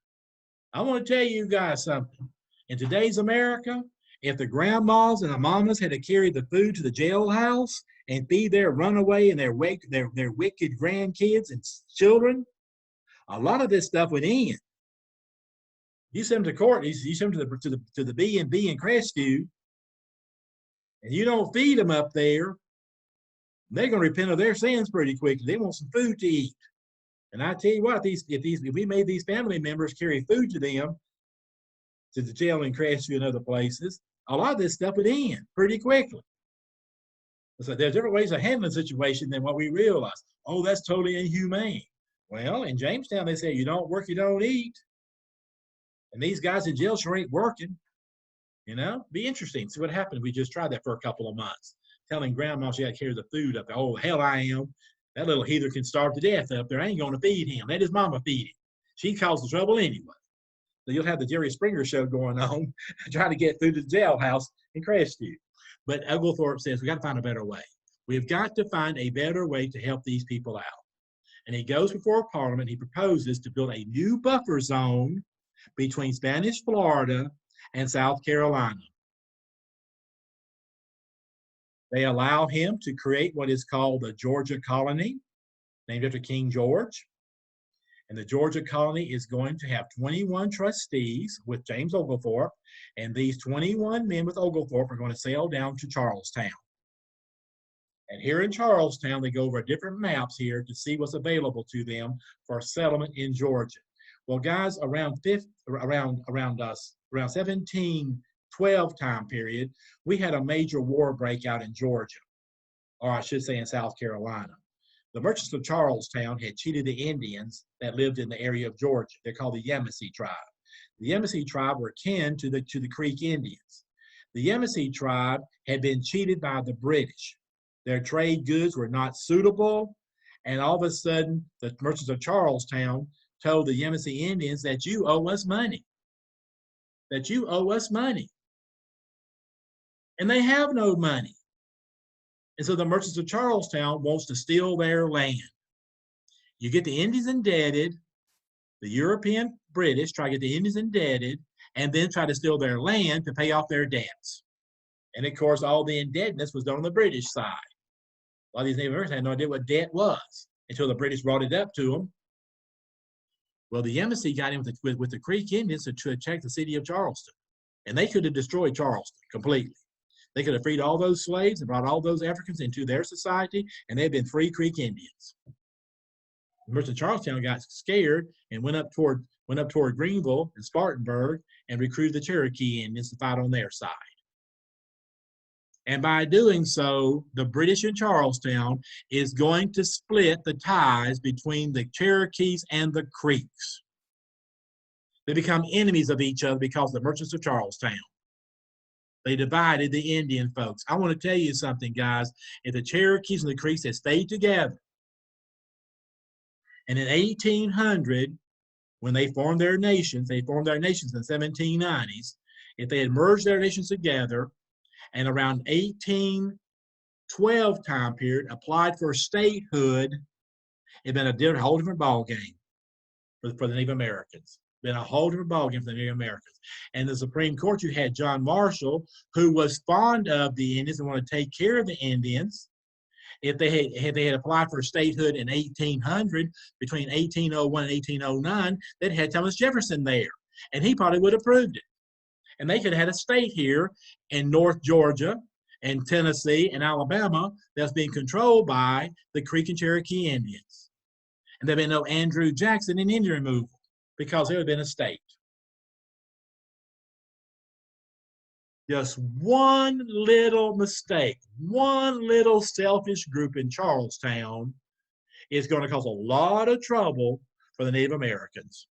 I want to tell you guys something. In today's America, if the grandmas and the mamas had to carry the food to the jailhouse and feed their runaway and their wicked grandkids and children, a lot of this stuff would end. You send them to court, you send them to the B&B in Crestview, and you don't feed them up there, they're going to repent of their sins pretty quickly. They want some food to eat. And I tell you what, if we made these family members carry food to them, to the jail in Crestview and other places, a lot of this stuff would end pretty quickly. So there's different ways of handling the situation than what we realize. Oh, that's totally inhumane. Well, in Jamestown, they say you don't work, you don't eat. And these guys in jail sure ain't working. You know, be interesting. See what happens. We just tried that for a couple of months, telling grandma she got to carry the food up there. Oh, hell I am. That little heather can starve to death up there. I ain't going to feed him. Let his mama feed him. She caused the trouble anyway. So you'll have the Jerry Springer show going on, trying to get through the jailhouse in Crestview. But Oglethorpe says we got to find a better way. We've got to find a better way to help these people out. And he goes before Parliament. He proposes to build a new buffer zone between Spanish Florida and South Carolina. They allow him to create what is called the Georgia Colony, named after King George. And the Georgia Colony is going to have 21 trustees with James Oglethorpe, and these 21 men with Oglethorpe are going to sail down to Charlestown. And here in Charlestown, they go over different maps here to see what's available to them for settlement in Georgia. Well, guys, around 1712 time period, we had a major war break out in Georgia, or I should say in South Carolina. The merchants of Charlestown had cheated the Indians that lived in the area of Georgia. They're called the Yamasee tribe. The Yamasee tribe were kin to the Creek Indians. The Yamasee tribe had been cheated by the British. Their trade goods were not suitable, and all of a sudden, the merchants of Charlestown told the Yamasee Indians that you owe us money. That you owe us money. And they have no money. And so the merchants of Charlestown wants to steal their land. You get the Indians indebted, the European British try to get the Indians indebted, and then try to steal their land to pay off their debts. And of course, all the indebtedness was done on the British side. A lot of these Native Americans had no idea what debt was until the British brought it up to them. Well, the Yamasee got in with the Creek Indians to attack the city of Charleston. And they could have destroyed Charleston completely. They could have freed all those slaves and brought all those Africans into their society, and they'd been free Creek Indians. Merchant Charlestown got scared and went up toward Greenville and Spartanburg and recruited the Cherokee Indians to fight on their side. And by doing so, the British in Charlestown is going to split the ties between the Cherokees and the Creeks. They become enemies of each other because of the merchants of Charlestown. They divided the Indian folks. I want to tell you something, guys. If the Cherokees and the Creeks had stayed together, and in 1800, when they formed their nations in the 1790s, if they had merged their nations together, and around 1812 time period applied for statehood, it'd been a whole different ball game for the Native Americans. Been a whole different ballgame for the Native Americans. And the Supreme Court, you had John Marshall, who was fond of the Indians and wanted to take care of the Indians. If they had applied for statehood in 1800, between 1801 and 1809, they'd had Thomas Jefferson there, and he probably would have approved it. And they could have had a state here in North Georgia and Tennessee and Alabama that's being controlled by the Creek and Cherokee Indians. And there'd been no Andrew Jackson in Indian removal, because there had been a state. Just one little mistake, one little selfish group in Charlestown is going to cause a lot of trouble for the Native Americans,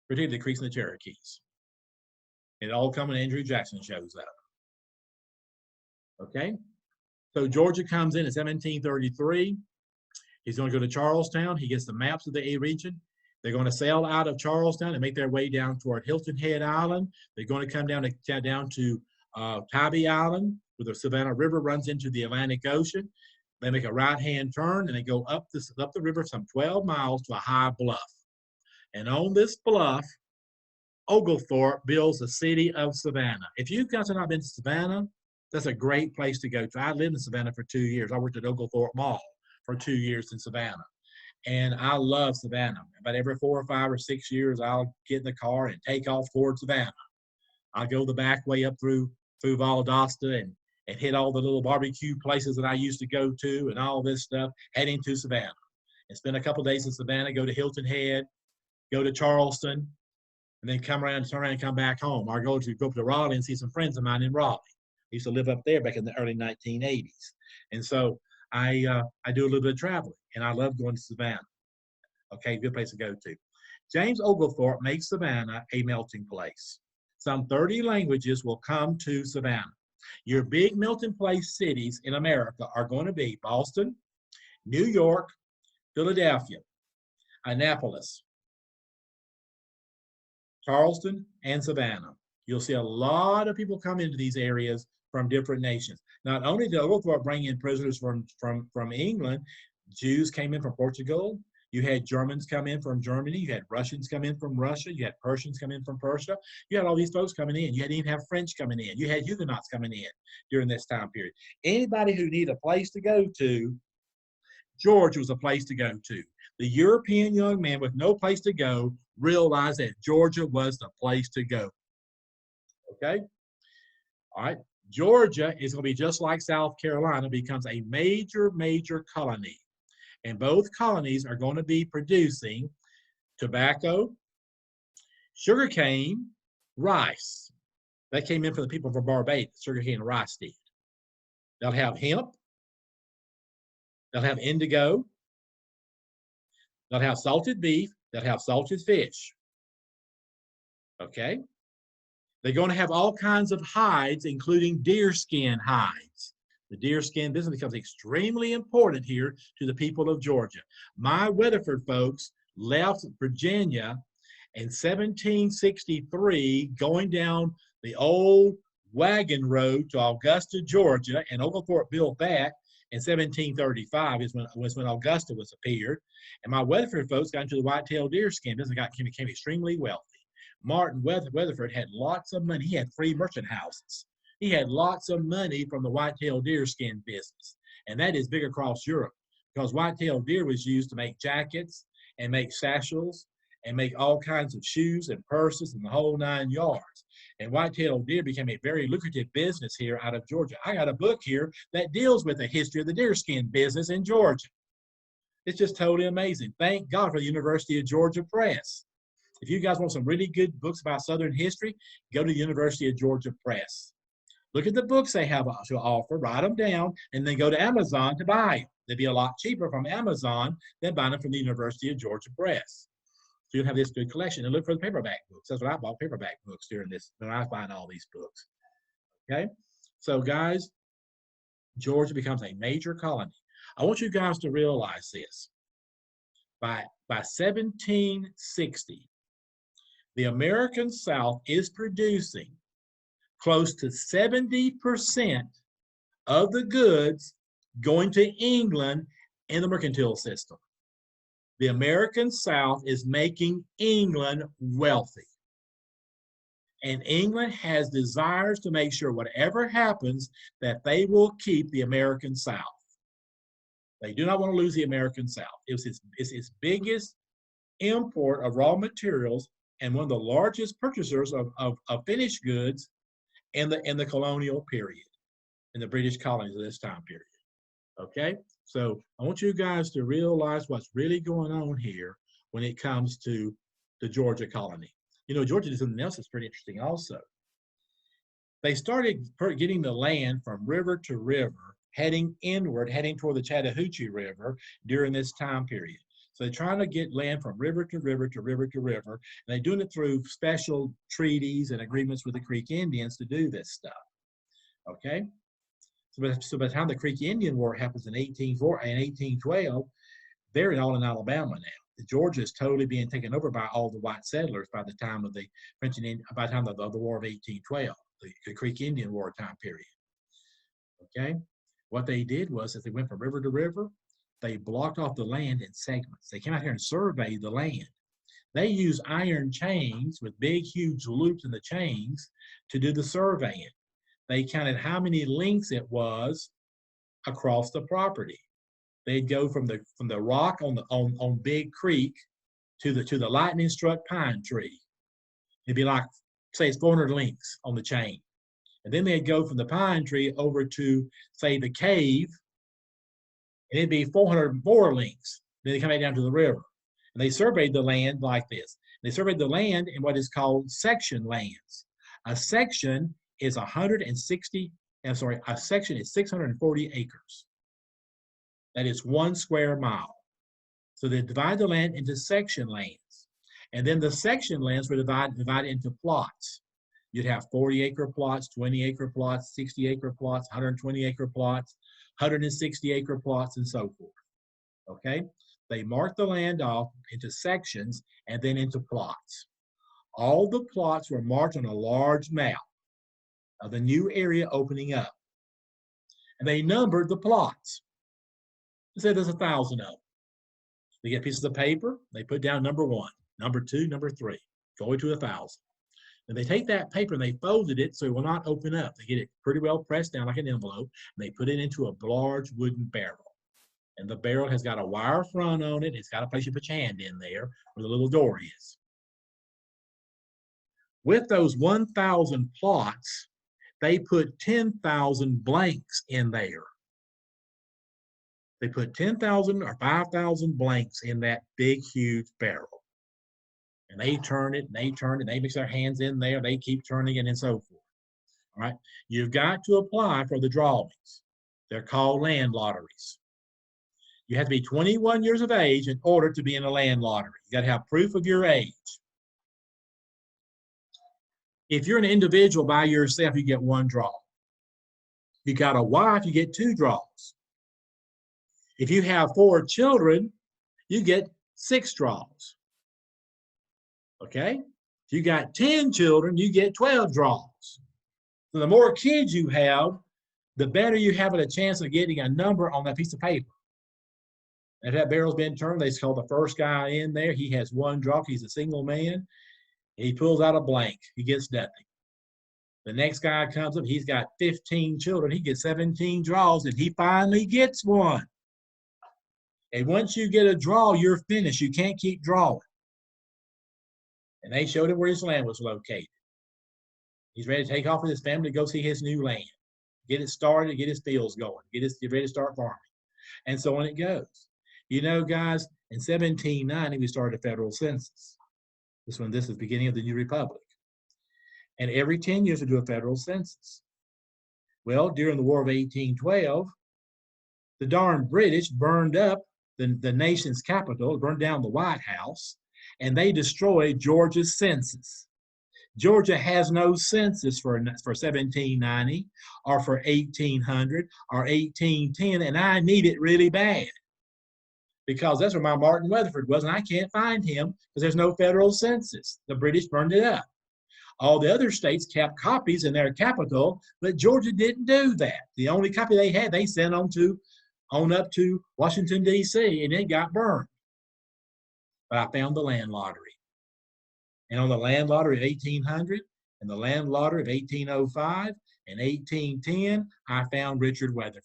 particularly the Creeks and the Cherokees. It all comes when Andrew Jackson shows up. Okay? So Georgia comes in 1733. He's going to go to Charlestown. He gets the maps of the region. They're going to sail out of Charlestown and make their way down toward Hilton Head Island. They're going to come down to Tybee Island, where the Savannah River runs into the Atlantic Ocean. They make a right-hand turn, and they go up the river some 12 miles to a high bluff. And on this bluff, Oglethorpe builds the city of Savannah. If you guys have not been to Savannah, that's a great place to go to. I lived in Savannah for 2 years. I worked at Oglethorpe Mall for 2 years in Savannah. And I love Savannah. About every 4 or 5 or 6 years, I'll get in the car and take off toward Savannah. I'll go the back way up through Valdosta and hit all the little barbecue places that I used to go to and all this stuff, heading to Savannah. And spend a couple days in Savannah, go to Hilton Head, go to Charleston, and then turn around and come back home. Or go up to Raleigh and see some friends of mine in Raleigh. I used to live up there back in the early 1980s. And so I do a little bit of traveling, and I love going to Savannah. Okay, good place to go to. James Oglethorpe makes Savannah a melting place. Some 30 languages will come to Savannah. Your big melting place cities in America are going to be Boston, New York, Philadelphia, Annapolis, Charleston, and Savannah. You'll see a lot of people come into these areas from different nations. Not only did Oglethorpe bring in prisoners from England, Jews came in from Portugal. You had Germans come in from Germany. You had Russians come in from Russia. You had Persians come in from Persia. You had all these folks coming in. You had even have French coming in. You had Huguenots coming in during this time period. Anybody who needed a place to go to, Georgia was a place to go to. The European young man with no place to go realized that Georgia was the place to go. Okay? All right. Georgia is going to be just like South Carolina, becomes a major, major colony. And both colonies are going to be producing tobacco, sugarcane, rice. That came in for the people from Barbados, sugarcane and rice did. They'll have hemp. They'll have indigo. They'll have salted beef. They'll have salted fish. Okay? They're going to have all kinds of hides, including deerskin hides. The deerskin business becomes extremely important here to the people of Georgia. My Weatherford folks left Virginia in 1763, going down the old wagon road to Augusta, Georgia, and Oglethorpe built that in 1735 was when Augusta was appeared. And my Weatherford folks got into the whitetail deerskin business and became extremely wealthy. Martin Weatherford had lots of money. He had 3 merchant houses. He had lots of money from the whitetail deerskin business. And that is big across Europe because whitetail deer was used to make jackets and make satchels and make all kinds of shoes and purses and the whole 9 yards. And whitetail deer became a very lucrative business here out of Georgia. I got a book here that deals with the history of the deerskin business in Georgia. It's just totally amazing. Thank God for the University of Georgia Press. If you guys want some really good books about Southern history, go to the University of Georgia Press. Look at the books they have to offer, write them down, and then go to Amazon to buy them. They'd be a lot cheaper from Amazon than buying them from the University of Georgia Press. So you'll have this good collection. And look for the paperback books. That's what I bought, paperback books during this, when I was buying all these books. Okay? So guys, Georgia becomes a major colony. I want you guys to realize this. By 1760, the American South is producing close to 70% of the goods going to England in the mercantile system. The American South is making England wealthy. And England has desires to make sure whatever happens, that they will keep the American South. They do not want to lose the American South. It's its biggest import of raw materials and one of the largest purchasers of finished goods in the colonial period, in the British colonies of this time period. Okay? So I want you guys to realize what's really going on here when it comes to the Georgia colony. You know, Georgia did something else that's pretty interesting also. They started getting the land from river to river, heading inward, heading toward the Chattahoochee River during this time period. So they're trying to get land from river to river to river to river, and they're doing it through special treaties and agreements with the Creek Indians to do this stuff. Okay? So by the time the Creek Indian War happens in 1812, they're all in Alabama now. Georgia is totally being taken over by all the white settlers by the time of the French and by the time of the War of 1812, the Creek Indian War time period. Okay? What they did was, as they went from river to river, they blocked off the land in segments. They came out here and surveyed the land. They used iron chains with big, huge loops in the chains to do the surveying. They counted how many lengths it was across the property. They'd go from the rock on Big Creek to the lightning struck pine tree. It'd be like, say, it's 400 lengths on the chain. And then they'd go from the pine tree over to, say, the cave, and it'd be 404 links. Then they come back down to the river. And they surveyed the land like this. They surveyed the land in what is called section lands. A section is a section is 640 acres. That is 1 square mile. So they divide the land into section lands. And then the section lands were divided into plots. You'd have 40-acre plots, 20-acre plots, 60-acre plots, 120-acre plots, 160-acre plots, and so forth. Okay? They marked the land off into sections and then into plots. All the plots were marked on a large map of the new area opening up. And they numbered the plots. They said there's 1,000 of them. They get pieces of paper, they put down number 1, number 2, number 3, going to 1,000. And they take that paper and they folded it so it will not open up. They get it pretty well pressed down like an envelope, and they put it into a large wooden barrel. And the barrel has got a wire front on it. It's got a place you put your hand in there where the little door is. With those 1,000 plots, they put 10,000 blanks in there. They put 10,000 or 5,000 blanks in that big, huge barrel. And they turn it, and they turn it, and they mix their hands in there, they keep turning it, and so forth. All right? You've got to apply for the drawings. They're called land lotteries. You have to be 21 years of age in order to be in a land lottery. You got to have proof of your age. If you're an individual by yourself, you get 1 draw. If you got a wife, you get 2 draws. If you have 4 children, you get 6 draws. Okay? If you got 10 children, you get 12 draws. So the more kids you have, the better you have a chance of getting a number on that piece of paper. If that barrel's been turned, they call the first guy in there. He has 1 draw. He's a single man. He pulls out a blank. He gets nothing. The next guy comes up. He's got 15 children. He gets 17 draws, and he finally gets 1. And once you get a draw, you're finished. You can't keep drawing. And they showed him where his land was located. He's ready to take off with his family to go see his new land, get it started, get his fields going, get ready to start farming. And so on it goes. You know, guys, in 1790, we started a federal census. This is the beginning of the new republic. And every 10 years we do a federal census. Well, during the War of 1812, the darn British burned up the nation's capital, burned down the White House, and they destroyed Georgia's census. Georgia has no census for 1790 or for 1800 or 1810, and I need it really bad because that's where my Martin Weatherford was, and I can't find him because there's no federal census. The British burned it up. All the other states kept copies in their capital, but Georgia didn't do that. The only copy they had, they sent on up to Washington, D.C., and it got burned. But I found the land lottery. And on the land lottery of 1800 and the land lottery of 1805 and 1810, I found Richard Weatherford.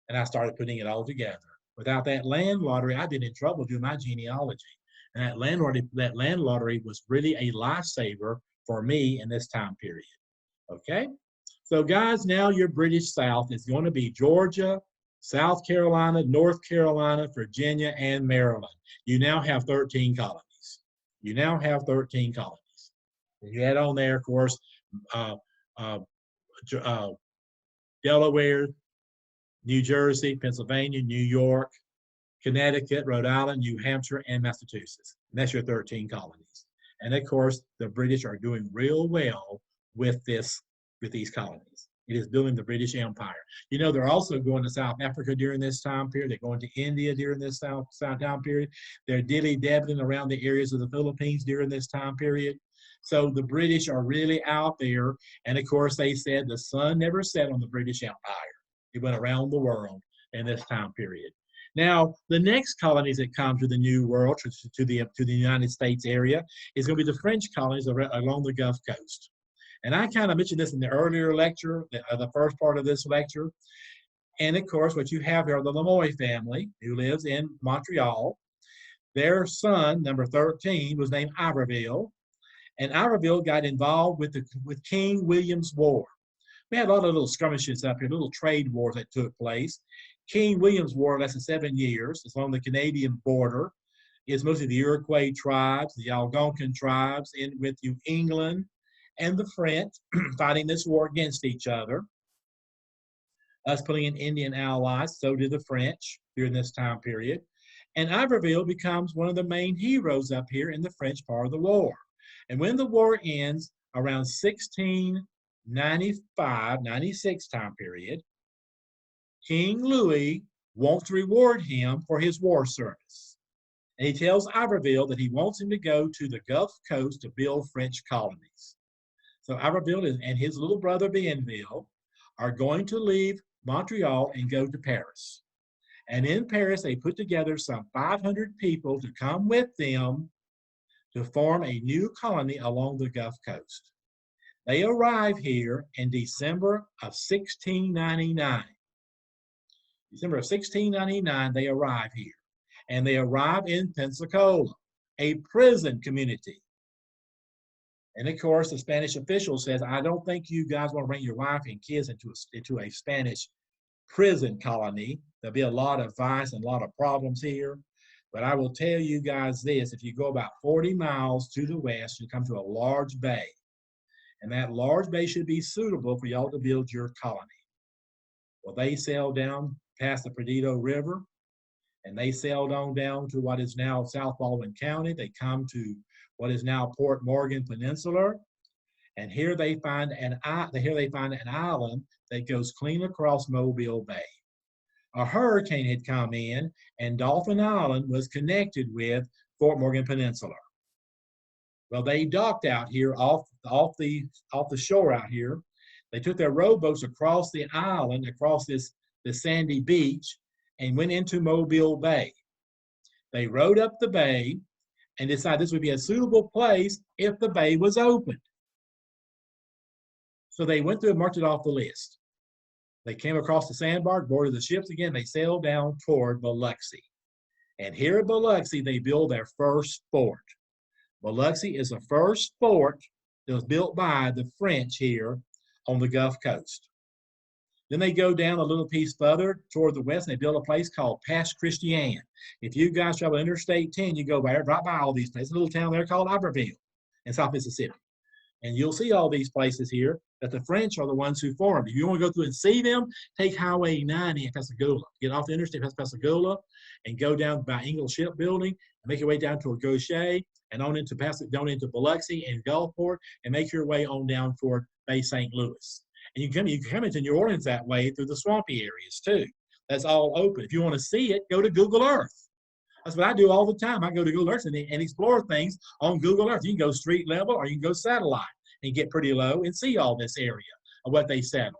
And I started putting it all together. Without that land lottery, I'd been in trouble doing my genealogy. And that land lottery was really a lifesaver for me in this time period. Okay? So, guys, now your British South is going to be Georgia, South Carolina, North Carolina, Virginia, and Maryland. You now have 13 colonies. You now have 13 colonies. And you add on there, of course, Delaware, New Jersey, Pennsylvania, New York, Connecticut, Rhode Island, New Hampshire, and Massachusetts. And that's your 13 colonies. And of course, the British are doing real well with these colonies. It is building the British Empire. You know, they're also going to South Africa during this time period. They're going to India during this time period. They're dilly-dabbling around the areas of the Philippines during this time period. So the British are really out there. And of course, they said the sun never set on the British Empire. It went around the world in this time period. Now, the next colonies that come to the New World, to the United States area, is going to be the French colonies along the Gulf Coast. And I kind of mentioned this in the earlier lecture, the first part of this lecture. And of course, what you have here are the Lemoyne family, who lives in Montreal. Their son, number 13, was named Iberville. And Iberville got involved with King William's War. We had a lot of little skirmishes up here, little trade wars that took place. King William's War lasted 7 years. It's along the Canadian border. It's mostly the Iroquois tribes, the Algonquin tribes, with New England and the French fighting this war against each other. Us putting in Indian allies, so did the French during this time period. And Iberville becomes one of the main heroes up here in the French part of the war. And when the war ends around 1695, 96 time period, King Louis wants to reward him for his war service. And he tells Iberville that he wants him to go to the Gulf Coast to build French colonies. So Iberville and his little brother Bienville are going to leave Montreal and go to Paris. And in Paris, they put together some 500 people to come with them to form a new colony along the Gulf Coast. They arrive here in December of 1699. December of 1699, they arrive here. And they arrive in Pensacola, a prison community. And of course, the Spanish official says, I don't think you guys want to bring your wife and kids into a Spanish prison colony. There'll be a lot of vice and a lot of problems here. But I will tell you guys this, if you go about 40 miles to the west, you come to a large bay. And that large bay should be suitable for y'all to build your colony. Well, they sailed down past the Perdido River, and they sailed on down to what is now South Baldwin County. They come to what is now Port Morgan Peninsula, and here they find an island that goes clean across Mobile Bay. A hurricane had come in, and Dauphin Island was connected with Fort Morgan Peninsula. Well, they docked out here off the shore out here. They took their rowboats across the island, across the sandy beach, and went into Mobile Bay. They rowed up the bay and decided this would be a suitable place if the bay was open. So they went through and marked it off the list. They came across the sandbar, boarded the ships again. They sailed down toward Biloxi. And here at Biloxi, they build their first fort. Biloxi is the first fort that was built by the French here on the Gulf Coast. Then they go down a little piece further toward the west, and they build a place called Pass Christian. If you guys travel Interstate 10, you go right by all these places. A little town there called Iberville in South Mississippi. And you'll see all these places here that the French are the ones who formed. If you want to go through and see them, take Highway 90 in Pascagoula. Get off the interstate past Pascagoula and go down by Ingalls Shipbuilding and make your way down toward Gaucher and on into Biloxi and Gulfport and make your way on down toward Bay St. Louis. And you can come into New Orleans that way through the swampy areas too. That's all open. If you want to see it, go to Google Earth. That's what I do all the time. I go to Google Earth and explore things on Google Earth. You can go street level or you can go satellite and get pretty low and see all this area of what they settled.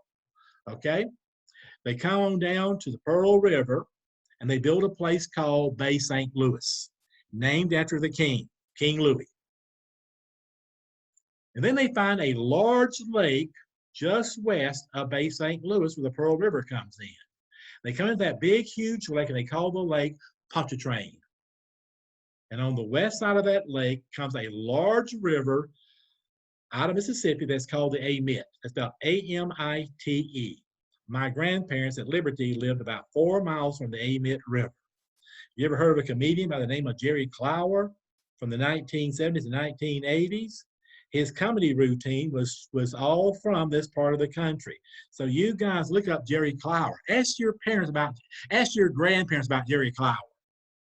Okay? They come on down to the Pearl River and they build a place called Bay St. Louis, named after the king, King Louis. And then they find a large lake just west of Bay St. Louis where the Pearl River comes in. They come into that big, huge lake and they call the lake Pontchartrain. And on the west side of that lake comes a large river out of Mississippi that's called the AMIT. That's spelled A-M-I-T-E. My grandparents at Liberty lived about 4 miles from the AMIT River. You ever heard of a comedian by the name of Jerry Clower from the 1970s and 1980s? His comedy routine was all from this part of the country. So you guys look up Jerry Clower. Ask your grandparents about Jerry Clower.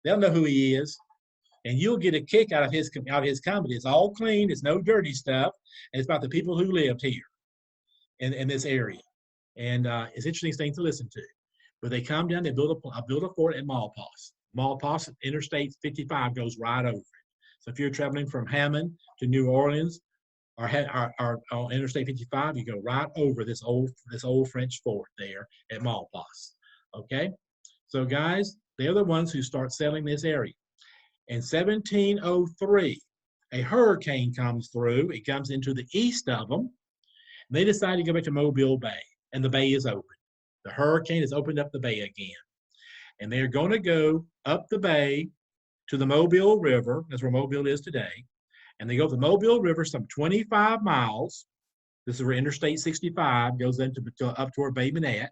They'll know who he is. And you'll get a kick out of his comedy. It's all clean. It's no dirty stuff. And it's about the people who lived here in this area. And it's interesting thing to listen to. But they come down, they build a fort at Malpass. Malpass, Interstate 55 goes right over it. So if you're traveling from Hammond to New Orleans or on Interstate 55, you go right over this old French fort there at Malpass. Okay? So guys, they're the ones who start settling this area. In 1703, a hurricane comes through. It comes into the east of them. And they decide to go back to Mobile Bay, and the bay is open. The hurricane has opened up the bay again. And they're going to go up the bay to the Mobile River. That's where Mobile is today. And they go to the Mobile River some 25 miles. This is where Interstate 65 goes into up toward Bay Minette.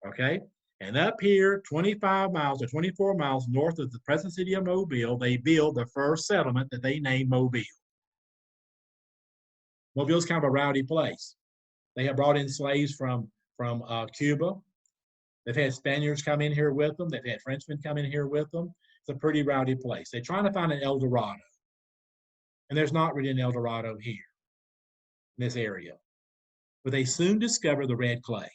Okay? And up here, 25 miles or 24 miles north of the present city of Mobile, they build the first settlement that they named Mobile. Mobile's kind of a rowdy place. They have brought in slaves from Cuba. They've had Spaniards come in here with them. They've had Frenchmen come in here with them. It's a pretty rowdy place. They're trying to find an El Dorado. And there's not really an El Dorado here in this area. But they soon discover the red clay.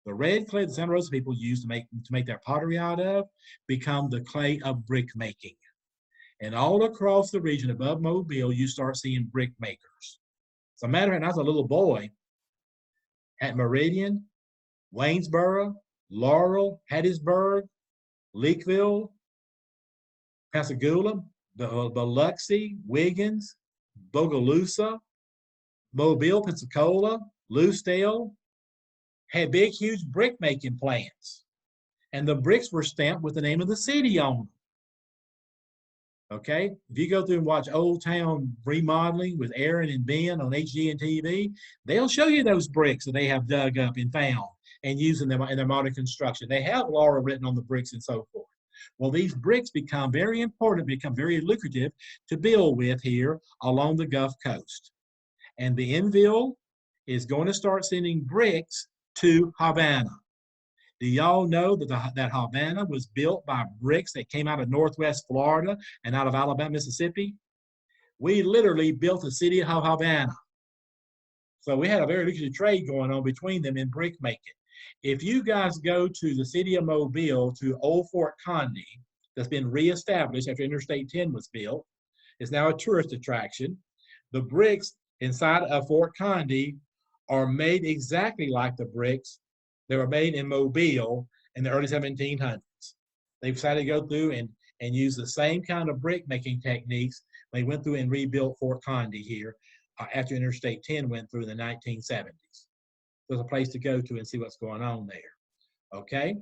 The red clay the Santa Rosa people use to make their pottery out of become the clay of brick making. And all across the region above Mobile, you start seeing brick makers. As a matter of fact, when I was a little boy at Meridian, Waynesboro, Laurel, Hattiesburg, Leakville, Pascagoula, Biloxi, Wiggins, Bogalusa, Mobile, Pensacola, Lucedale, had big, huge brick making plants. And the bricks were stamped with the name of the city on them. Okay? If you go through and watch Old Town Remodeling with Aaron and Ben on HGTV, they'll show you those bricks that they have dug up and found and using them in their modern construction. They have Laura written on the bricks and so forth. Well, these bricks become very important, become very lucrative to build with here along the Gulf Coast. And the Enville is going to start sending bricks to Havana. Do y'all know that Havana was built by bricks that came out of Northwest Florida and out of Alabama, Mississippi? We literally built the city of Havana. So we had a very lucrative trade going on between them in brick making. If you guys go to the city of Mobile, to Old Fort Condy, that's been reestablished after Interstate 10 was built, it's now a tourist attraction. The bricks inside of Fort Condy are made exactly like the bricks that were made in Mobile in the early 1700s. They decided to go through and use the same kind of brick making techniques. They went through and rebuilt Fort Condy here after Interstate 10 went through in the 1970s. There's a place to go to and see what's going on there. Okay?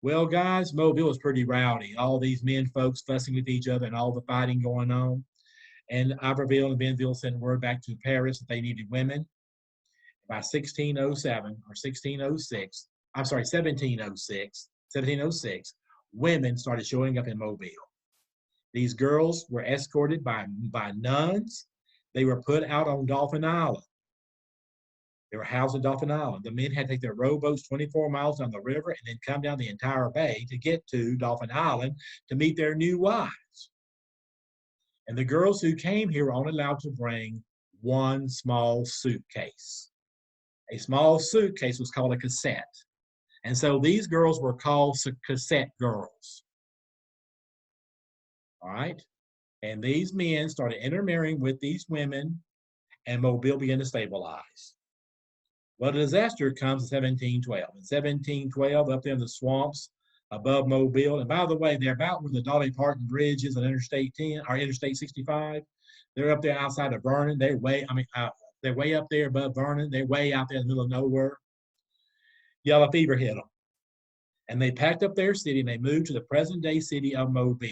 Well, guys, Mobile was pretty rowdy. All these men folks fussing with each other and all the fighting going on. And Iberville and Benville sent word back to Paris that they needed women. by 1607 or 1606, I'm sorry, 1706, women started showing up in Mobile. These girls were escorted by nuns. They were put out on Dolphin Island. They were housed in Dolphin Island. The men had to take their rowboats 24 miles down the river and then come down the entire bay to get to Dolphin Island to meet their new wives. And the girls who came here were only allowed to bring one small suitcase. A small suitcase was called a cassette. And so these girls were called cassette girls. All right? And these men started intermarrying with these women, and Mobile began to stabilize. Well, the disaster comes in 1712. In 1712, up there in the swamps above Mobile, and by the way, they're about where the Dolly Parton Bridge is on Interstate 10 or Interstate 65. They're up there outside of Vernon. They're way up there above Vernon. They're way out there in the middle of nowhere. Yellow fever hit them, and they packed up their city and they moved to the present-day city of Mobile.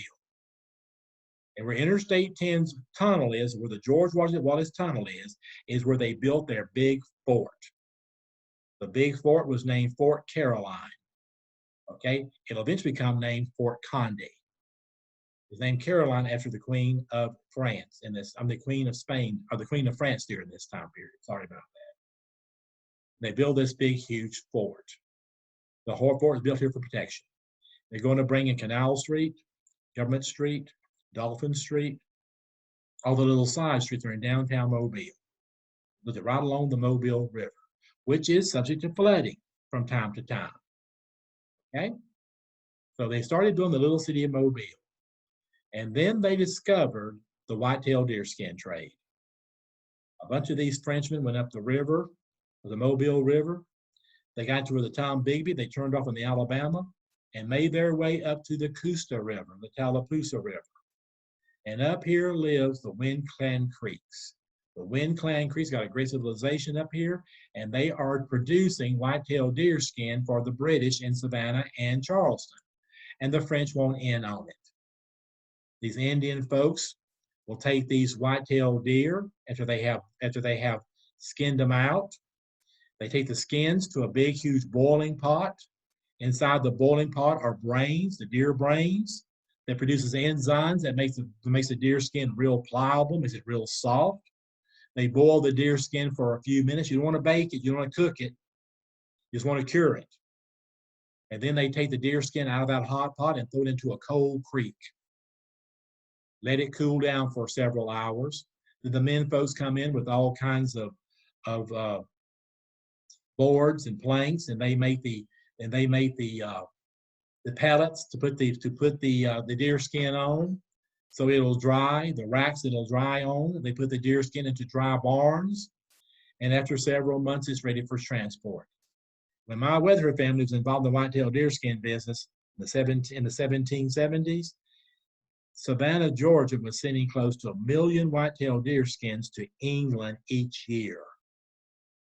And where Interstate 10's tunnel is, where the George Washington Wallace Tunnel is where they built their big fort. The big fort was named Fort Caroline. Okay, it'll eventually become named Fort Condé. It's named Caroline after the Queen of France in this. I'm the Queen of Spain, or the Queen of France during this time period. Sorry about that. They build this big, huge fort. The whole fort is built here for protection. They're going to bring in Canal Street, Government Street, Dolphin Street, all the little side streets are in downtown Mobile. Look right along the Mobile River, which is subject to flooding from time to time. Okay? So they started doing the little city of Mobile. And then they discovered the whitetail deerskin trade. A bunch of these Frenchmen went up the river, the Mobile River. They got to where the Tombigbee, they turned off in the Alabama and made their way up to the Coosta River, the Tallapoosa River. And up here lives the Wind Clan Creeks. The Wind Clan Creeks got a great civilization up here, and they are producing whitetail deerskin for the British in Savannah and Charleston. And the French won't in on it. These Indian folks will take these whitetail deer after they have skinned them out. They take the skins to a big, huge boiling pot. Inside the boiling pot are brains, the deer brains, that produces enzymes that makes the deer skin real pliable, makes it real soft. They boil the deer skin for a few minutes. You don't want to bake it, you don't want to cook it, you just want to cure it. And then they take the deer skin out of that hot pot and throw it into a cold creek. Let it cool down for several hours. Then the men folks come in with all kinds of boards and planks, and they make the pellets to put the deer skin on, so it'll dry. The racks it'll dry on. They put the deer skin into dry barns, and after several months, it's ready for transport. When my Weatherford family was involved in the whitetail deerskin business in the 1770s, Savannah, Georgia was sending close to 1 million whitetail deerskins to England each year.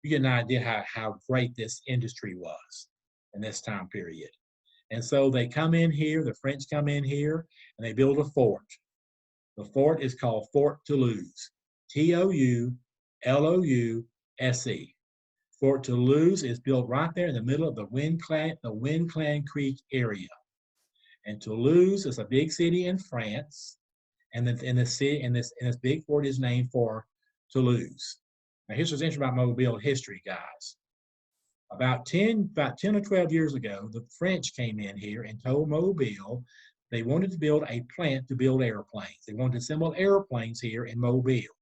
You get an idea how great this industry was in this time period. And so they come in here, the French come in here, and they build a fort. The fort is called Fort Toulouse, Toulouse. Fort Toulouse is built right there in the middle of the Wind Clan Creek area. And Toulouse is a big city in France, and this big fort is named for Toulouse. Now, here's what's interesting about Mobile history, guys. About 10 or 12 years ago, the French came in here and told Mobile they wanted to build a plant to build airplanes. They wanted to assemble airplanes here in Mobile.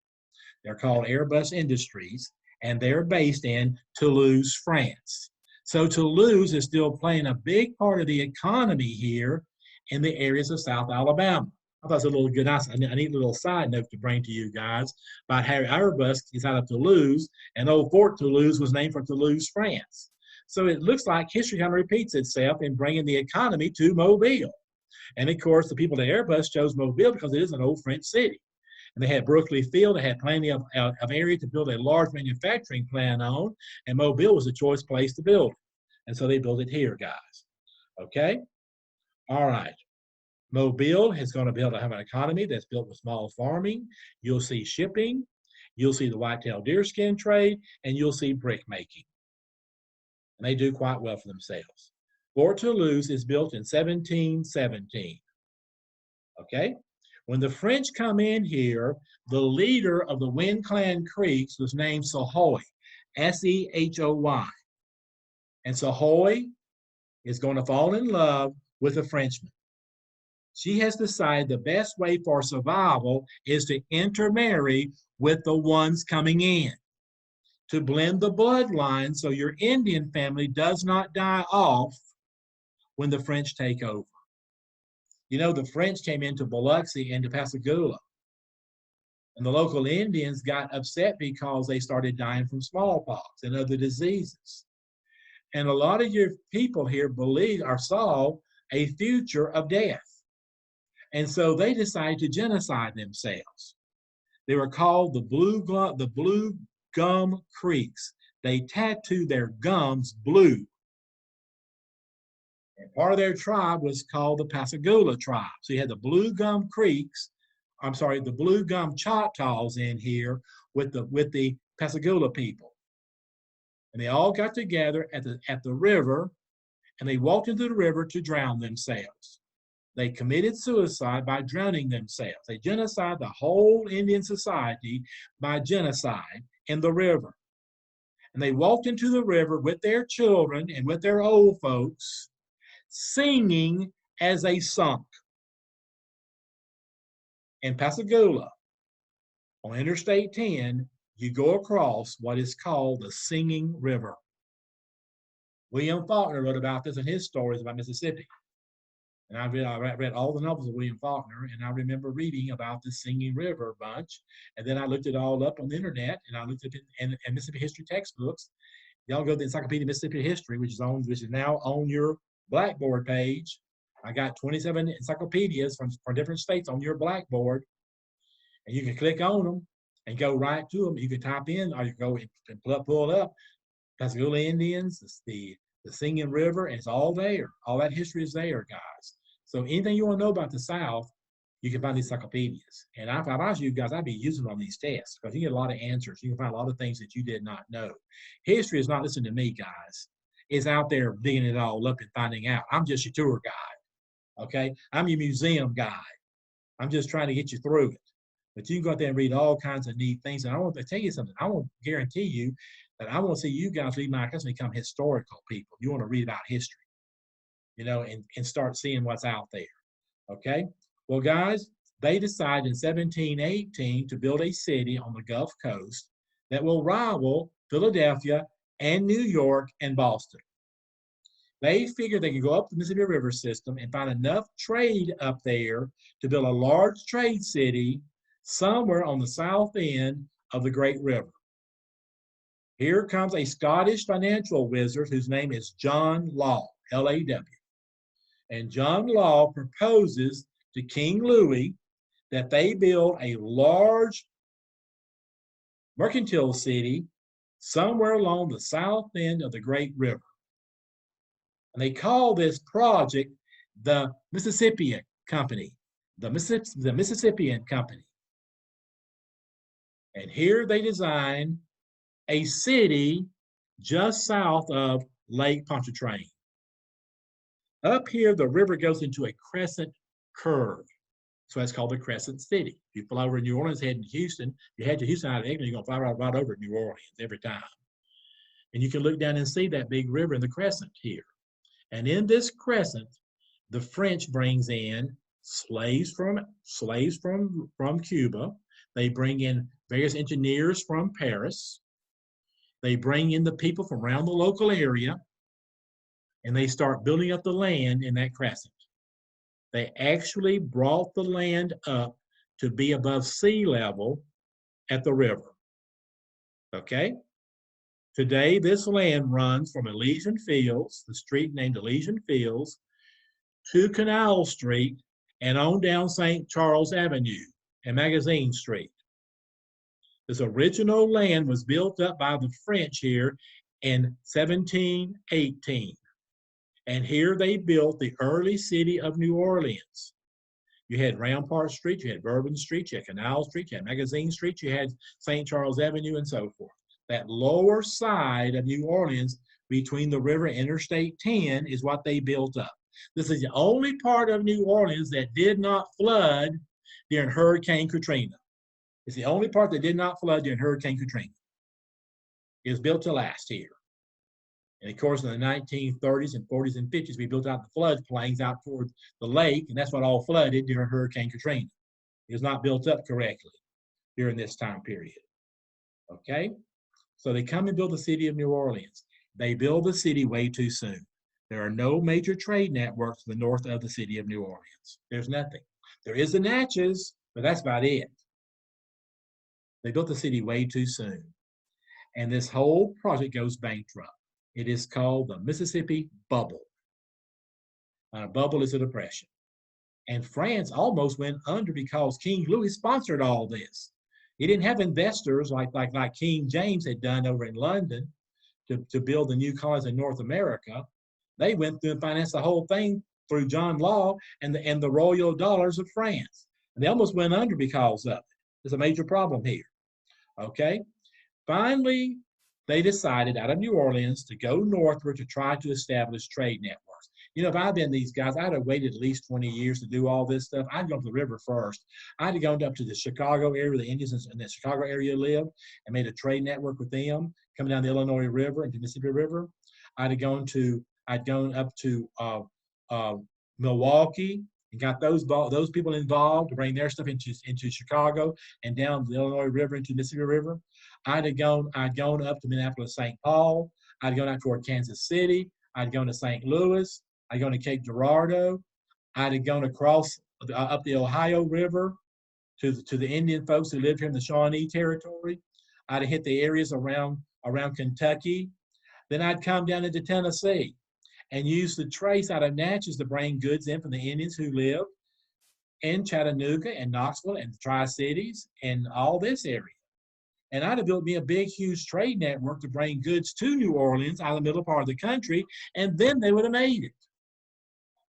They're called Airbus Industries, and they're based in Toulouse, France. So Toulouse is still playing a big part of the economy here in the areas of South Alabama. I thought it was a little good, a neat little side note to bring to you guys about how Airbus is out of Toulouse, and old Fort Toulouse was named for Toulouse, France. So it looks like history kind of repeats itself in bringing the economy to Mobile. And of course, the people at Airbus chose Mobile because it is an old French city. And they had Brooklyn Field, they had plenty of area to build a large manufacturing plant on, and Mobile was a choice place to build it. And so they built it here, guys. Okay? All right. Mobile is going to have an economy that's built with small farming. You'll see shipping. You'll see the white-tailed deerskin trade, and you'll see brick making. And they do quite well for themselves. Fort Toulouse is built in 1717. Okay? When the French come in here, the leader of the Winclan Creeks was named Sehoy, S-E-H-O-Y. And Sehoy is going to fall in love with a Frenchman. She has decided the best way for survival is to intermarry with the ones coming in, to blend the bloodline so your Indian family does not die off when the French take over. You know, the French came into Biloxi and to Pascagoula, and the local Indians got upset because they started dying from smallpox and other diseases. And a lot of your people here believe or saw a future of death. And so they decided to genocide themselves. They were called the Blue Gum Creeks. They tattooed their gums blue. And part of their tribe was called the Pascagoula tribe. So you had the Blue Gum Creeks, the Blue Gum Choctaws in here with the Pascagoula people. And they all got together at the river, and they walked into the river to drown themselves. They committed suicide by drowning themselves. They genocided the whole Indian society by genocide in the river. And they walked into the river with their children and with their old folks, singing as they sunk. In Pascagoula, on Interstate 10, you go across what is called the Singing River. William Faulkner wrote about this in his stories about Mississippi. And I read all the novels of William Faulkner, and I remember reading about the Singing River bunch. And then I looked it all up on the internet, and I looked at it in Mississippi history textbooks. Y'all go to the Encyclopedia of Mississippi History, which is now on your Blackboard page. I got 27 encyclopedias from different states on your Blackboard, and you can click on them and go right to them. You can type in, or you can go and pull it up. Pascagoula Indians, the Singing River, and it's all there. All that history is there, guys. So anything you want to know about the South, you can find these encyclopedias. And if I was you guys, I'd be using them on these tests because you get a lot of answers. You can find a lot of things that you did not know. History is not listening to me, guys. It's out there digging it all up and finding out. I'm just your tour guide, okay? I'm your museum guide. I'm just trying to get you through it. But you can go out there and read all kinds of neat things. And I want to tell you something. I want to guarantee you that I want to see you guys leave my class and become historical people. You want to read about history, you know, and start seeing what's out there, okay? Well, guys, they decided in 1718 to build a city on the Gulf Coast that will rival Philadelphia and New York and Boston. They figured they could go up the Mississippi River system and find enough trade up there to build a large trade city somewhere on the south end of the Great River. Here comes a Scottish financial wizard whose name is John Law, L-A-W. And John Law proposes to King Louis that they build a large mercantile city somewhere along the south end of the Great River. And they call this project the Mississippian Company, the Mississippian Company. And here they design a city just south of Lake Pontchartrain. Up here, the river goes into a crescent curve. So that's called the Crescent City. If you fly over New Orleans, heading to Houston, you head to Houston out of England, you're going to fly right over New Orleans every time. And you can look down and see that big river in the crescent here. And in this crescent, the French brings in slaves from Cuba. They bring in various engineers from Paris. They bring in the people from around the local area, and they start building up the land in that crescent. They actually brought the land up to be above sea level at the river. Okay? Today, this land runs from Elysian Fields, the street named Elysian Fields, to Canal Street and on down St. Charles Avenue and Magazine Street. This original land was built up by the French here in 1718. And here they built the early city of New Orleans. You had Rampart Street, you had Bourbon Street, you had Canal Street, you had Magazine Street, you had St. Charles Avenue, and so forth. That lower side of New Orleans between the river and Interstate 10 is what they built up. This is the only part of New Orleans that did not flood during Hurricane Katrina. It's the only part that did not flood during Hurricane Katrina. It was built to last here. And of course, in the 1930s and 40s and 50s, we built out the floodplains out toward the lake, and that's what all flooded during Hurricane Katrina. It was not built up correctly during this time period. Okay? So they come and build the city of New Orleans. They build the city way too soon. There are no major trade networks to the north of the city of New Orleans. There's nothing. There is the Natchez, but that's about it. They built the city way too soon. And this whole project goes bankrupt. It is called the Mississippi Bubble. A bubble is a depression. And France almost went under because King Louis sponsored all this. He didn't have investors like King James had done over in London to build the new colonies in North America. They went through and financed the whole thing through John Law and the royal dollars of France. And they almost went under because of it. There's a major problem here. Okay? Finally, they decided out of New Orleans to go northward to try to establish trade networks. You know, if I'd been these guys, I'd have waited at least 20 years to do all this stuff. I'd gone to the river first. I'd have gone up to the Chicago area where the Indians in the Chicago area live and made a trade network with them, coming down the Illinois River into the Mississippi River. I'd gone up to Milwaukee and got those people involved to bring their stuff into Chicago and down the Illinois River into the Mississippi River. I'd gone up to Minneapolis, St. Paul. I'd gone out toward Kansas City. I'd gone to St. Louis. I'd gone to Cape Girardeau. I'd gone across up the Ohio River to the Indian folks who lived here in the Shawnee territory. I'd hit the areas around Kentucky. Then I'd come down into Tennessee and use the trace out of Natchez to bring goods in from the Indians who lived in Chattanooga and Knoxville and the Tri-Cities and all this area. And I'd have built me a big, huge trade network to bring goods to New Orleans out of the middle part of the country, and then they would have made it.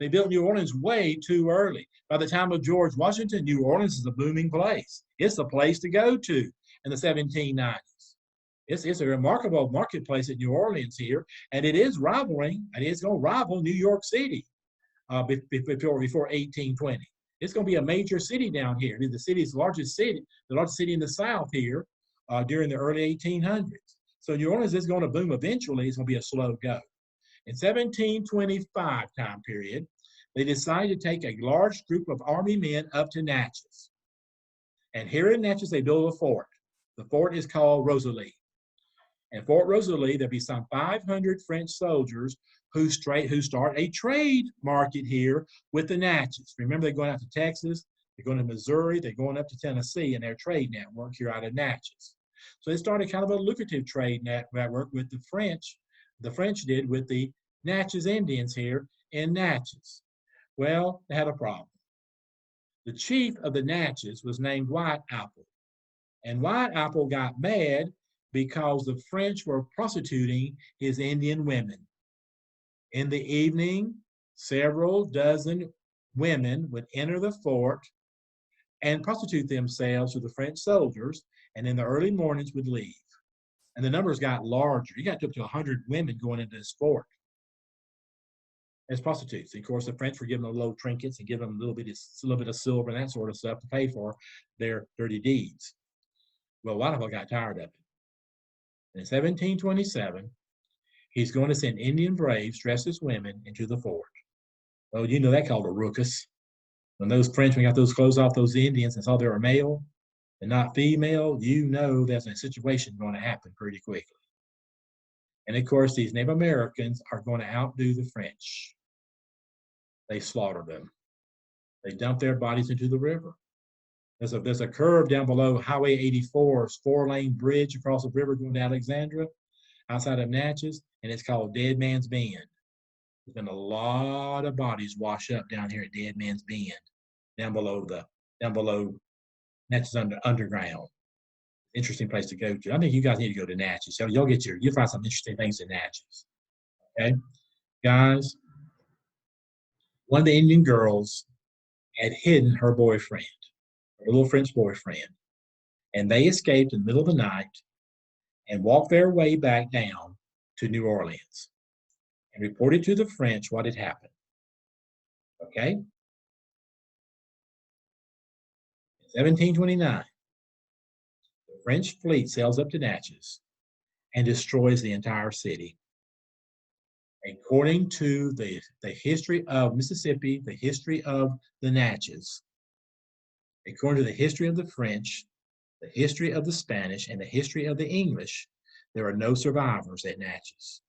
They built New Orleans way too early. By the time of George Washington, New Orleans is a booming place. It's the place to go to in the 1790s. It's a remarkable marketplace at New Orleans here, and it is rivaling, and it's going to rival New York City before 1820. It's going to be a major city down here. The city's largest city, the largest city in the South here during the early 1800s. So New Orleans is going to boom eventually. It's going to be a slow go. In 1725 time period, they decided to take a large group of army men up to Natchez. And here in Natchez, they built a fort. The fort is called Rosalie. And Fort Rosalie, there'll be some 500 French soldiers who start a trade market here with the Natchez. Remember, they're going out to Texas, they're going to Missouri, they're going up to Tennessee in their trade network here out of Natchez. So they started kind of a lucrative trade network with the French. The French did with the Natchez Indians here in Natchez. Well, they had a problem. The chief of the Natchez was named White Apple. And White Apple got mad because the French were prostituting his Indian women. In the evening, several dozen women would enter the fort and prostitute themselves with the French soldiers, and in the early mornings would leave. And the numbers got larger. You got up to 100 women going into this fort as prostitutes. And of course, the French were giving them little trinkets and giving them a little bit of silver and that sort of stuff to pay for their dirty deeds. Well, White Apple got tired of it. In 1727, he's going to send Indian braves dressed as women into the fort. Oh, you know that called a ruckus. When those Frenchmen got those clothes off those Indians and saw they were male and not female, you know there's a situation going to happen pretty quickly. And of course, these Native Americans are going to outdo the French. They slaughtered them. They dumped their bodies into the river. There's a curve down below Highway 84's 4-lane bridge across the river going to Alexandria, outside of Natchez, and it's called Dead Man's Bend. There's been a lot of bodies wash up down here at Dead Man's Bend, down below Natchez underground. Interesting place to go to. I think you guys need to go to Natchez. So you'll find some interesting things in Natchez. Okay, guys. One of the Indian girls had hidden her boyfriend, her little French boyfriend. And they escaped in the middle of the night and walked their way back down to New Orleans and reported to the French what had happened. Okay? In 1729, the French fleet sails up to Natchez and destroys the entire city. According to the history of Mississippi, the history of the Natchez, according to the history of the French, the history of the Spanish, and the history of the English, there are no survivors at Natchez.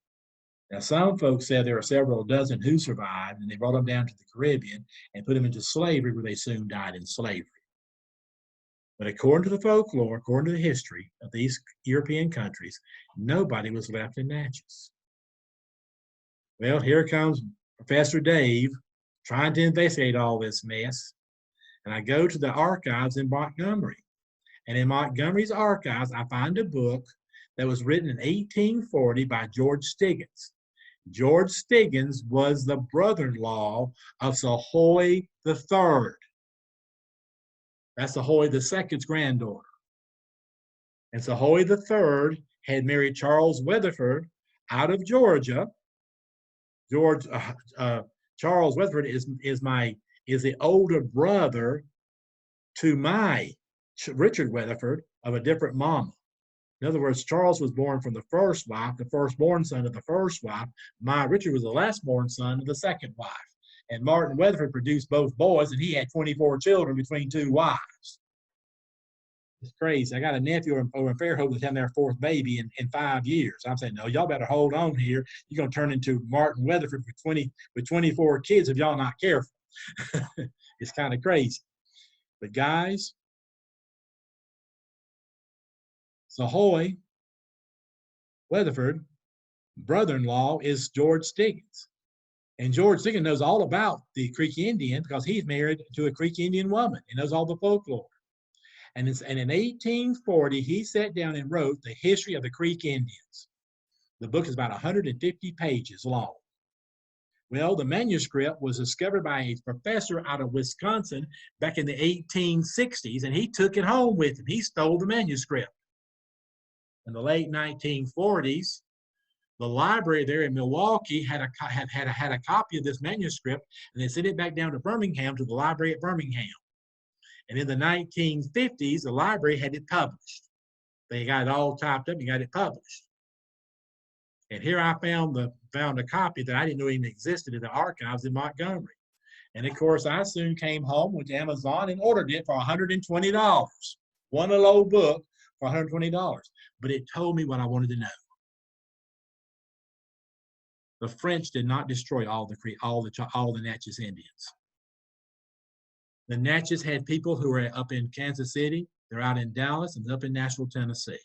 Now, some folks said there are several dozen who survived, and they brought them down to the Caribbean and put them into slavery, where they soon died in slavery. But according to the folklore, according to the history of these European countries, nobody was left in Natchez. Well, here comes Professor Dave trying to investigate all this mess. And I go to the archives in Montgomery. And in Montgomery's archives, I find a book that was written in 1840 by George Stiggins. George Stiggins was the brother-in-law of Sahoy III. That's Sahoy II's granddaughter. And Sahoy III had married Charles Weatherford out of Georgia. Charles Weatherford is the older brother to my Richard Weatherford of a different mama. In other words, Charles was born from the first wife, the firstborn son of the first wife. My Richard was the last-born son of the second wife. And Martin Weatherford produced both boys, and he had 24 children between two wives. It's crazy. I got a nephew over in Fairhope that's having their fourth baby in 5 years. I'm saying, no, y'all better hold on here. You're going to turn into Martin Weatherford with 24 kids if y'all not careful. It's kind of crazy. But guys, Sahoy Weatherford, brother-in-law, is George Stiggins. And George Stiggins knows all about the Creek Indian because he's married to a Creek Indian woman. He knows all the folklore. And in 1840, he sat down and wrote the history of the Creek Indians. The book is about 150 pages long. Well, the manuscript was discovered by a professor out of Wisconsin back in the 1860s, and he took it home with him. He stole the manuscript. In the late 1940s, the library there in Milwaukee had a copy of this manuscript, and they sent it back down to Birmingham, to the library at Birmingham. And in the 1950s, the library had it published. They got it all typed up and got it published. And here I found a copy that I didn't know even existed in the archives in Montgomery. And of course, I soon came home, went to Amazon, and ordered it for $120. One little old book for $120. But it told me what I wanted to know. The French did not destroy all the Natchez Indians. The Natchez had people who were up in Kansas City, they're out in Dallas, and up in Nashville, Tennessee.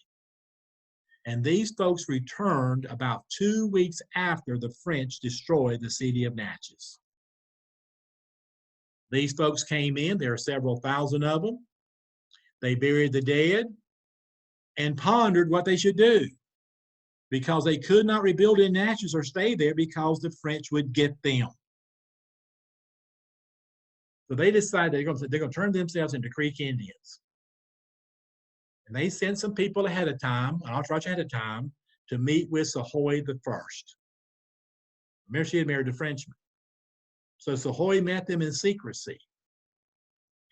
And these folks returned about 2 weeks after the French destroyed the city of Natchez. These folks came in, there are several thousand of them. They buried the dead and pondered what they should do, because they could not rebuild in Natchez or stay there because the French would get them. So they decided they're going to turn themselves into Creek Indians. And they sent some people ahead of time, an entourage ahead of time, to meet with Sahoy I. Remember, she had married a Frenchman. So Sahoy met them in secrecy.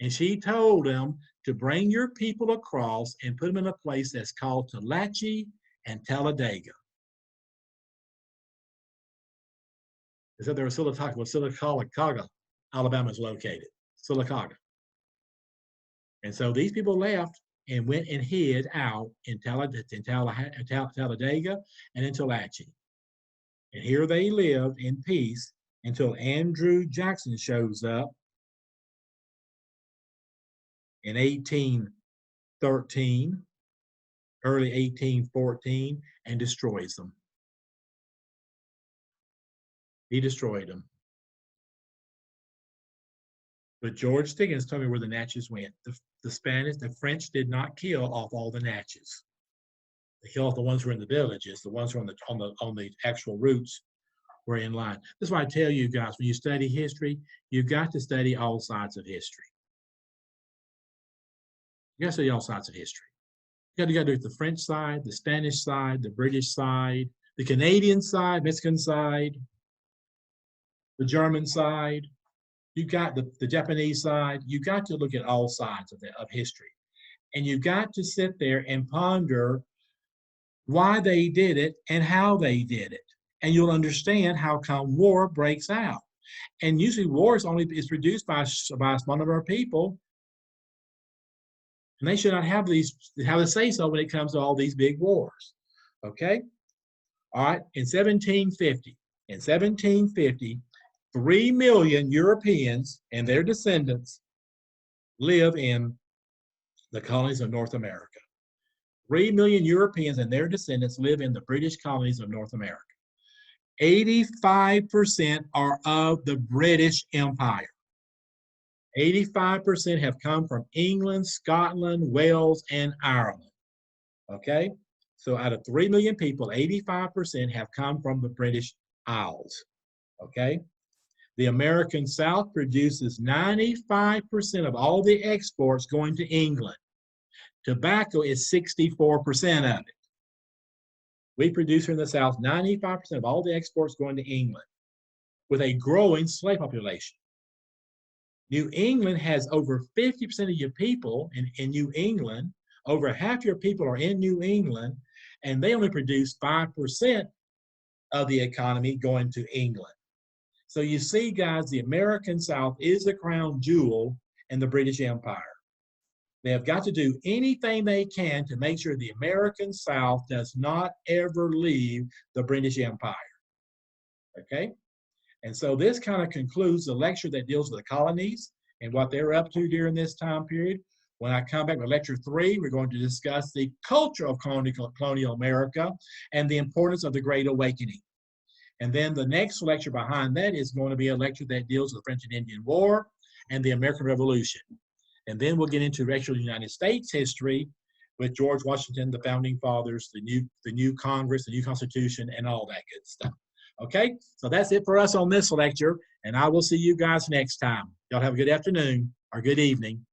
And she told them to bring your people across and put them in a place that's called Talachi and Talladega. They said there was Sylacauga, Alabama is located. Sylacauga. And so these people left and went and hid out in Talladega and in Talachi. And here they lived in peace until Andrew Jackson shows up in 1813, early 1814, and destroys them. He destroyed them. But George Stiggins told me where the Natchez went. The French did not kill off all the Natchez. They killed off the ones who were in the villages. The ones who were on the actual routes we're in line. That's why I tell you guys, when you study history, you've got to study all sides of history. You got to study all sides of history. You got to do it the French side, the Spanish side, the British side, the Canadian side, Mexican side, the German side. You got the Japanese side. You got to look at all sides of history. And you've got to sit there and ponder why they did it and how they did it. And you'll understand how come war breaks out. And usually war is produced by a small number of people. And they should not have a say so when it comes to all these big wars. Okay? All right, in 1750, 3 million Europeans and their descendants live in the colonies of North America. 3 million Europeans and their descendants live in the British colonies of North America. 85% are of the British Empire. 85% have come from England, Scotland, Wales, and Ireland. Okay? So out of 3 million people, 85% have come from the British Isles. Okay? The American South produces 95% of all the exports going to England. Tobacco is 64% of it. We produce here in the South 95% of all the exports going to England, with a growing slave population. New England has over 50% of your people in New England. Over half your people are in New England, and they only produce 5% of the economy going to England. So you see, guys, the American South is the crown jewel in the British Empire. They have got to do anything they can to make sure the American South does not ever leave the British Empire. Okay? And so this kind of concludes the lecture that deals with the colonies and what they're up to during this time period. When I come back with lecture 3, we're going to discuss the culture of colonial America and the importance of the Great Awakening. And then the next lecture behind that is going to be a lecture that deals with the French and Indian War and the American Revolution. And then we'll get into actual United States history with George Washington, the founding fathers, the new Congress, the new Constitution, and all that good stuff. Okay, so that's it for us on this lecture, and I will see you guys next time. Y'all have a good afternoon or good evening.